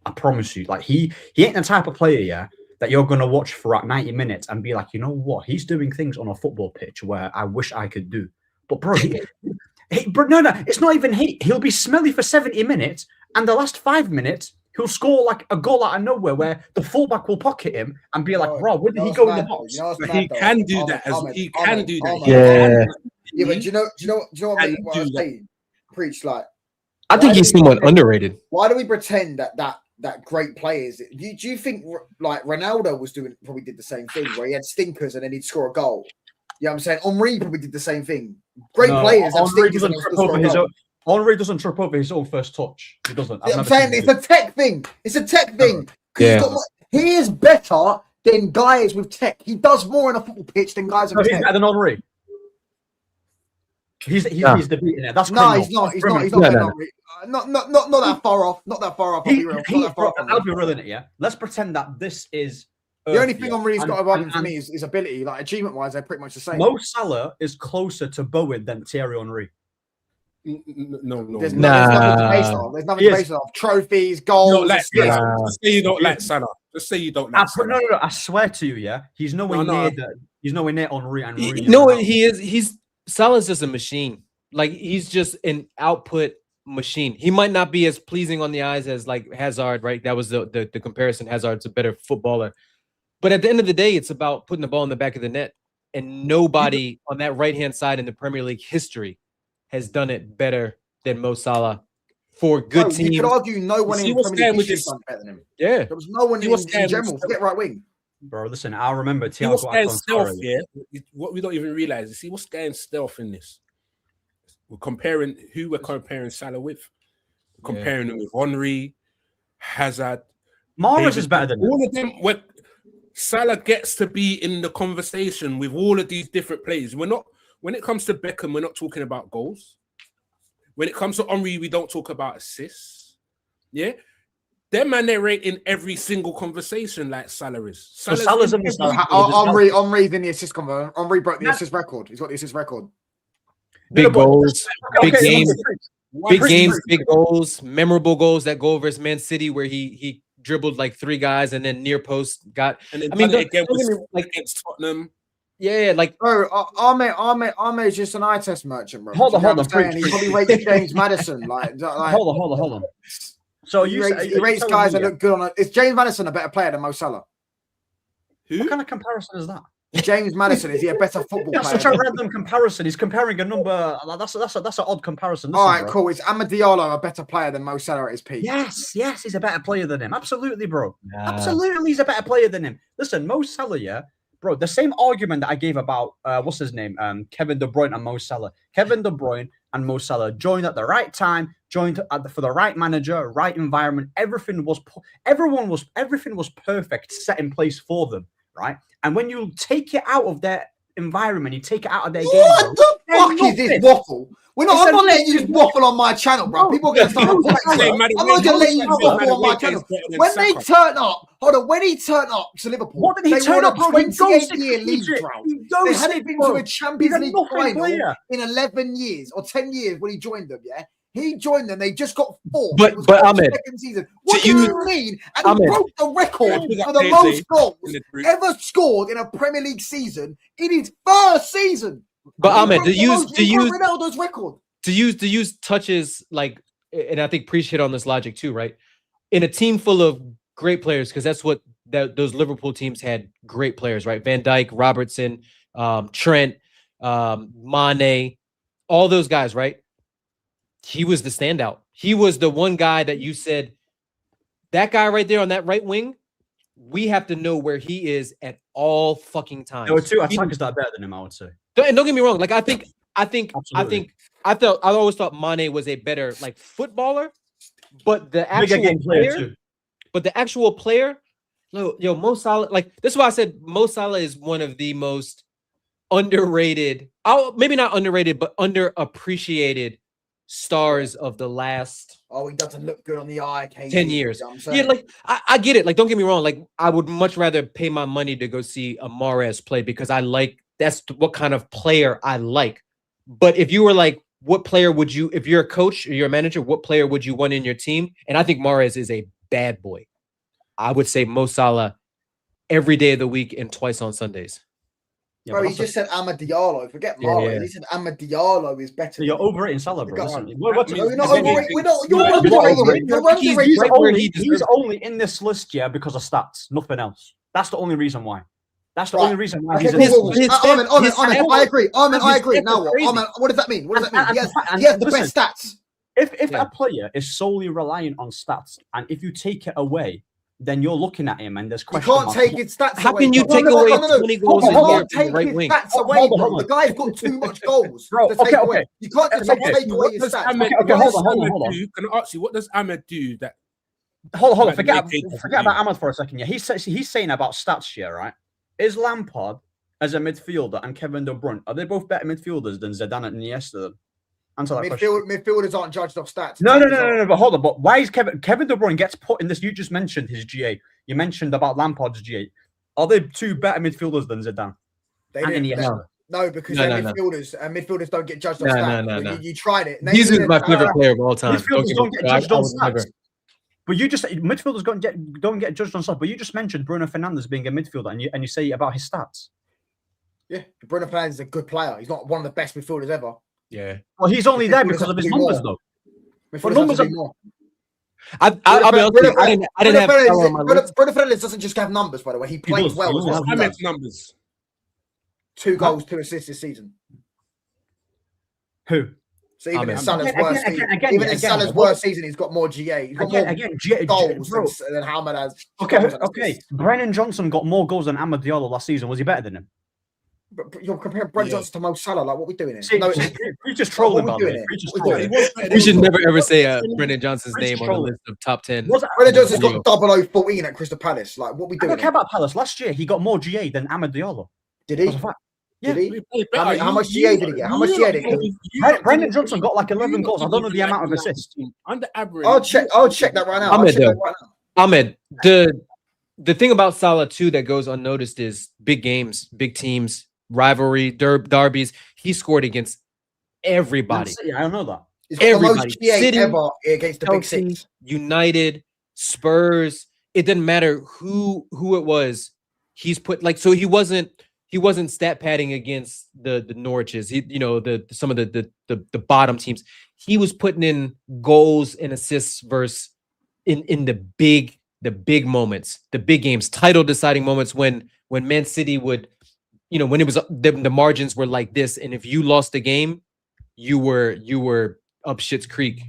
I promise you. Like he ain't the type of player, yeah, that you're going to watch for 90 minutes and be like, you know what? He's doing things on a football pitch where I wish I could do. But bro, bro, no, it's not even he. He'll be smelly for 70 minutes, and the last 5 minutes, he'll score like a goal out of nowhere where the fullback will pocket him and be like, bro, where did he go in the box? He can do that. He can do that. Yeah. Yeah, but do you know what I was saying? Preach, like, I think he's somewhat underrated. why do we pretend that great players? Do you think like Ronaldo probably did the same thing where he had stinkers and then he'd score a goal? You know what I'm saying? Henry probably did the same thing. Great players have stinkers and they'll score a goal. Henry doesn't trip over his own first touch. He doesn't. I'm saying it's a tech thing. It's a tech thing. Yeah. He is better than guys with tech. He does more on a football pitch than guys with He's tech. better than Henry. He's debating it. That's criminal. He's not. He's not better than Henry. Not that far off. Not that far off. I'll be real. Not that far off. I'll be real in it. Yeah. Let's pretend that this is. The only thing Henry's got above for me is his ability. Like achievement-wise, they're pretty much the same. Mo Salah is closer to Bowen than Thierry Henry. No. There's nothing to base on. There's nothing to base on. Trophies, goals. Just say you don't like Salah. Just say you don't like Salah. No. I swear to you, yeah, he's nowhere near that. He's nowhere near Henry. And He is. He's Salah's just a machine. Like he's just an output machine. He might not be as pleasing on the eyes as like Hazard, right? That was the comparison. Hazard's a better footballer, but at the end of the day, it's about putting the ball in the back of the net. And nobody on that right-hand side in the Premier League history has done it better than Mo Salah for good teams. You could argue no one in Premier League has done better than him. Yeah. There was no one in general. Forget right wing. Bro, listen, I remember Thiago stealth, yeah. What we don't even realize is what's getting stealth in this. We're comparing Salah with. We're comparing him with Henry, Hazard. Mahrez is better than all of them. Salah gets to be in the conversation with all of these different players. We're not. When it comes to Beckham, we're not talking about goals. When it comes to Henry, we don't talk about assists. Yeah, them man, they're right in every single conversation like Salah is. Salah's in Henry's in the assist conversation. Henry broke the assist record. He's got the assist record. Big goals, big games, big goals, memorable goals that go over his Man City where he dribbled like 3 guys and then near post got. And then against Tottenham. Yeah, like bro, Ahmed's just an eye test merchant, bro. Hold on. He probably rates James Madison. Like hold on. So he rates guys that look good on it. Is James Madison a better player than Mo Salah? What kind of comparison is that? James Madison, is he a better football player? That's such a random comparison. He's comparing a number. That's an odd comparison. All right, cool. Is Amad Diallo a better player than Mo Salah at his peak? Yes, he's a better player than him. Absolutely, bro. Absolutely, he's a better player than him. Listen, Mo Salah, yeah. Bro, the same argument that I gave about what's his name, Kevin De Bruyne and Mo Salah. Kevin De Bruyne and Mo Salah joined at the right time, for the right manager, right environment. Everything was perfect, set in place for them, right? And when you take it out of their environment, you take it out of their game. What the fuck is this waffle? I'm not letting you just waffle on my channel, bro. People are going to start. I'm not going to let you waffle on my channel. When they turn up, when he turned up to Liverpool, what did he turn up? 28-year league drought. They hadn't been to a Champions League final in 11 years or 10 years when he joined them. Yeah, he joined them. They just got 4. But Ahmed, second season. What do you mean? And he broke the record for the most goals ever scored in a Premier League season in his first season. But Ahmed, to use Ronaldo's record, to use touches like, and I think Preach hit on this logic too, right? In a team full of great players, because that's what those Liverpool teams had, great players, right? Van Dijk, Robertson, Trent, Mane, all those guys, right? He was the standout. He was the one guy that you said, that guy right there on that right wing, we have to know where he is at all fucking times. There were 2 attackers that are better than him, I would say. And don't get me wrong. Like I always thought Mane was a better like footballer, but the actual player, Mo Salah, like this is why I said Mo Salah is one of the most underrated, maybe not underrated, but underappreciated stars of the last. Oh, he doesn't look good on the eye. 10 years. Yeah, like I get it. Like, don't get me wrong. Like, I would much rather pay my money to go see a Mahrez play because that's what kind of player I like. But if you were like, what player would you, if you're a coach or you're a manager, what player would you want in your team? And I think Mahrez is a bad boy. I would say Mo Salah every day of the week and twice on Sundays. Yeah, Bro, but he just said Amad Diallo. Forget Marlon. yeah. He said Amad Diallo is better. so you're overrating Salah, bro. Go on. Listen, No, you're not Again, overrated. We're not. You're You are underrated. You're overrated. He's underrated. right where he he's deserves it. only in this list, yeah, because of stats, nothing else. That's the only reason why. That's the Right. only reason why Okay, he's in cool, this cool, list. cool. Armin, I agree. Armin, I his agree. stats Now are what? crazy. Armin, what does that mean? What does that mean? And- He has and the listen, best stats. If Yeah. a player is solely reliant on stats, and if you take it away, then you're looking at him and there's You question can't marks. take his stats How away. can you bro. take No, away no, no. 20 goals You a can't year from the take right his wing? stats away, Hold on, bro. hold The guy's got too much goals Bro, to take okay, away. okay. You can't just Okay, take away What his does stats. Ahmed, Okay, what does hold on. Ahmed do? Can I ask you, what does Ahmed do that? Hold on. Like, Forget make it about Ahmad for a second. Yeah, he's saying about stats here, right? Is Lampard as a midfielder and Kevin De Bruyne, are they both better midfielders than Zidane and Iniesta? Answer that question. Midfielders aren't judged off stats. No. But hold on. But why is Kevin De Bruyne gets put in this? You just mentioned his GA. You mentioned about Lampard's GA. Are they two better midfielders than Zidane? They and didn't. Iniesta? No, because No, they're no, no. midfielders, and midfielders don't get judged off No, stats. no, no. You tried it. He's my Name- favorite player of all time. Midfielders don't get judged I on would stats. never. But you just midfielders don't get judged on stats. But you just mentioned Bruno Fernandes being a midfielder, and you say about his stats. Yeah, Bruno Fernandes is a good player. He's not one of the best midfielders ever. Yeah. Well, he's only there Midfielders because have of to his do numbers, more. though. Midfielders numbers have to are- do more. I'll be honest with you, I didn't have Salah on my list. Bruno Fernandes doesn't just have numbers, by the way. He plays does, well he as does. well. He Ahmed's does. numbers. 2 goals, 2 assists this season. Who? So even in Ahmed. Salah's Again, worst again, season, again, even in again, Salah's what- worst season, he's got more GA. He's got more Again, goals bro. than Ahmed has. Okay, goals and okay. assists. Brennan Johnson got more goals than Amad Diallo last season. Was he better than him? But you're comparing Brent Yeah. Johnson to Mo Salah. Like, what are we doing here? See, No, he's just trolling, What by we the way. doing He's just here? What we trolling. doing? We should never ever say Brendan Johnson's Prince name on the Charlie. list of top 10. Was Brendan Johnson's Video. got 0014 at Crystal Palace. Like, what are we I doing don't care here? about Palace. Last year, he got more GA than Amad Diallo. Did That's he? a fact. Yeah. Did he? We play How better. much- how much GA did he get? How much GA did he get? Brendan Johnson got like 11 goals. I don't know the amount of assists. Under average. I'll check that right now. Ahmed, I'll check that right now. Ahmed, the thing about Salah too that goes unnoticed is big games, big teams, rivalry, derbies. He scored against everybody. Yeah, I don't know that. He's got the Everybody. most GA City, ever against the Big Chelsea, Six. United, Spurs. It didn't matter who it was. He's put like so he wasn't stat padding against the Norwiches. Some of the bottom teams. He was putting in goals and assists versus in the big moments, the big games, title deciding moments when Man City would, when it was the margins were like this, and if you lost the game, you were up Shit's Creek.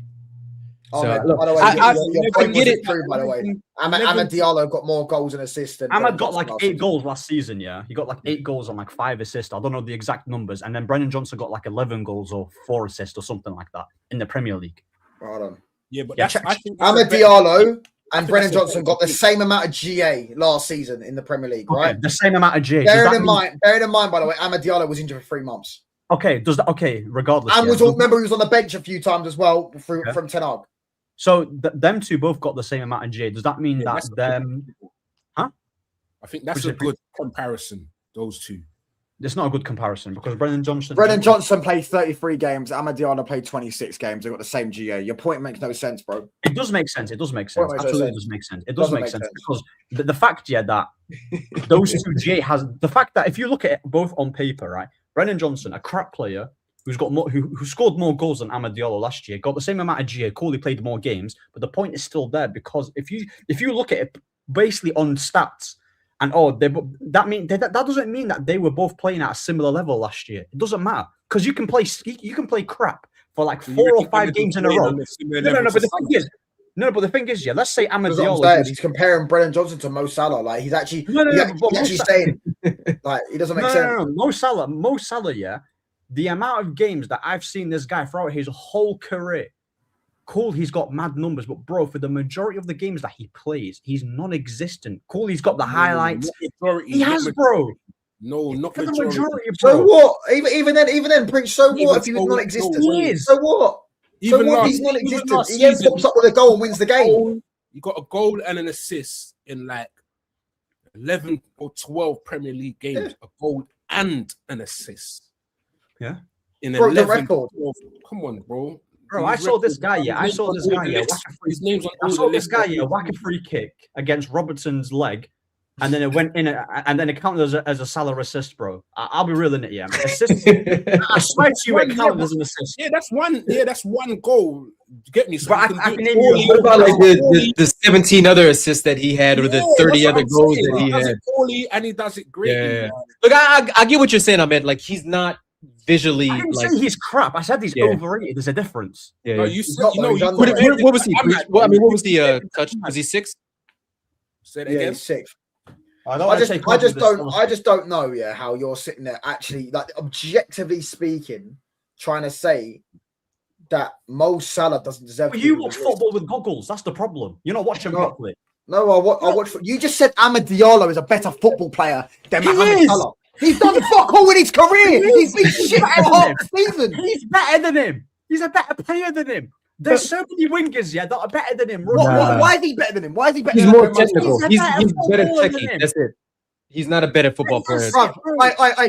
Oh, So, man, look, by the way, I your point get wasn't it. true, by the way. Ahmed Diallo got more goals and assists than Ahmad Brendan got Johnson like last 8 season. goals last season, yeah. He got like 8 goals and like 5 assists. I don't know the exact numbers. And then Brendan Johnson got like 11 goals or 4 assists or something like that in the Premier League. Hold on. Yeah, but Yeah, that's, check- I think that's Ahmed a better- Diallo I and think Brendan that's a Johnson better got the team. same amount of GA last season in the Premier League, Okay, right? the same amount of G. Does Bearing that in mean- mind, by the way, Ahmed Diallo was injured for 3 months. Okay, regardless. And yeah, remember, he was on the bench a few times as well Yeah. from Ten Hag. so them two both got the same amount of G. Does that mean Yeah, that that's a them? I think that's Which a is- good comparison. Those two. It's not a good comparison because Brendan Johnson. Brendan Johnson played 33 games. Ahmed Diallo played 26 games. They got the same GA. Your point makes no sense, bro. It does make sense. It does make What sense. makes no Absolutely sense? does make sense. It does Doesn't make make sense sense. because the fact, yeah, that those two GA has the fact that if you look at it both on paper, right, Brendan Johnson, a crap player who's got more, who scored more goals than Ahmad Diallo last year, got the same amount of GA. Cool, he played more games, but the point is still there because if you look at it basically on stats. And that doesn't mean that they were both playing at a similar level last year. It doesn't matter because you can play crap for like 4 or 5 games in a row. No. But the thing is, yeah. Let's say Ahmad That's what I'm Diallo. saying. He's comparing Brendan Johnson to Mo Salah. Like, he's actually, No, he's but actually saying, like, it doesn't make sense. No. Mo Salah, yeah. The amount of games that I've seen this guy throughout his whole career. Cool, he's got mad numbers, but bro, for the majority of the games that he plays, he's non-existent. Cool, he's got the highlights. He has, bro. No, not For the majority. majority, So bro. what? Even then, Prince. So Even what if he was so- non-existent? He is. So what? So Even what if last, he's even non-existent? last He then season, pops up with a goal and wins the game. you got a goal and an assist in like 11 or 12 Premier League games. A goal and an assist. Yeah. In Broke the 11, record. 12. Come on, bro. Bro, I His saw this record- guy, yeah. I his saw name's this on guy, all the yeah. lists. His name's on I all saw the this lists. guy, yeah, whack a free kick against Robertson's leg. and then it went in, and then it counted as a Salah assist, bro. I'll be real in it, yeah. Assist, I swear to you, it counted as an assist. Yeah, that's one goal. Get me? So But you I do can it name you poorly. What about like the 17 other assists that he had, or the Yeah, 30 that's other what I'm goals saying. that he does had? it poorly and he does it greatly. Yeah. man. Look, I get what you're saying, Ahmed. Like he's not visually I didn't like. say he's crap. I said he's Yeah. overrated. There's a difference. Yeah, No, yeah. you said not, you though, know he's you under. compared What was he? it to What, I mean, what was Ahmad, the touch? Was he 6? Say that Yeah, again. he's sixth. I just don't know, yeah, how you're sitting there actually, like, objectively speaking, trying to say that Mo Salah doesn't deserve. Well, to be you on the watch list. football with goggles. That's the problem. You're not watching No. properly. No, I watch. You just said Ahmed Diallo is a better football player than He Mohamed is. Salah. He's done fuck all in his career. He's been shit for half the season. He's better than him. He's a better player than him. There's so many wingers, yeah, that are better than him. Why is he better than him? Why is he better He's than more him? technical. He's a He's better better footballer than techie. him. That's it. He's not a better football player. Bruv,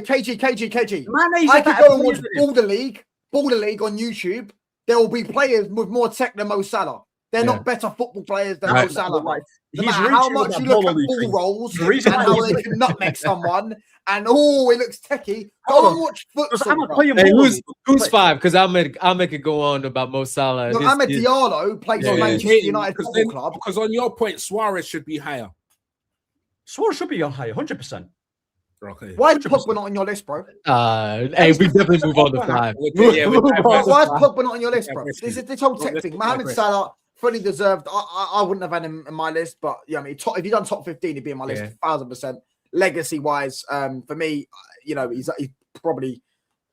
KG. Mane's I a could better go and player watch than him. Border League on YouTube. There will be players with more tech than Mo Salah. They're Yeah. not better football players than Right. Mo Salah. Like, No he's matter how reaching with much that you look ball at on his ball feet. rolls The reason and why how he's they can nutmeg someone, and oh, it looks techie. Go and watch Because futsal. I'm not bruv. playing Hey, ball. who's 5? Because Ahmed could go on about Mo Salah. No, His- Ahmed his- Diallo plays Yeah, for yeah. Manchester United Because Football then- Club. because on your point, Suarez should be higher. Suarez should be on higher, 100%. Okay. Why is 100%. Pogba not on your list, bro? Hey, we definitely move on to 5. Yeah, we Why is digress. Pogba not on your list, bro? Digress. This whole tech Let's thing. Mohamed digress. Salah fully deserved. I wouldn't have had him in my list, but yeah, I mean, if you done top 15, he'd be in my list, Yeah. 1,000%. Legacy wise, for me, you know, he's probably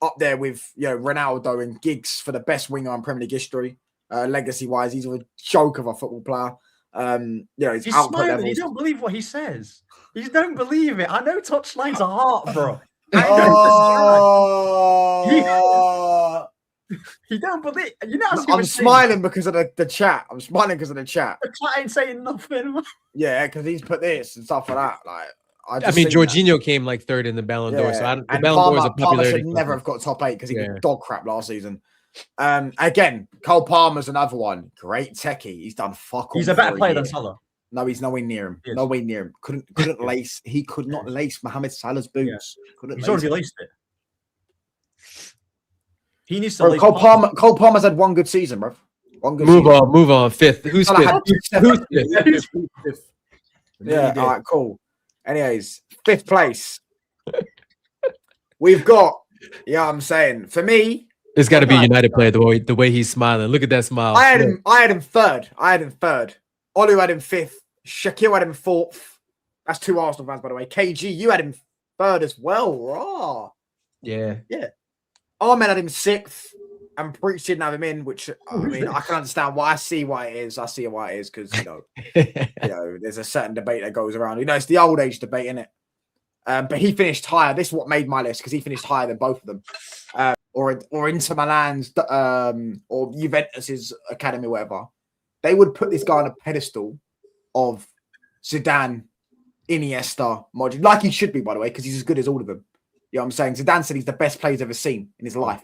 up there with Ronaldo and Giggs for the best winger in Premier League history. Legacy wise, he's a joke of a football player. His He's output smiling. levels. You don't believe what he says. You don't believe it. I know touchline's a heart, bro. Oh, He don't believe. You know, I'm smiling because of the chat. I'm smiling because of the chat. The chat ain't saying nothing. Yeah, because he's put this and stuff like that. Like, I just mean, seen that. Jorginho came like 3rd in the Ballon d'Or. So the and Ballon d'Or is a Palmer popularity. should never have got top 8 because he Yeah. was dog crap last season. Again, Cole Palmer's another one. Great techie. He's done fuck all. He's a better for player year. than Salah. No, he's nowhere near him. Yes. Nowhere near him. Couldn't lace. He could not lace Mohamed Salah's boots. Couldn't He's lace already it. laced it. He needs to Bro, lace Cole Palmer's had one good season, bro. One good Move season. on, move on. 5th. Who's Salah 5th? had two Who's seven. 5th? Yeah, all right, cool. Anyways, 5th place. We've got, I'm saying, for me, It's got to be a Right. United player. The way he's smiling. Look at that smile. I had him third. Olu had him 5th. Shaquille had him 4th. That's 2 Arsenal fans, by the way. KG, you had him 3rd as well. Raw. Yeah. Ahmed had him 6th. And Preach didn't have him in, which I Who's mean, I this? can understand why. I see why it is. I see why it is because there's a certain debate that goes around. It's the old age debate, isn't it? But he finished higher. This is what made my list because he finished higher than both of them. Or Inter Milan's or Juventus's academy, whatever. They would put this guy on a pedestal of Zidane, Iniesta, Modric, like he should be, by the way, because he's as good as all of them. You know what I'm saying? Zidane said he's the best player he's ever seen in his life.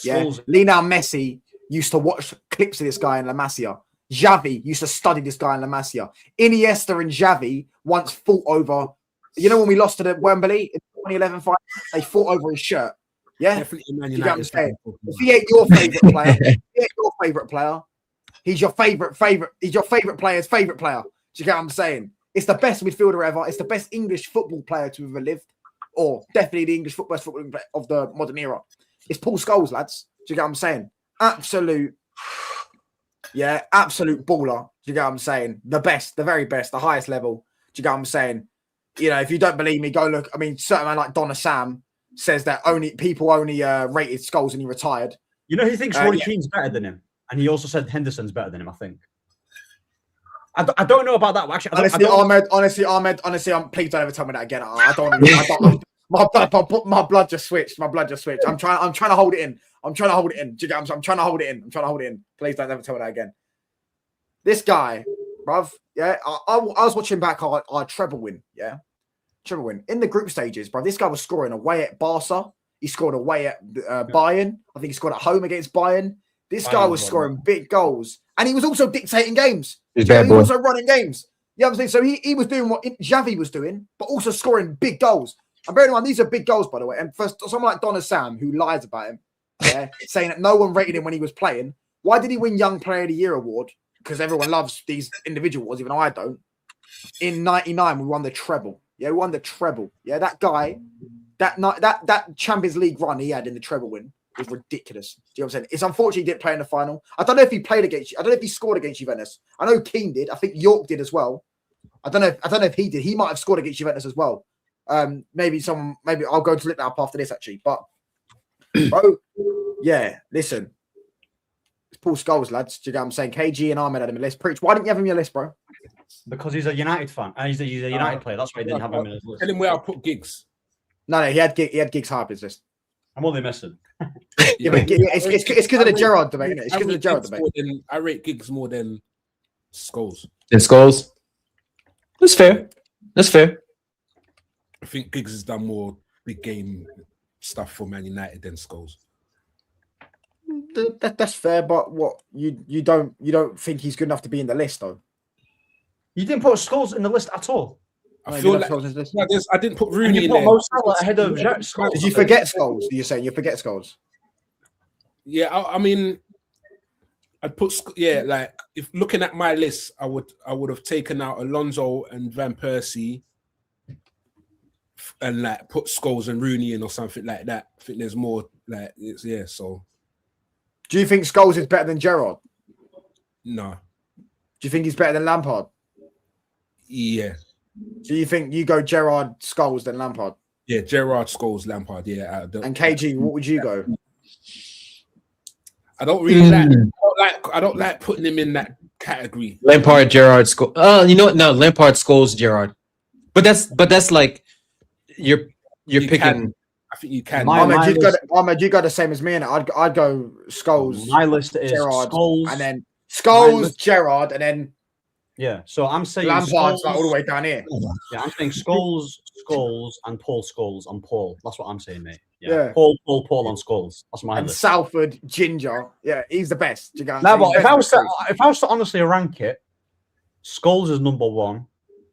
Yeah, Skulls. Lionel Messi used to watch clips of this guy in La Masia. Xavi used to study this guy in La Masia. Iniesta and Xavi once fought over. You know when we lost to the Wembley in 2011 fight, they fought over his shirt. Yeah, Definitely Man You get what I'm United. saying? if he ain't your favorite player, he's your favorite. He's your favorite player's favorite player. Do you get what I'm saying? It's the best midfielder ever. It's the best English football player to ever lived, or definitely the English best football player of the modern era. It's Paul Scholes, lads. Do you get what I'm saying? Absolute baller. Do you get what I'm saying? The best, the very best, the highest level. Do you get what I'm saying? If you don't believe me, go look. I mean, certain man like Donna Sam says that people only rated Scholes when he retired. You know, he thinks Roy yeah. Keane's better than him. And he also said Henderson's better than him, I think. I don't know about that. Actually, Honestly, Ahmed, please don't ever tell me that again. I don't. My blood just switched. I'm trying to hold it in. Do you get? I'm trying to hold it in. Please don't ever tell me that again. This guy, bruv. Yeah, I was watching back our treble win. Yeah, treble win in the group stages, bruv. This guy was scoring away at Barca. He scored away at Bayern. I think he scored at home against Bayern. This guy was scoring big goals, and he was also dictating games. He's He bad was boy. also running games. You know what I'm saying? So he was doing what Xavi was doing, but also scoring big goals. And bear in mind, these are big goals, by the way. And for someone like Donna Sam, who lies about him, yeah, saying that no one rated him when he was playing, why did he win Young Player of the Year award? Because everyone loves these individuals, even though I don't. In '99, we won the treble. Yeah, we won the treble. Yeah, that guy, that Champions League run he had in the treble win was ridiculous. Do you know what I'm saying? It's unfortunate he didn't play in the final. I don't know if he played against you. I don't know if he scored against Juventus. I know Keane did. I think York did as well. I don't know if he did. He might have scored against Juventus as well. Maybe I'll go to look that up after this actually. But bro, yeah, listen. It's Paul Scholes, lads. Do you know what I'm saying? KG and Ahmed had him in the list. Preach. Why didn't you have him in your list, bro? Because he's a United fan. And he's a United player. That's why he didn't have him in his list. Tell him where I put Giggs. No, he had Giggs high up his list. I'm only missing. Yeah, but it's because of the Gerrard debate, isn't it? It's because of the Gerrard debate. I rate Giggs more than Scholes. And Scholes. That's fair. That's fair. I think Giggs has done more big game stuff for Man United than Scholes. That's fair, but what you don't think he's good enough to be in the list though? You didn't put Scholes in the list at all. I feel like I didn't put Rooney in put there. Mo Salah ahead of Scholes. Did you forget Scholes? You're saying you forget Scholes? Yeah, I mean, I'd put like if looking at my list, I would have taken out Alonso and Van Persie, and like put Scholes and Rooney in or something like that. I think there's more like So, do you think Scholes is better than Gerrard? No. Do you think he's better than Lampard? Yeah. Do you think you go Gerrard, Scholes, then Lampard? Yeah, Gerrard, Scholes, Lampard. Yeah. And KG, what would you go? I don't really I don't like putting him in that category. Lampard, Gerrard, Scholes. You know what? No, Lampard, Scholes, Gerrard. But that's like you're picking. I think you can. Ahmed, you got the same as me, and I'd go Scholes. My list is Gerrard, Scholes, and then Scholes, Gerrard, and then So I'm saying Lampard's like all the way down here. Yeah, I'm saying Scholes, and Paul Scholes on Paul. That's what I'm saying, mate. Yeah. Paul on Scholes. That's my And list. Salford, Ginger. Yeah, he's the best. You got No, but if I was to honestly rank it, Scholes is number one,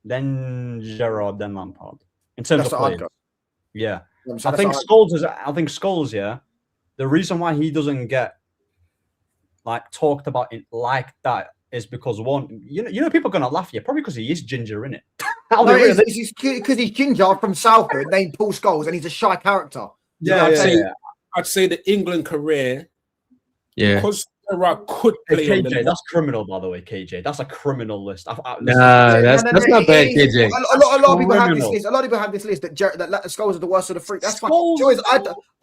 then Gerrard, then Lampard. In terms of players. Yeah. I think Scholes, yeah. The reason why he doesn't get like talked about it like that is because one, you know, people are gonna laugh at you, probably because he is ginger, innit? No, because he's Ginger from Salford, named Paul Scholes, and he's a shy character. I'd say the England career. Yeah. Because Gerrard could play. KJ, that's criminal, by the way. KJ, that's a criminal list. That's not bad, KJ. A lot of people have this list. A lot of people have this list that Scholes are the worst of the three. That's fine.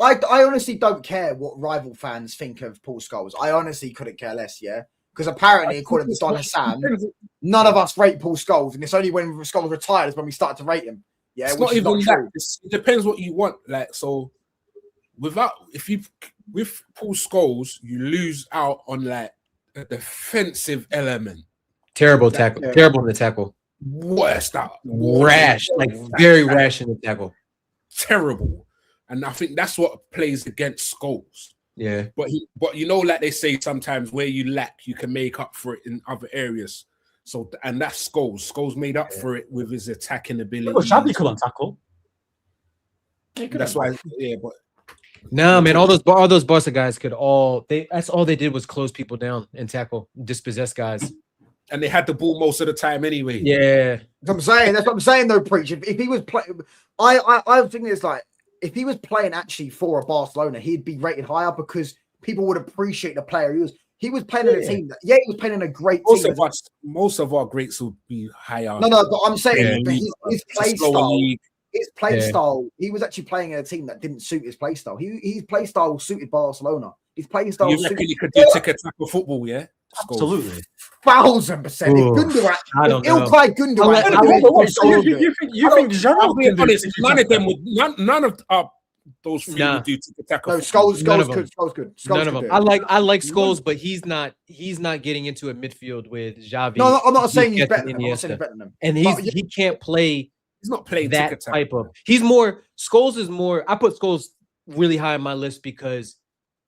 I honestly don't care what rival fans think of Paul Scholes. I honestly couldn't care less. Yeah. Because apparently, according to Don Hassan, none of us rate Paul Scholes, and it's only when Scholes retired is when we started to rate him. Yeah, it's not even that. It depends what you want. Like, so with Paul Scholes, you lose out on like a defensive element. Terrible tackle. Terrible in the tackle. Worst out. Rash, like very rash in the tackle. Terrible, and I think that's what plays against Scholes. Yeah, but you know, like they say sometimes, where you lack, you can make up for it in other areas. So, and that's Scholes. Scholes made up for it with his attacking ability. Xavi couldn't tackle. That's why, but no, man, all those Barca guys could that's all they did was close people down and tackle, dispossess guys. And they had the ball most of the time anyway. Yeah, that's what I'm saying. Though, Preach. If he was playing, I think it's like, if he was playing actually for a Barcelona, he'd be rated higher because people would appreciate the player he was. He was playing in a team he was playing in a great team. Most of our greats would be higher. No, but I'm saying his play style. He was actually playing in a team that didn't suit his play style. His play style suited Barcelona. His play style. You reckon he could do tick-a-tack football? Yeah, absolutely. 1,000%. Gundogan. I don't know. Ilkay Gundogan. You think Gerrard can do it? None of them would. None of those three would do tick-a-tack. No, Scholes good. None of them. I like Scholes, but he's not getting into a midfield with Xavi. No, I'm not saying he's better than them. And he can't play. He's not playing that type of. Scholes is more. I put Scholes really high on my list because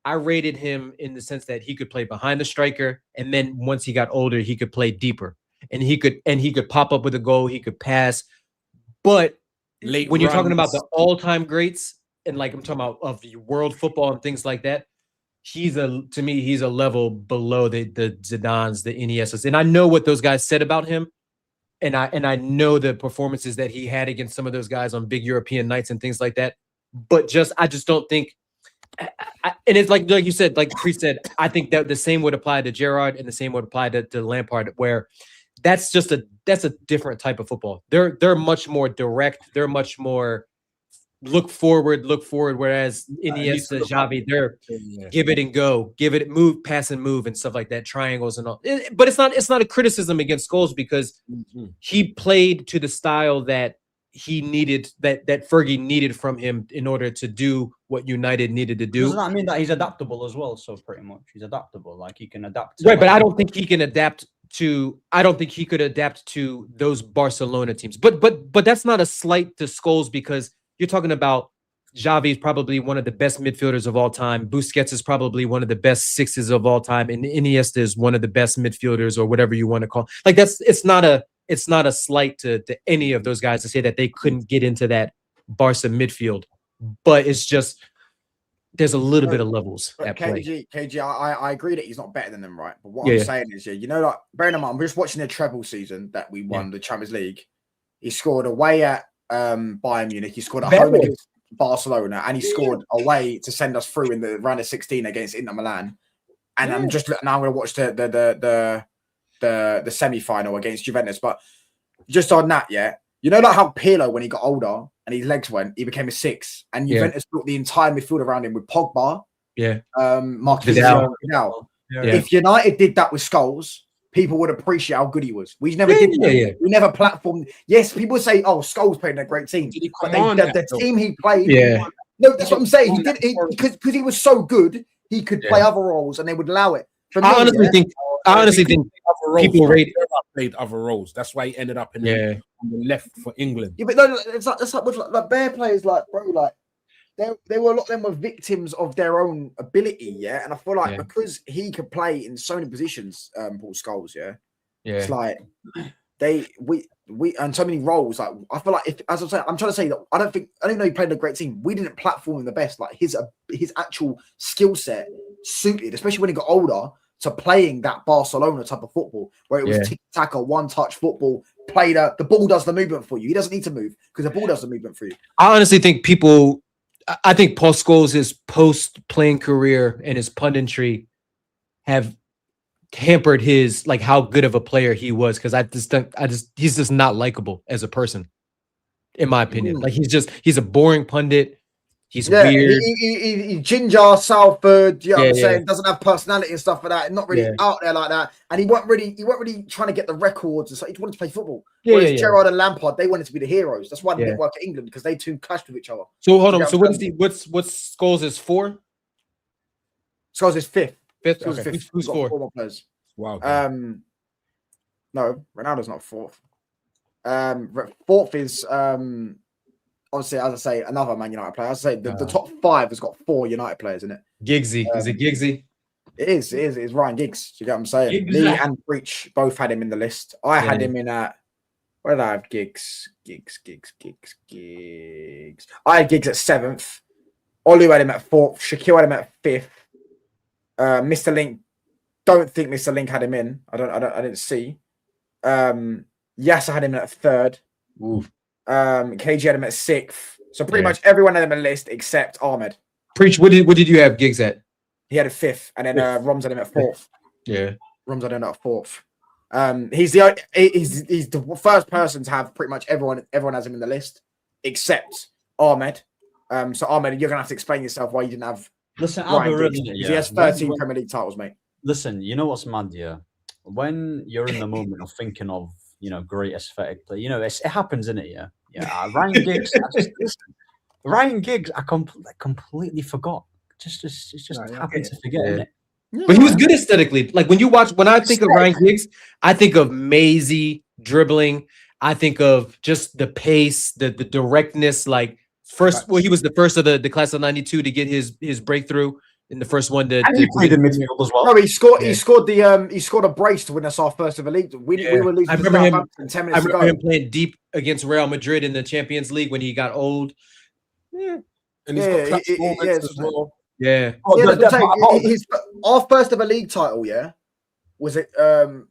I rated him in the sense that he could play behind the striker, and then once he got older, he could play deeper. and he could pop up with a goal, he could pass. But Late when you're talking about runs. the all-time greats, and like I'm talking about of the world football and things like that, to me, he's a level below the Zidanes, the Iniestas. And I know what those guys said about him. And I know the performances that he had against some of those guys on big European nights and things like that. But I just don't think, and it's like you said, like Priest said, I think that the same would apply to Gerrard and the same would apply to Lampard, where that's a different type of football. They're much more direct. They're much more look forward. Whereas Iniesta, Xavi, they're give it and go, give it, move, pass and move and stuff like that, triangles and all. But it's not a criticism against Scholes because he played to the style that he needed, that Fergie needed from him in order to do what United needed to do. Doesn't that mean that he's adaptable as well? So pretty much he's adaptable, like he can adapt. Right, but I don't think he can adapt to. I don't think he could adapt to those Barcelona teams. But that's not a slight to Scholes because you're talking about Xavi is probably one of the best midfielders of all time. Busquets is probably one of the best sixes of all time, and Iniesta is one of the best midfielders or whatever you want to call. Like it's not a slight to any of those guys to say that they couldn't get into that Barca midfield, but it's just there's a little bit of levels at play. KG, I agree that he's not better than them, right? But what I'm saying is, like, bearing in mind, I'm just watching the treble season that we won the Champions League. He scored away at Bayern Munich. He scored at home against Barcelona, and he scored away to send us through in the round of 16 against Inter Milan. And I'm just now going to watch the semi-final against Juventus. But just on that, like how Pirlo, when he got older and his legs went, he became a 6, and Juventus built the entire midfield around him with Pogba, Marquinhos, Vidal. If United did that with Scholes, people would appreciate how good he was. We never did that. We never platformed. Yes, people say, "Oh, Scholes played in a great team," but the team he played. No, that's what I'm saying. He did because he was so good, he could play other roles, and they would allow it. I honestly think people rate played other roles. That's why he ended up on the left for England. Yeah, but no, it's like with like Bear players, like bro, like they were a lot of them were victims of their own ability, and I feel like because he could play in so many positions, Paul Scholes, it's like we and so many roles. Like I feel like as I'm saying, I'm trying to say that I don't even know he played in a great team. We didn't platform him the best. Like his actual skill set suited, especially when he got older, to playing that Barcelona type of football where it was tick-tack, one-touch football. Play the ball does the movement for you. He doesn't need to move because the ball does the movement for you. I honestly think I think Paul Scholes' post-playing career and his punditry have hampered his like how good of a player he was because he's just not likable as a person, in my opinion. Like he's a boring pundit. He's weird. He ginger, Salford, you know what I'm saying? Doesn't have personality and stuff like that. Not really out there like that. And he weren't really trying to get the records and stuff. He wanted to play football. Whereas Gerrard and Lampard, they wanted to be the heroes. That's why they didn't work at England, because they two clashed with each other. So hold on. So what's Scholes is 4? Scholes is 5th. 5th. Okay. Who's 4? 4 more players. Wow. No, Ronaldo's not 4th. 4th is obviously, as I say, another Man United player. As I say, the top 5 has got 4 United players in it. Giggsy. Is it Giggsy? It is. It's Ryan Giggs. Do you get what I'm saying? Me and Breach both had him in the list. I had him in at... Where did I have Giggs? Giggs. I had Giggs at 7th. Olu had him at 4th. Shaquille had him at 5th. Mr. Link, don't think Mr. Link had him in. I didn't see. Yasser had him at 3rd. Ooh. KG had him at 6th. So pretty much everyone had him on the list except Ahmed. Preach. What did you have Giggs at? He had a 5th, and then Roms had him at 4th. Yeah, Roms had him at 4th. He's the first person to have pretty much everyone has him in the list except Ahmed. So Ahmed, you're gonna have to explain yourself why you didn't have. Listen, I'll be real. He has 13 Premier League titles, mate. Listen, you know what's mad, when you're in the moment of thinking of great aesthetic play, it happens, innit? Ryan Giggs. Ryan Giggs, I completely forgot. Just happened to forget, innit? But he was good aesthetically. Like when I think of Ryan Giggs, I think of mazy dribbling. I think of just the pace, the directness. Like he was the first of the class of '92 to get his breakthrough. in the first one. And he played in midfield as well. No, he scored. Yeah. He scored a brace to win us our first ever league. We were losing I to remember him. Southampton 10 I minutes remember ago. him playing deep against Real Madrid in the Champions League when he got old. Yeah, And he's Yeah, got clutch yeah, moments yeah, as well. yeah. Oh, Yeah, the- that's what I'm but- saying. Our first ever league title, yeah, was it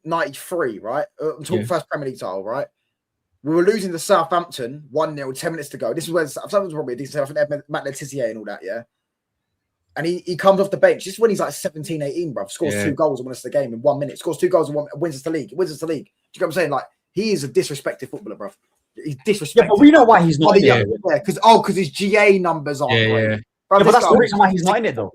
93, right? I'm talking Yeah. first Premier League title, right? We were losing to Southampton 1-0, 10 minutes to go. This is where Southampton was probably a decent. I think they had Matt Letizia and all that, yeah. And he comes off the bench. This is when he's like 17, 18, bruv. Scores Yeah. 2 goals and wins us the game in 1 minute. Scores 2 goals and wins us the league. Wins us the league. Do you know what I'm saying? Like, he is a disrespected footballer, bruv. He's disrespected. Yeah, but we know why he's not in yeah, it. because his GA numbers aren't Yeah, great. yeah. Bruv, Yeah, but this that's the guy- reason why he's not in it, though.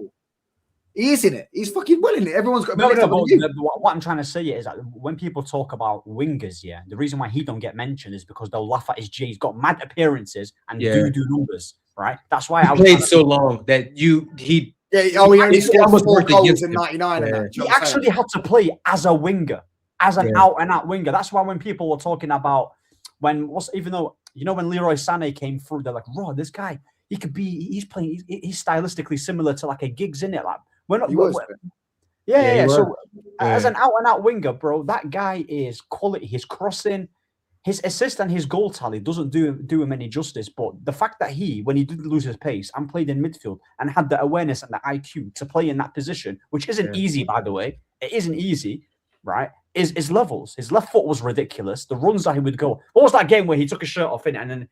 He is in it. He's fucking well in it. Everyone's got a No, minute no, up on but you. what I'm trying to say is that when people talk about wingers, yeah, the reason why he don't get mentioned is because they'll laugh at his G. He's got mad appearances and Yeah. do numbers, right? That's why He I was played trying to- so long that he Yeah, he only It's scored almost 4 worked goals against in him. 99 and Yeah. that. Do He you know what I'm saying? actually had to play as a winger, as an Yeah. out and out winger. That's why when people were talking about even though when Leroy Sané came through, they're like, "Bro, this guy, he's playing, he's stylistically similar to like a Giggs, in it. Like we're not, He was. Yeah, he yeah. was. So as Yeah. an out and out winger, bro, that guy is quality. His crossing, his assist and his goal tally doesn't do him any justice. But the fact that when he did lose his pace and played in midfield and had the awareness and the IQ to play in that position, which isn't Yeah. easy, by the way, it isn't easy, right? Is levels. His left foot was ridiculous. The runs that he would go. What was that game where he took his shirt off in it and then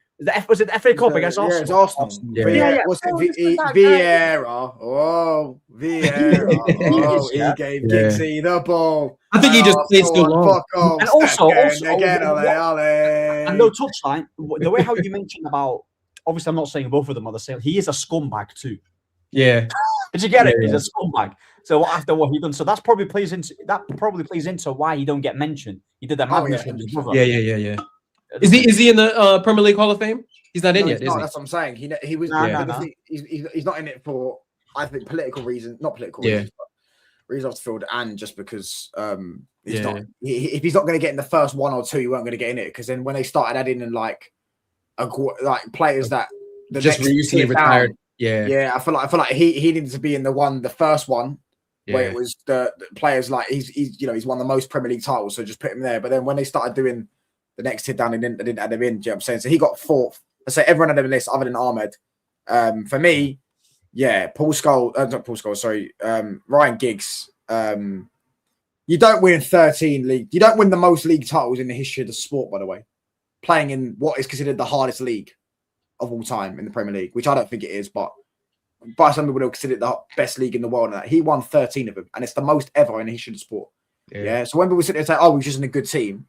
was it the FA Cup against Yeah, it's Arsenal? Arsenal. Yeah. Yeah. Was Oh, it this is that guy. Vieira? Oh, Vieira. Oh, he Yeah. gave Yeah. Giggsy the ball. I think he just played so long. Fuck off. And also- again, And no touchline. The way how you mentioned about, obviously, I'm not saying both of them are the same. He is a scumbag too. Yeah, Did you get it? Yeah, He's a scumbag. So after what he done, so that probably plays into why he don't get mentioned. He did that Oh, madness yeah. with his brother. yeah. Is he in the Premier League Hall of Fame? He's not in No, yet, he's is not, he? that's what I'm saying. He was. No, the no. thing- He's not in it for, I think, political reasons. Not political Yeah. reasons, but reasons off the field, and just because he's Yeah. not. If he's not going to get in the first 1 or 2, you weren't going to get in it. Because then when they started adding in like players that the Just next recently tier down, retired. Yeah, Yeah, I feel like he needed to be in the first one where yeah. it was the players like he's won the most Premier League titles, so just put him there. But then when they started doing the next tier down, they didn't add him in. Do you know what I'm saying? So he got 4th. I say everyone had him in the list other than Ahmed. For me, yeah, not Paul Scholes, sorry, Ryan Giggs. You don't win 13 league. You don't win the most league titles in the history of the sport, by the way. Playing in what is considered the hardest league of all time in the Premier League, which I don't think it is, but by some people, they'll consider it the best league in the world. And that he won 13 of them, and it's the most ever in the history of the sport. Yeah. So when people sit there and say, "Oh, we're just in a good team,"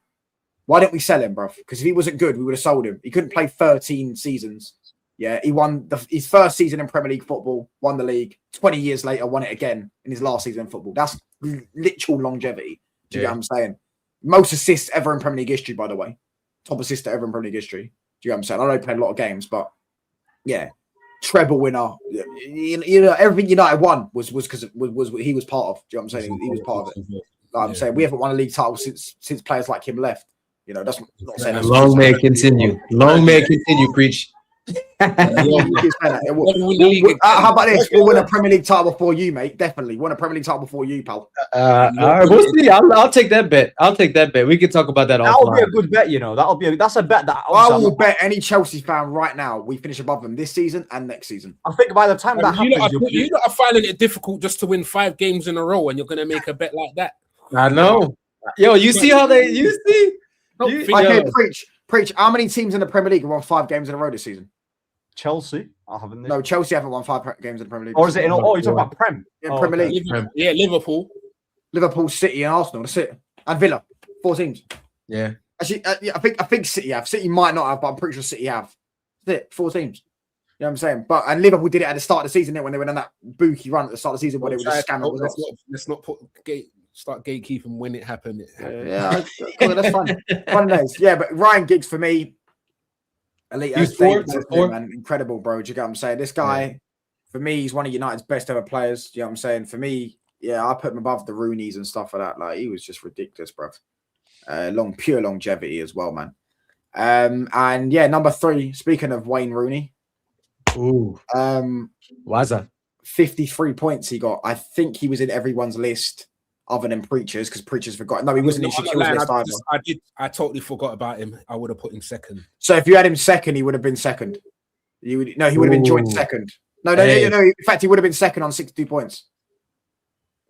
why didn't we sell him, bruv? Because if he wasn't good, we would have sold him. He couldn't play 13 seasons. Yeah, he won his first season in Premier League football, won the league. 20 years later, won it again in his last season in football. That's literal longevity. Do you get what I'm saying? Most assists ever in Premier League history, by the way. Top assist ever in Premier League history. Do you get what I'm saying? I know he played a lot of games, but yeah, treble winner. You know, everything United won was because he was part of. Do you know what I'm saying? He was part of it. Like I'm saying, we haven't won a league title since players like him left. You know, that's not saying that's Long may it continue. Long may it continue. Preach. How about this? We'll win a Premier League title before you, mate. Definitely win a Premier League title before you, pal. All right, we'll see. I'll take that bet. We can talk about that That'll be a offline. good bet, that's a bet that I will bet any Chelsea fan right now we finish above them this season and next season. I think by the time that happens, You lot are finding it difficult just to win 5 games in a row, and you're going to make a bet like that. I know. Yo, you see how they? You see? You- Okay, yo. preach. How many teams in the Premier League have won 5 games in a row this season? Chelsea, I haven't. No, Chelsea haven't won 5 games in the Premier League. Or is it in? Oh, you're talking about Prem. in Oh, Premier okay. League? Yeah, Liverpool. Liverpool, City, and Arsenal. That's it. And Villa, 4 teams. Yeah. Actually, yeah, I think City have. City might not have, but I'm pretty sure City have. That's it. 4 teams. You know what I'm saying? And Liverpool did it at the start of the season, didn't they, when they went on that bookie run at the start of the season where they were just scamming. Let's not start gatekeeping when it happened. Yeah, cool, that's fun. One of those. Yeah, but Ryan Giggs for me, elite. He's as four, David said, four. man, incredible, bro. Do you get what I'm saying? This guy, for me, he's one of United's best ever players. Do you know what I'm saying? For me, yeah, I put him above the Rooneys and stuff like that. Like he was just ridiculous, bro. Pure longevity as well, man. And yeah, number 3. Speaking of Wayne Rooney, Ooh. Waza. 53 points he got. I think he was in everyone's list other than Preachers, because Preachers forgot. No, he wasn't in I'm not Shaquille's lying, list either. I totally forgot about him. I would have put him second. So if you had him second, he would have been second. He would have been joint Ooh. second. No. In fact, he would have been second on 62 points.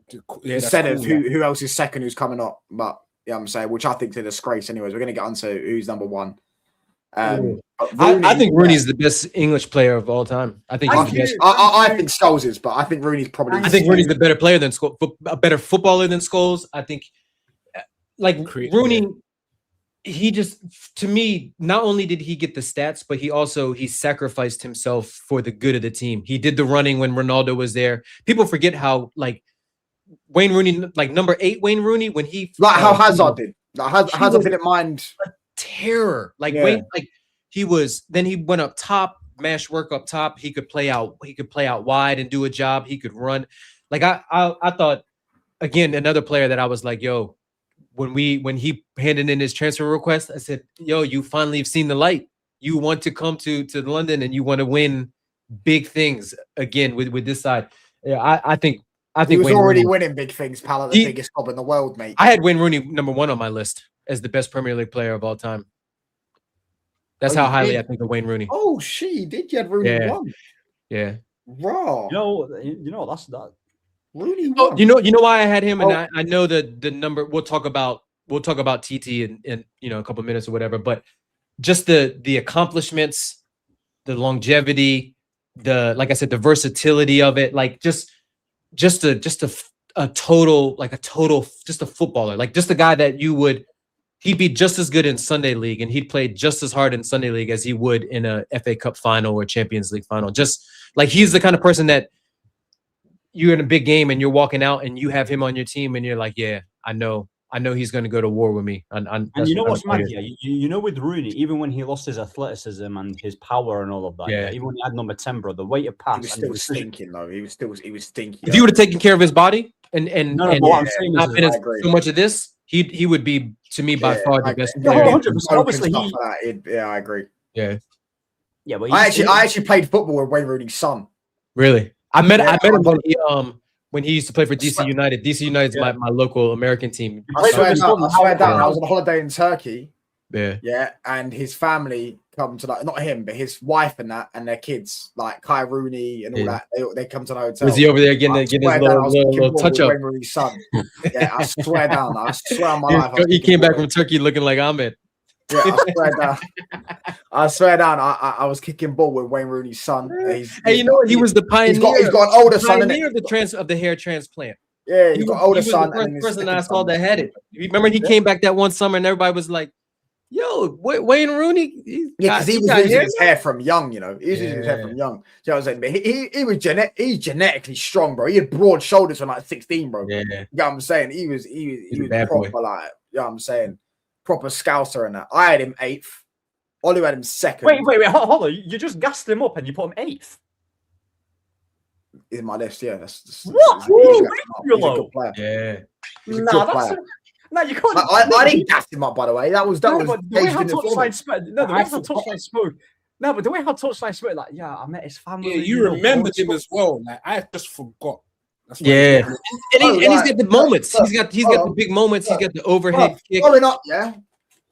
Yeah, that's Instead of cool, who else is second, who's coming up. But yeah, I'm saying, which I think is a disgrace. Anyways, we're going to get onto who's number one. But Rooney, I think Rooney's the best English player of all time. I think he's the best. I think Scholes is, but I think Rooney's probably. I think Rooney's the better player than Scholes, a better footballer than Scholes. I think, like Rooney, he just, to me, not only did he get the stats, but he sacrificed himself for the good of the team. He did the running when Ronaldo was there. People forget how like Wayne Rooney, like number 8 Wayne Rooney, when he like how Hazard did. Like Hazard didn't mind. Terror. Like Wayne, like he went up top, mash work up top. He could play out wide and do a job. He could run. Like I thought, again, another player that I was like, yo, when he handed in his transfer request, I said, yo, you finally have seen the light. You want to come to London and you want to win big things again with this side. Yeah, I think he was Wayne already Rooney, winning big things, pal, at the biggest club in the world, mate. I had Wayne Rooney number 1 on my list as the best Premier League player of all time. That's how highly I think of Wayne Rooney. Oh, did you have Rooney 1? Yeah. Raw. You know that's that. Rooney 1. Oh, you know why I had him, and I know the number. We'll talk about TT in a couple of minutes or whatever. But just the accomplishments, the longevity, like I said, the versatility of it, like just a total footballer, like just a guy that he'd be just as good in Sunday League and he'd play just as hard in Sunday League as he would in a FA Cup final or Champions League final. Just like he's the kind of person that you're in a big game and you're walking out and you have him on your team and you're like, yeah, I know he's going to go to war with me. And you know what's mad here? You know, with Rooney, even when he lost his athleticism and his power and all of that, even when he had number 10, bro, the weight of pass, he was still stinking though. He was stinky. If he would have taken care of his body and what I'm saying not is, been so much of this, he would be, to me, by far the best player. 100%. Obviously, I agree. Yeah. But I actually played football with Wayne Rooney's son. Really? I met him when he used to play for DC United. DC United's my local American team. I swear down. I was on holiday in Turkey. Yeah. Yeah, and his family come to not him, but his wife and that, and their kids, like Kai Rooney and all that. They come to the hotel. Was he over there getting his little touch up? Wayne Rooney's son. Yeah, I swear down. I swear on my life. He came back from Turkey looking like Ahmed. Yeah, I swear down. I was kicking ball with Wayne Rooney's son. He was the pioneer. He's got an older son. Pioneer of the hair transplant. Yeah, he's got older son. He was the first person I saw that had it. Remember, he came back that one summer, and everybody was like, "Yo, Wayne Rooney." Because he was losing his hair from young. He was losing his hair from young. So I was saying, but he's genetically strong, bro. He had broad shoulders when like 16, bro. Yeah. You know what I'm saying? He was proper boy. like. You know what I'm saying? Proper scouser and that. I had him 8th. Olu had him 2nd. Wait, hold on. You just gassed him up and you put him 8th. In my list, yeah. That's what? He's a good player. Yeah. He's a good player. No, you can't. I didn't gas him up, by the way. That was the way how Touchline spoke. No, the way how Touchline spoke. No, but the way how Touchline spoke, like, yeah, I met his family. Yeah, you remembered him as well. Like, I just forgot. Yeah, and he's got the moments. He's got the big moments. He's got the overhead kick. Growing up, yeah,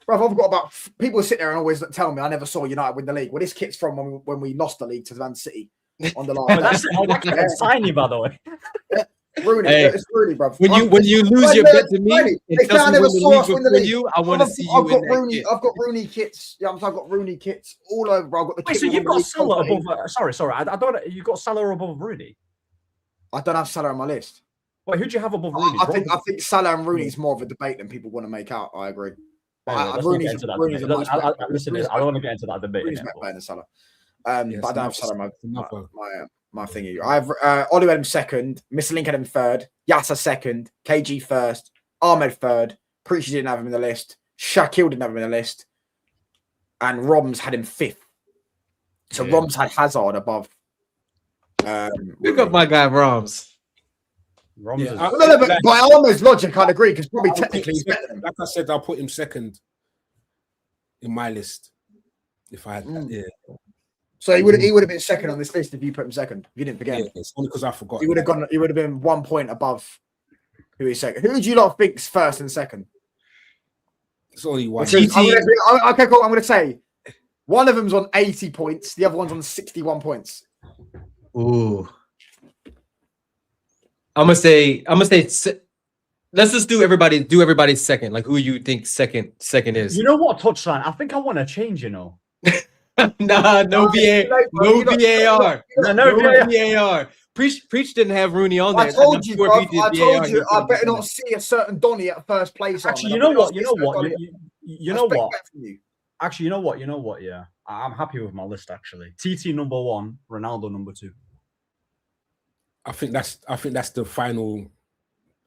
bro. I've got about people sit there and always tell me I never saw United win the league. Well, this kit's from when we lost the league to Man City on the last. That's tiny, by the way. Rooney, it's Rooney, bro. When you lose your bet to me, I never saw us win the league. I want to see you. I've got Rooney. I've got Rooney kits. Yeah, I've got Rooney kits all over, bro. I've got the. Wait, so you've got Salah above? Sorry. I don't. You got Salah above Rooney. I don't have Salah on my list. Wait, who do you have above Rooney? I think Salah and Rooney is more of a debate than people want to make out. I agree. Rooney's I don't want to get into that debate. Rooney's better than Salah. But I don't have Salah my thingy. I have Olu had him 2nd, Mr. Link had him 3rd, Yassa 2nd, KG 1st, Ahmed 3rd, Preachy didn't have him in the list, Shaquille didn't have him in the list, and Roms had him 5th. So Roms had Hazard above. Pick up my guy Roms. But by Ahmed's logic, I'd agree because probably technically he's better than him. Like I said, I'll put him 2nd in my list if I had that. Yeah. So he would have been second on this list if you put him second. If you didn't forget Yeah, him. it's only because I forgot. He would have gone. He would have been 1 point above who he's second. Who do you lot think's first and second? It's only one. Because okay, cool. I'm going to say one of them's on 80 points. The other one's on 61 points. Ooh. I'm gonna say. Let's just do everybody's second. Like who you think second is? You know what, touchline? I think I want to change. You know. Nah, no VAR. No VAR. No VAR. Preach didn't have Rooney on there. I told you, bro. if he did I told VAR, you. he I would've better done not see a certain Donny at first place. Actually, Armin. you know what? You know what? Actually, you know what? Yeah, I'm happy with my list. Actually, TT number 1, Ronaldo number 2. I think that's the final.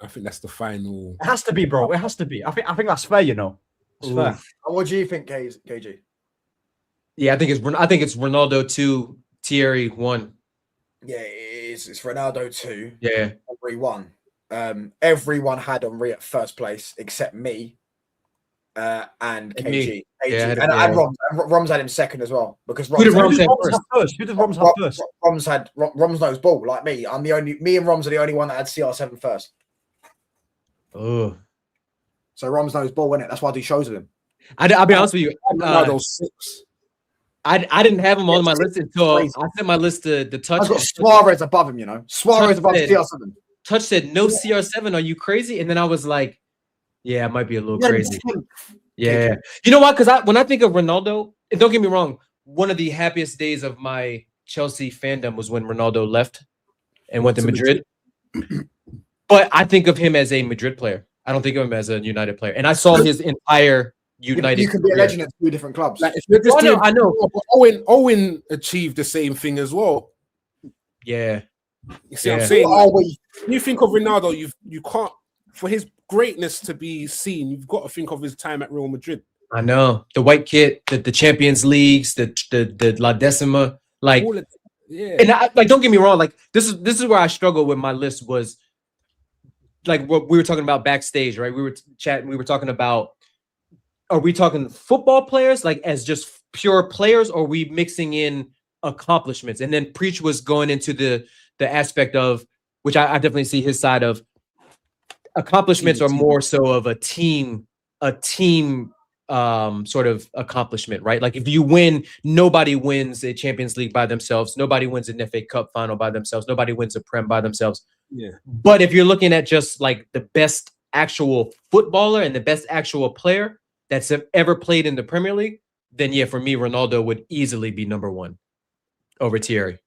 I think that's the final. It has to be, bro. It has to be. I think that's fair. You know, it's fair. And what do you think, KG? Yeah, I think it's Ronaldo 2, Thierry 1. Yeah, it is. It's Ronaldo 2. Yeah. Henry 1. Everyone had Henry at first place except me and KG. Me. KG. Yeah, and Roms had him second as well because Who did Roms have first? Who did Roms have first? Roms knows ball like me. Me and Roms are the only one that had CR7 first. Oh. So Roms knows ball, innit? That's why I do shows with him. I'll be honest with you. Ronaldo 6. I didn't have him on my list until I sent my list to the Touch. I've got Suarez above him, you know. Suarez above CR7. Touch said no CR7. Are you crazy? And then I was like, yeah, I might be a little crazy. Yeah. You know what? Because when I think of Ronaldo, and don't get me wrong, one of the happiest days of my Chelsea fandom was when Ronaldo left and went to Madrid. But I think of him as a Madrid player. I don't think of him as a United player. And I saw his entire United. You can be a legend at 2 different clubs. Like, if you're just I know. Owen achieved the same thing as well. Yeah. You see what I'm saying? When you think of Ronaldo, you can't, for his greatness to be seen, you've got to think of his time at Real Madrid. I know. The white kit, the Champions Leagues, the La Decima, like, and don't get me wrong, like this is where I struggle with my list was like what we were talking about backstage, right? We were chatting, we were talking about, are we talking football players like as just pure players, or are we mixing in accomplishments? And then Preach was going into the aspect of, which I definitely see his side of, accomplishments are more so of a team sort of accomplishment, right? Like if you win, nobody wins a Champions League by themselves, nobody wins an FA Cup final by themselves, nobody wins a Prem by themselves. Yeah. But if you're looking at just like the best actual footballer and the best actual player that's ever played in the Premier League, then yeah, for me, Ronaldo would easily be number 1 over Thierry.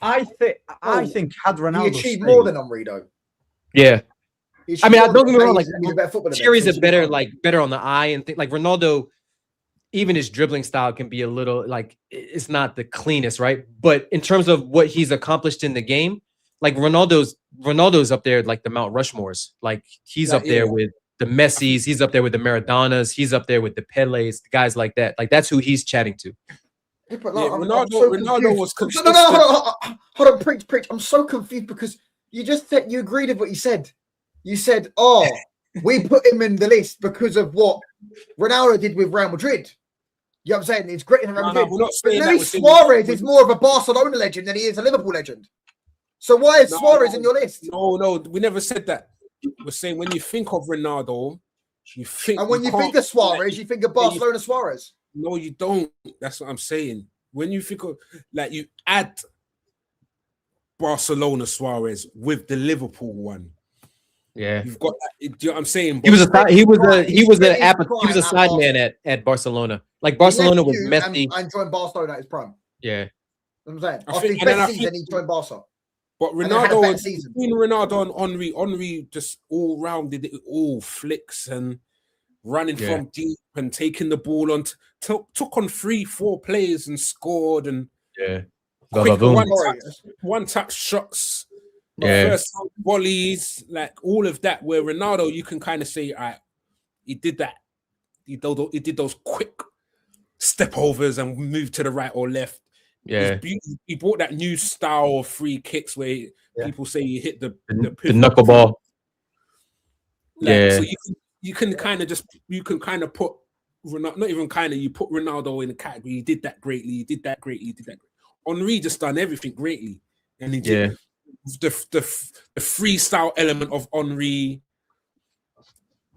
I think had Ronaldo he achieved more than Henry though. Yeah. I mean, don't get me wrong. Like Thierry's better on the eye and like Ronaldo. Even his dribbling style can be a little like it's not the cleanest, right? But in terms of what he's accomplished in the game, like Ronaldo's up there like the Mount Rushmores. Like he's up there with the Messis, he's up there with the Maradonas, he's up there with the Pelés, the guys like that. Like that's who he's chatting to. Yeah, but Ronaldo was consistent. No, hold on, preach. I'm so confused because you just said you agreed with what you said. You said, "Oh, we put him in the list because of what Ronaldo did with Real Madrid." You know what I'm saying? He's great in Real Madrid. We're not saying Luis Suarez is more of a Barcelona legend than he is a Liverpool legend. So why is Suarez in your list? No, we never said that. We're saying when you think of Ronaldo, you think, and when you think of Suarez, you think of Barcelona Suarez. No, you don't. That's what I'm saying. When you think of like you add Barcelona Suarez with the Liverpool one. Yeah, you've got. Do you know what I'm saying? He was a side man at Barcelona. Like Barcelona was messy. And joined Barcelona at his prime. Yeah, you know what I'm saying. After his best season, he joined Barca. But Ronaldo, between Ronaldo and Henry just all round did it all, flicks and running from deep and taking the ball on. Took on 3-4 players and scored and one touch shots. First volleys, like all of that, where Ronaldo, you can kind of say, all right, he did that. He did those quick step overs and moved to the right or left. Yeah. He brought that new style of free kicks where people say he hit the knuckleball. So you can kind of put not even kind of, you put Ronaldo in the category. He did that greatly. He did that greatly. He did that. Henry just done everything greatly, and he did the freestyle element of Henry.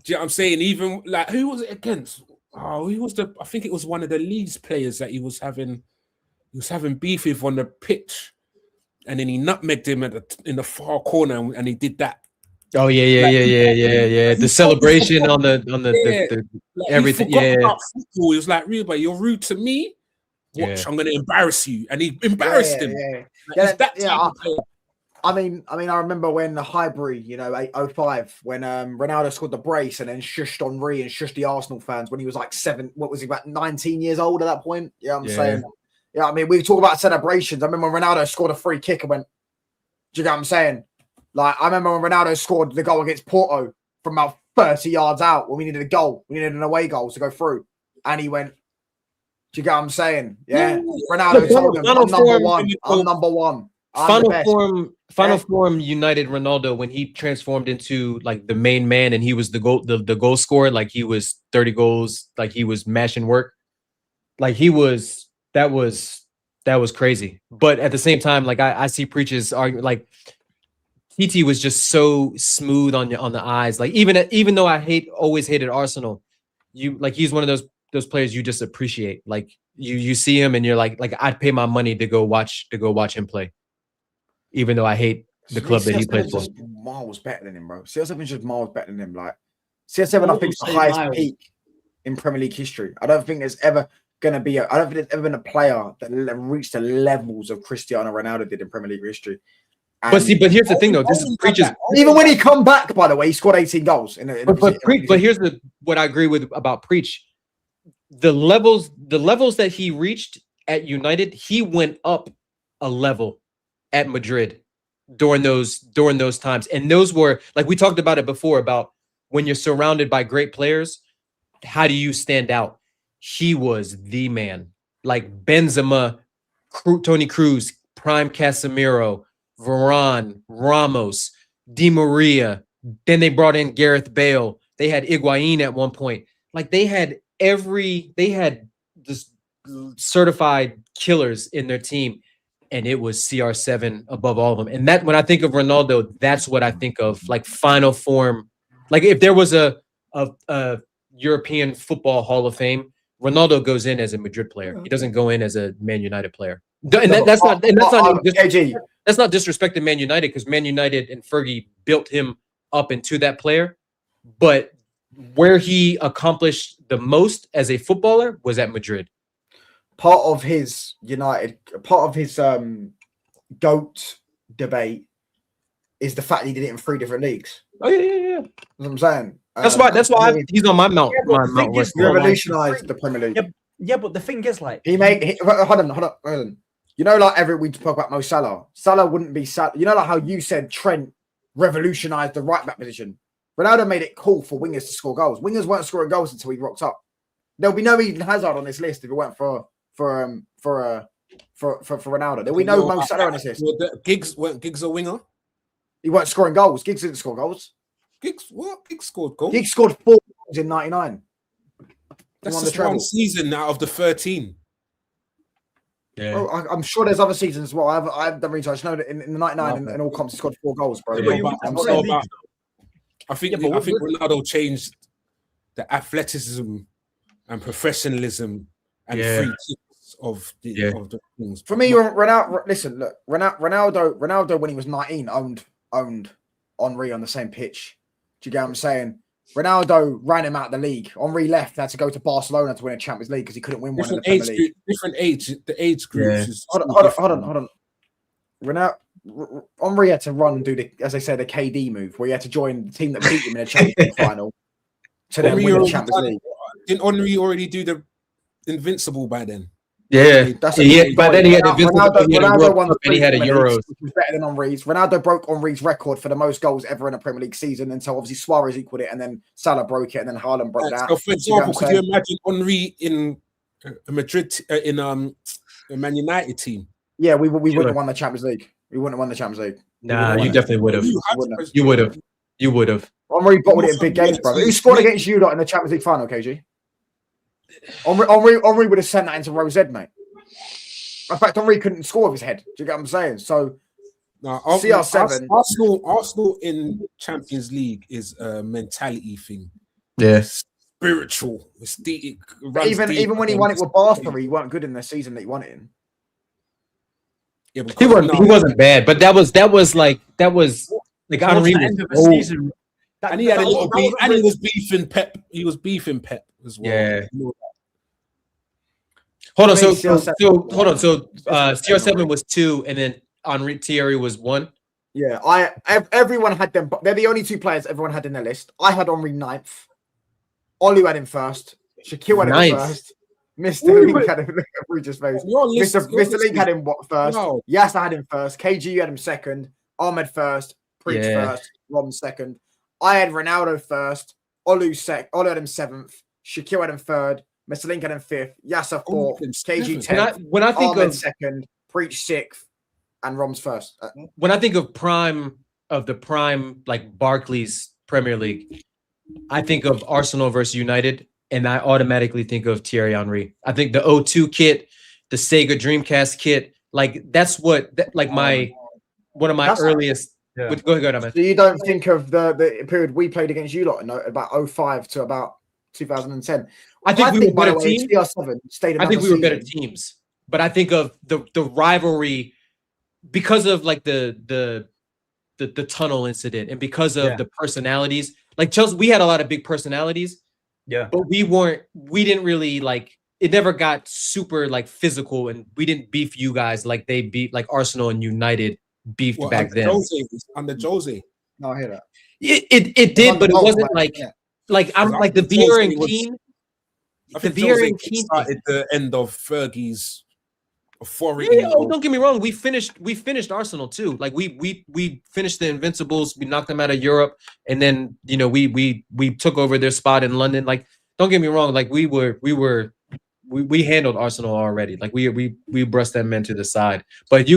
Do you know what I'm saying? Even like, who was it against? Oh, he was I think it was one of the Leeds players that he was having beef with on the pitch, and then he nutmegged him in the far corner, and he did that. Oh yeah. The celebration on the like, everything. He forgot Yeah. about football. He was like, "Real, but you're rude to me. Watch, Yeah. I'm going to embarrass you," and he embarrassed him. Like, he's that type of player. I mean, I remember when the Highbury, 05, when Ronaldo scored the brace and then shushed Henry and shushed the Arsenal fans when he was like about 19 years old at that point? Yeah, I'm saying. Yeah, I mean, we talk about celebrations. I remember when Ronaldo scored a free kick and went, do you know what I'm saying? Like, I remember when Ronaldo scored the goal against Porto from about 30 yards out when we needed a goal. We needed an away goal to go through. And he went, do you get what I'm saying? Yeah. Ronaldo told him, I'm number one. I'm number one. Final form United Ronaldo when he transformed into like the main man and he was the goal scorer, like he was 30 goals, like he was mashing work. Like that was crazy. But at the same time, like I see Preach's argument, like TT was just so smooth on the eyes. Like even though I always hated Arsenal, he's one of those players you just appreciate. Like you see him and you're like I'd pay my money to go watch him play, even though I hate the club that he plays for. Miles better than him, bro. CR7 is just miles better than him. Like CR7, I think is the highest peak in Premier League history. I don't think there's ever gonna be. I don't think there's ever been a player that reached the levels of Cristiano Ronaldo did in Premier League history. And But here's the thing though. This is Preach's. Even when he come back, by the way, he scored 18 goals. But here's what I agree with about Preach. The levels that he reached at United, he went up a level at Madrid during those times. And those were, like we talked about it before, about when you're surrounded by great players, how do you stand out? He was the man. Like Benzema, Toni Kroos, prime Casemiro, Varane, Ramos, Di Maria. Then they brought in Gareth Bale. They had Higuain at one point. Like they had just certified killers in their team, and it was CR7 above all of them. And that, when I think of Ronaldo, that's what I think of, like final form. Like if there was a European Football Hall of Fame, Ronaldo goes in as a Madrid player. He doesn't go in as a Man United player. And that's not disrespecting Man United, because Man United and Fergie built him up into that player. But where he accomplished the most as a footballer was at Madrid. Part of his GOAT debate is the fact he did it in 3 different leagues. Oh yeah. You know what I'm saying? That's why he's on my Mount. He revolutionized the Premier League. Yeah, but the thing is, like, hold on. You know, like we talk about Mo Salah. Salah wouldn't be Salah. You know, like how you said Trent revolutionized the right back position. Ronaldo made it cool for wingers to score goals. Wingers weren't scoring goals until he rocked up. There'll be no Eden Hazard on this list if it weren't for Ronaldo. There'll be no Mo Salah on this list. Giggs a winger? He weren't scoring goals. Giggs didn't score goals. Giggs scored goals. Giggs scored 4 goals in '99. That's just one season out of the 13. Yeah, bro, I'm sure there's other seasons as well. I've done research. I know that in the '99 and all comps he scored 4 goals, bro. I think Ronaldo changed the athleticism and professionalism and free kicks of the things. For me, Ronaldo. Listen, look, Ronaldo when he was 19 owned Henry on the same pitch. Do you get what I'm saying? Ronaldo ran him out of the league. Henry left, had to go to Barcelona to win a Champions League because he couldn't win one in the Premier League. Different age, the age groups. Is hold on. Henry had to run and do the, as they say, the KD move, where he had to join the team that beat him in a Champions League final to then win the Champions League. Didn't Henry already do the Invincible by then? Yeah, but then he had Ronaldo won the, and he had a Euros, which was better than Henry's. Ronaldo broke Henry's record for the most goals ever in a Premier League season until obviously Suarez equaled it, and then Salah broke it, and then Haaland broke that. So, for example, could you imagine Henry in Madrid in a Man United team? Yeah, we wouldn't have won the Champions League. We wouldn't have won the Champions League. Nah, you definitely would have. You would have. Henry bottled it in big games, brother. Who scored against you lot in the Champions League final, KG? Henry would have sent that into Rose Ed, mate. In fact, Henry couldn't score with his head. Do you get what I'm saying? So No, CR7. Arsenal in Champions League is a mentality thing. Yeah. It's spiritual. It's deep. It runs even deep. when he won it with Barca, he weren't good in the season that he won it in. Yeah, because He wasn't bad, but that was like Towards Henry the was end of the old. season, and he had a little beef, and he was beefing Pep. He was beefing Pep as well. Yeah. Hold on, I mean, so CR7 hold on, so CR7 was 2, and then Thierry was 1. Yeah, everyone had them. They're the only two players everyone had in their list. I had Henry 9th. Olu had him first. Shaquille had him Ninth. first. Mr. Link had him. Just face. Your list- Mr. your Mr. list Link is- had him first. No. Yasser had him first. KG had him second. Ahmed first. Preach Yeah. first. Rom second. I had Ronaldo first. Olu had him 7th. Shaquille had him 3rd. Mr. Link had him 5th. Yasser 4th. him KG 7th. 10th. When I think Ahmed of 2nd. Preach 6th. And Rom's first. when I think of the prime like Barclays Premier League, I think of Arsenal versus United, and I automatically think of Thierry Henry. I think the O2 kit, the Sega Dreamcast kit, like that's what one of my That's- earliest. Yeah. Go ahead, man. So you don't think of the period we played against you lot in about 05 to about 2010? I think we were by the better way, team. CR7 stayed I think we another were better season. teams, but I think of the rivalry because of like the tunnel incident and because of Yeah. the personalities. Like Chelsea, we had a lot of big personalities, Yeah. but we didn't really like. It never got super like physical, and we didn't beef you guys like they beat like Arsenal and United beefed Well, back then. Under Jose. No, I hear that. It did, but it wasn't like Yeah. like I'm Because like the Jose Vieira and was- Keane. I The think Vieira Jose and Keane. started the end of Fergie's authority. Yeah, don't get me wrong. We finished Arsenal too. Like we finished the Invincibles. We knocked them out of Europe, and then we took over their spot in London. Like, don't get me wrong. Like we handled Arsenal already. Like we brushed them men to the side. But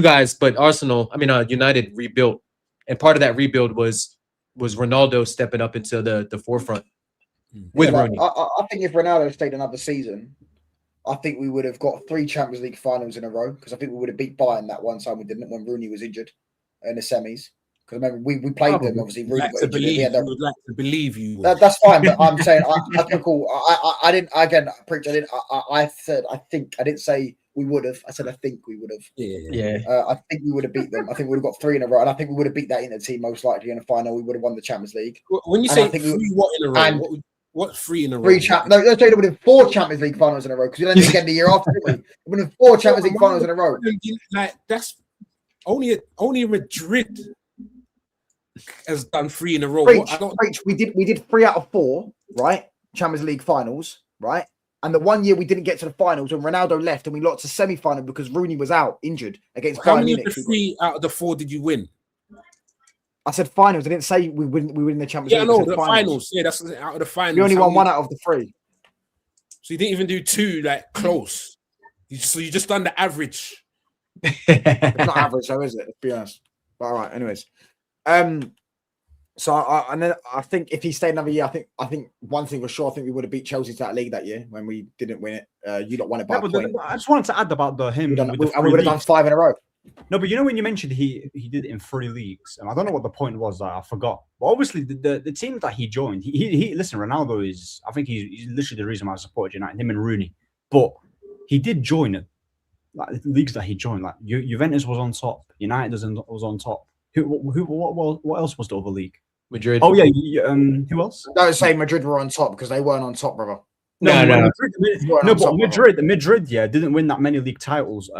Arsenal, United rebuilt, and part of that rebuild was Ronaldo stepping up into the forefront with Yeah, Rooney. but I think if Ronaldo stayed another season, I think we would have got 3 Champions League finals in a row because I think we would have beat Bayern that one time we didn't when Rooney was injured in the semis. Because remember we played them Probably. obviously. Would Rooney like got to injured. believe, We had that- would like to believe you. that's fine, but I'm saying I think cool. I didn't again preach. I said I think I didn't say we would have. I said I think we would have. Yeah. Yeah, I think we would have beat them. I think we would have got 3 in a row, and I think we would have beat that Inter team most likely in the final. We would have won the Champions League. When you And I say think 3 what in a row, and- what 3 in a row? 3 no, let's say we would have 4 Champions League finals in a row because we didn't again the year after, did we? We would have 4 Champions League finals in a row. Like that's only Madrid has done 3 in a row. Preach. We did 3 out of 4, right? Champions League finals, right? And the one year we didn't get to the finals when Ronaldo left and we lost a semi-final because Rooney was out injured against How Bayern many of Munich. the 3 out of the 4 did you win? I said finals. I didn't say we win the Champions Yeah, League. no, I said the finals. Yeah, that's out of the finals. We only How won 1 many- out of the 3. So you didn't even do 2 like close. So you just done the average. It's not average, though, is it? Let's be honest. But all right, anyways. So and then I think if he stayed another year, I think one thing was sure. I think we would have beat Chelsea to that league that year when we didn't win it. You lot won it by Yeah, a but point. I just wanted to add about him. And with the we would have done leagues. 5 in a row. No, but you know when you mentioned he did it in 3 leagues, and I don't know what the point was. I forgot. But obviously, the team that he joined, he listen. Ronaldo is, I think he's literally the reason why I supported United. Him and Rooney, but he did join it. Like the leagues that he joined, like Juventus was on top, United was on top. What else was the other league? Madrid. Oh yeah, who else? Don't say Madrid were on top because they weren't on top, brother. No. Madrid, yeah, didn't win that many league titles.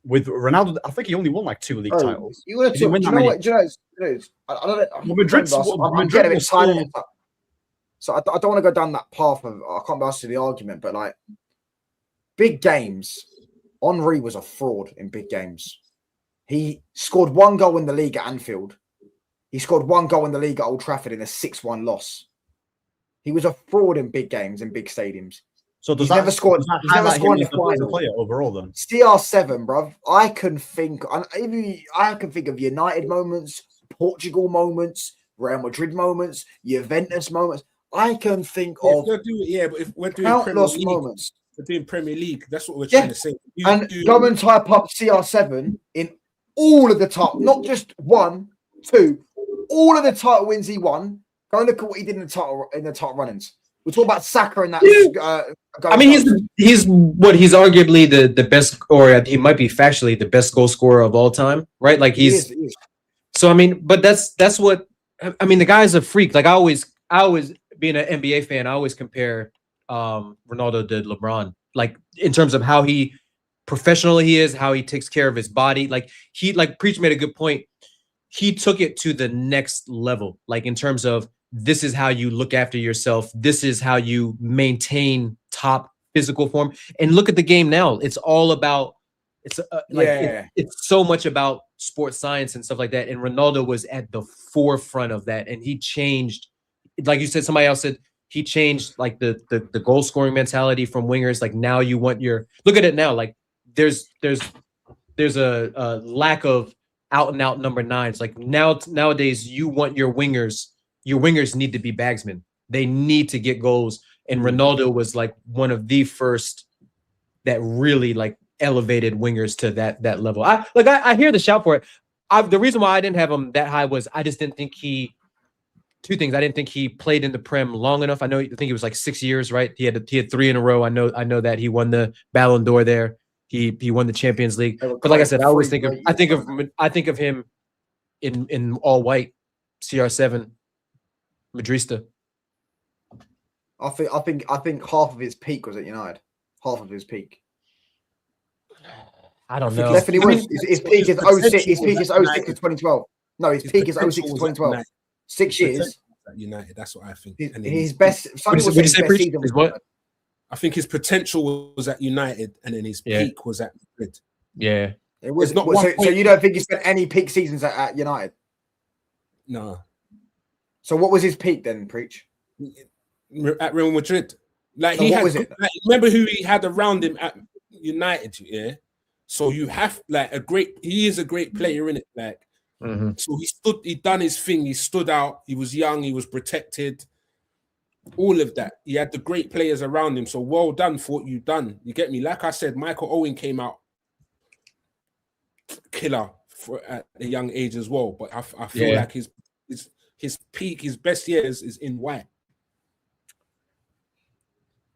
With Ronaldo, I think he only won like 2 league titles. You would have He didn't took, win do you that know many. what? Do you know, I don't know. Well, Madrid's- I'm getting a bit tired of it. So I don't want to go down that path of I can't be asked to the argument, but like big games, Henry was a fraud in big games. He scored 1 goal in the league at Anfield. He scored 1 goal in the league at Old Trafford in a 6-1 loss. He was a fraud in big games in big stadiums. So does He's that, never scored- does that he's never highlight scored him in as the a final. player overall then? CR7, bruv. I can think of United moments, Portugal moments, Real Madrid moments, Juventus moments. I can think If of you're doing, but if we're doing Premier countless League, moments. we're doing Premier League. That's what we're Yeah. trying to say. And go and type up CR7 in all of the title, not just 1, 2, all of the title wins he won. Go and look at what he did in the title run-ins. We're talking about Saka and that. I mean, he's arguably the best, or he might be factually the best goal scorer of all time, right? Like he is. So I mean, but that's what I mean. The guy's a freak. Like I always being an NBA fan, I always compare Ronaldo to LeBron, like in terms of how he professional he is, how he takes care of his body. Like Preach made a good point. He took it to the next level, like in terms of this is how you look after yourself. This is how you maintain top physical form. And look at the game now. It's all about it's so much about sports science and stuff like that. And Ronaldo was at the forefront of that, and he changed. Like you said, somebody else said he changed like the goal scoring mentality from wingers. Like now you want look at it now. Like there's a lack of out and out number 9s. Like nowadays you want your wingers need to be bagsmen. They need to get goals. And Ronaldo was like one of the first that really like elevated wingers to that level. I hear the shout for it. The reason why I didn't have him that high was I just didn't think two things. I didn't think he played in the Prem long enough. I think it was like 6 years, right? He had 3 in a row. I know that he won the Ballon d'Or there. He won the Champions League. But like I said, I think of him in all white, CR7, Madrista. I think half of his peak was at United. Half of his peak. I don't know. Definitely was. His peak is 06. His peak is 06 to 2012. No, his peak is 06 to 2012. 6 years. At United, that's what I think. His best. What did you say, Preach? What? I think his potential was at United, and then his peak was at Madrid. Yeah, it was not. So you don't think he spent any peak seasons at United? No. So what was his peak then, Preach? At Real Madrid, like he had. Remember who he had around him at United, yeah. So you have like he is a great player in it, like. Mm-hmm. So he done his thing. He stood out. He was young. He was protected. All of that. He had the great players around him. So well done for what you've done. You get me? Like I said, Michael Owen came out killer at a young age as well. But I feel like his peak, his best years is in white.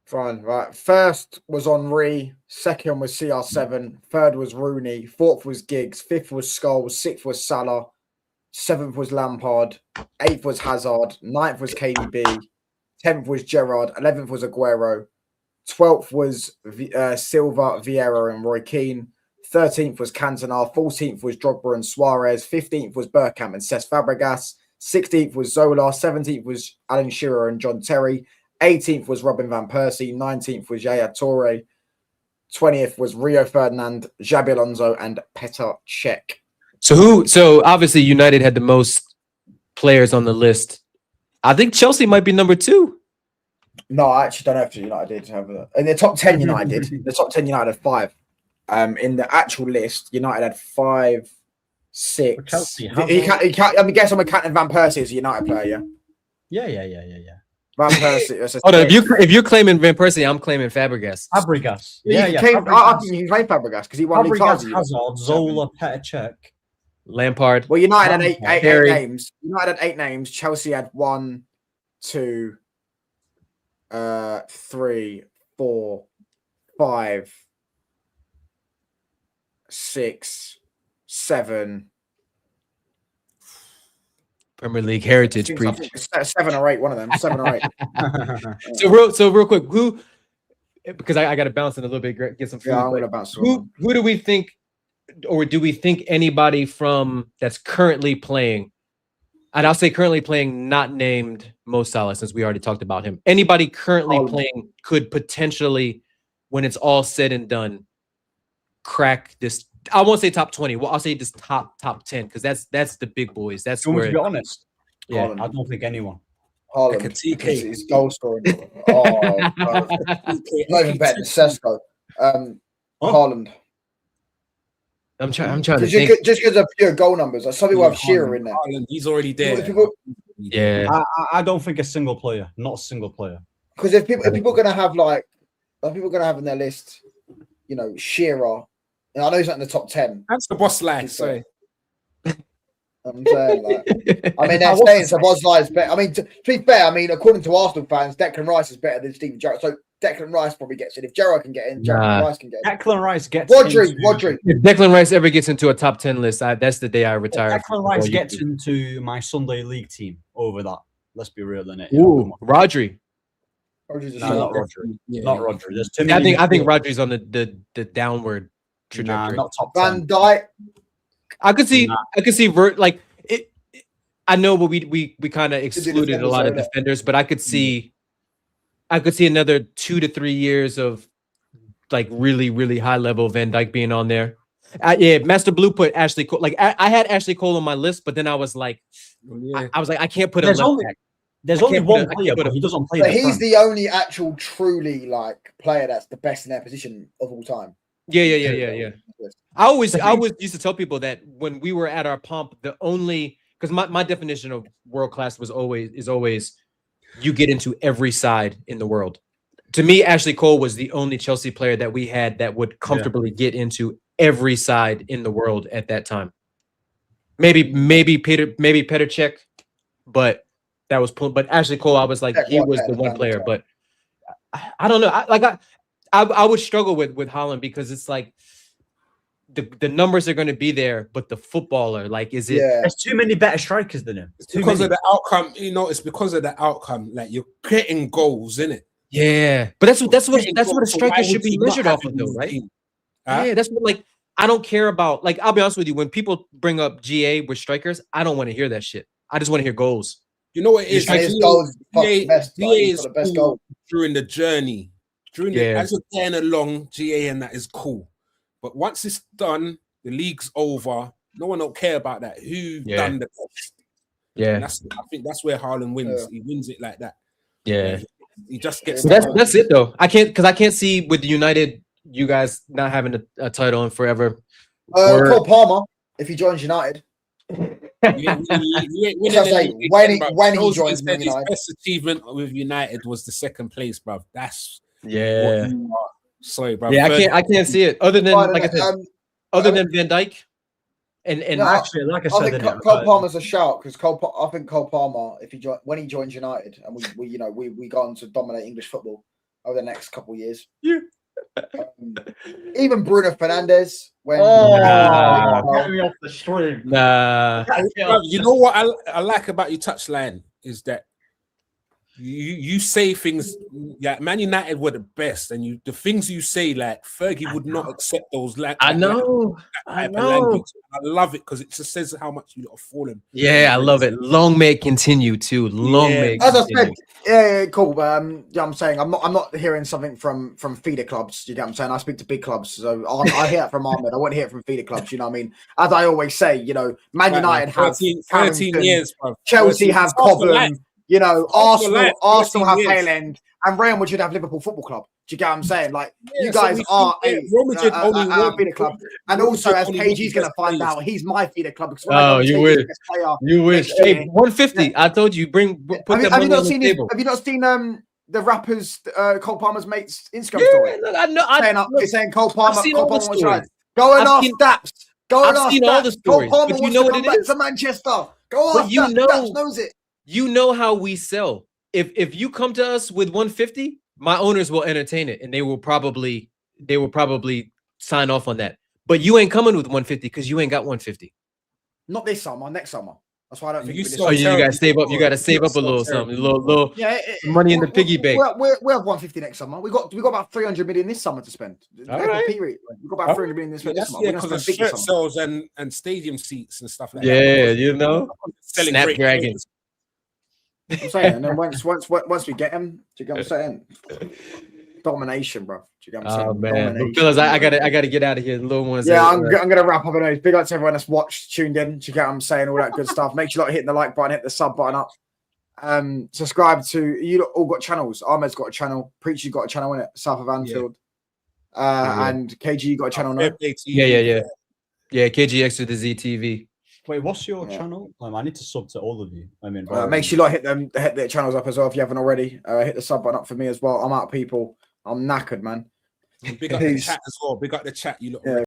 Fine, right. First was Henry, second was CR7, third was Rooney, fourth was Giggs, fifth was Scholes, sixth was Salah, seventh was Lampard, eighth was Hazard, ninth was KDB, 10th was Gerrard, 11th was Aguero, 12th was Silva, Vieira and Roy Keane, 13th was Cantona, 14th was Drogba and Suarez, 15th was Bergkamp and Cesc Fabregas, 16th was Zola, 17th was Alan Shearer and John Terry, 18th was Robin Van Persie, 19th was Yaya Toure, 20th was Rio Ferdinand, Xabi Alonso, and Petr Cech. So obviously United had the most players on the list. I think Chelsea might be number 2. No, I actually don't know if United did have that. In the top 10, United. The top 10, United had 5. In the actual list, United had 5, 6. Chelsea, I mean, guess I'm counting Van Persie as a United player, yeah? Yeah. Van Persie. Hold on, if you're claiming Van Persie, I'm claiming Fabregas. Fabregas. I think you can claim Fabregas because he won the Fabregas, Hazard, Zola, Petr Cech. Lampard. Well, United had eight names. United had 8 names. Chelsea had 1, 2, 3, 4, 5, 6, 7. Premier League heritage, Preach. 7 or 8, one of them. 7 or 8. So real quick, who? Because I got to bounce in a little bit, get some food. Yeah, I'm gonna bounce. Who do we think, or do we think anybody from that's currently playing? And I'll say currently playing, not named Mo Salah, since we already talked about him. Anybody currently playing could potentially, when it's all said and done, crack this. I won't say top 20. Well, I'll say this top 10 because that's the big boys. That's where. To be honest, yeah, I don't think anyone. Haaland, his goal scoring. Not even better than Sesko. Haaland. I'm trying to think. Just because of pure goal numbers, like some people have Shearer in there. Haaland, he's already there. Yeah. I don't think a single player, not a single player. Because if people are going to have like people are going to have on their list, you know, Shearer. And I know he's not in the top 10. That's the boss life. Sorry. I'm saying, like, I mean, they're what's saying the Szoboszlai is better. I mean, to be fair, I mean, according to Arsenal fans, Declan Rice is better than Steven Gerrard. So Declan Rice probably gets in. If Gerrard can get in, Declan Rice can get in. Declan Rice gets Rodri. If Declan Rice ever gets into a top 10 list, that's the day I retire. Declan Rice gets into my Sunday league team over that. Let's be real, innit? Ooh, Rodri. Rodri's a No, shot. not Rodri. Yeah. Not Rodri. There's too I many. think Rodri's on the downward trajectory. Not top Van 10. Dijk. I could see Nah. like it. I know, but we kind of excluded a lot of defenders, defenders, but I could see another 2 to 3 years of like really high level Van Dijk being on there. Yeah, Master Blue put Ashley Cole. Like I had Ashley Cole on my list, but then I was like, I was like, I can't put him There's left only- back. There's I only can't put one a- I player, can't put but a- he doesn't play. But the he's front. the only actual truly like player that's the best in their position of all time. Yeah. I always used to tell people that when we were at our pomp, the only because my definition of world class is always you get into every side in the world. To me, Ashley Cole was the only Chelsea player that we had that would comfortably get into every side in the world at that time. Maybe Petr Cech, but that was but Ashley Cole, I was like Cech he was was better the one than player, Cech. but I don't know. I would struggle with Haaland because it's like the numbers are going to be there, but the footballer, like, is it? Yeah. There's too many better strikers than him. It's because of the outcome. You know, it's because of the outcome. Like you're getting goals, innit? Yeah, but that's what a So striker why should would be you not measured have off him of, in though, his right? team? Huh? Yeah, that's what, like, I don't care about. Like, I'll be honest with you, when people bring up GA with strikers, I don't want to hear that shit. I just want to hear goals. You know what it is? And his You goals know, fuck best. Like, GA he's is got the best cool goal. during the journey. Yeah. As you're going along, GA and that is cool. But once it's done, the league's over. No one don't care about that. Who done the best? And Yeah, I think that's where Haaland wins. He wins it like that. yeah. He just gets. That's it though. I can't see with United, you guys not having a title in forever. Cole Palmer, if he joins United. When he joins Man his United. best achievement with United was the second place, bruv. That's Yeah, what you are. Sorry, bruv. yeah. I can't see it other than Right, like I said, other than Van Dijk. And No, Actually, like I I said, think innit, Cole Palmer's a shout because I think Cole Palmer, if when he joins United, and we go on to dominate English football over the next couple of years. Yeah. Even Bruno Fernandes when get me off the stream. nah. Bruv, you know what I like about your touchline is that you say things. Yeah, Man United were the best, and the things you say, like Fergie would not accept those. I know. I love it because it just says how much you are falling. Yeah, I love it. Long may it continue too. Long may it as I continue. said, yeah, cool. Yeah, I'm saying I'm not hearing something from feeder clubs. You get what I'm saying? I speak to big clubs, so I hear it from Ahmed. I won't hear it from feeder clubs. You know what I mean? As I always say, Man United have 13 Carrington, years, bro. Chelsea have Cobham. Arsenal have years. Haaland, and Real Madrid have Liverpool Football Club. Do you get what I'm saying? Like, Yeah, you so guys we are think, Real Madrid only won- feeder club. And Real also, Madrid as only won KG's going to best find players. out, he's my feeder club. Because when I Oh, go to you KG's wish. best player, You wish. next year- Hey, 150. I told you, put have that you money not on the seen table. Have you not seen the rappers Cole Palmer's mate's Instagram Yeah, story? look, I know. Saying Cole Palmer. seen Cole all the Palmer was stories. right. Go and I've ask seen- Daps. Go and I've ask seen all Daps. the Cole stories, Palmer but you wants know to what come it back is? to Manchester. Go But ask you Daps. know- Daps knows it. You know how we sell. If you come to us with 150, my owners will entertain it, and they will probably sign off on that. But you ain't coming with 150 because you ain't got 150. Not this summer. Next summer. That's why I don't think You we saw Oh, you terrible gotta save up. You gotta before. save up a So little terrible something, a little Yeah, money in the piggy bank. We have 150 next summer. We got about 300 million this summer to spend. All right. We got about 300 million this Yeah, summer. that's We're gonna because of spend big shirt this summer. sales and stadium seats and stuff like that. Yeah, you know. Selling great Snapdragon. players. I'm saying, and then once we get him, do you get what I'm saying? Domination, bro. Do you get what I'm saying? Oh man, but Domination. fellas, I gotta get out of here. The little ones. Yeah, are- I'm gonna wrap up. Anyways, big up to everyone that's watched, tuned in. Do you get what I'm saying? All that good stuff. Make sure you hitting the like button, hit the sub button up. Subscribe to you. Lot all got channels. Ahmed's got a channel. Preacher's got a channel in it. South of Anfield. Yeah. And KG got a channel now. Fair play to Yeah, you. yeah. KGX to the ZTV. Wait, what's your Yeah. channel? I need to sub to all of you. I mean, Make sure you like hit the channels up as well if you haven't already. Hit the sub button up for me as well. I'm out, people. I'm knackered, man. Big up the Peace. chat as well. Big up the chat. You look Yeah.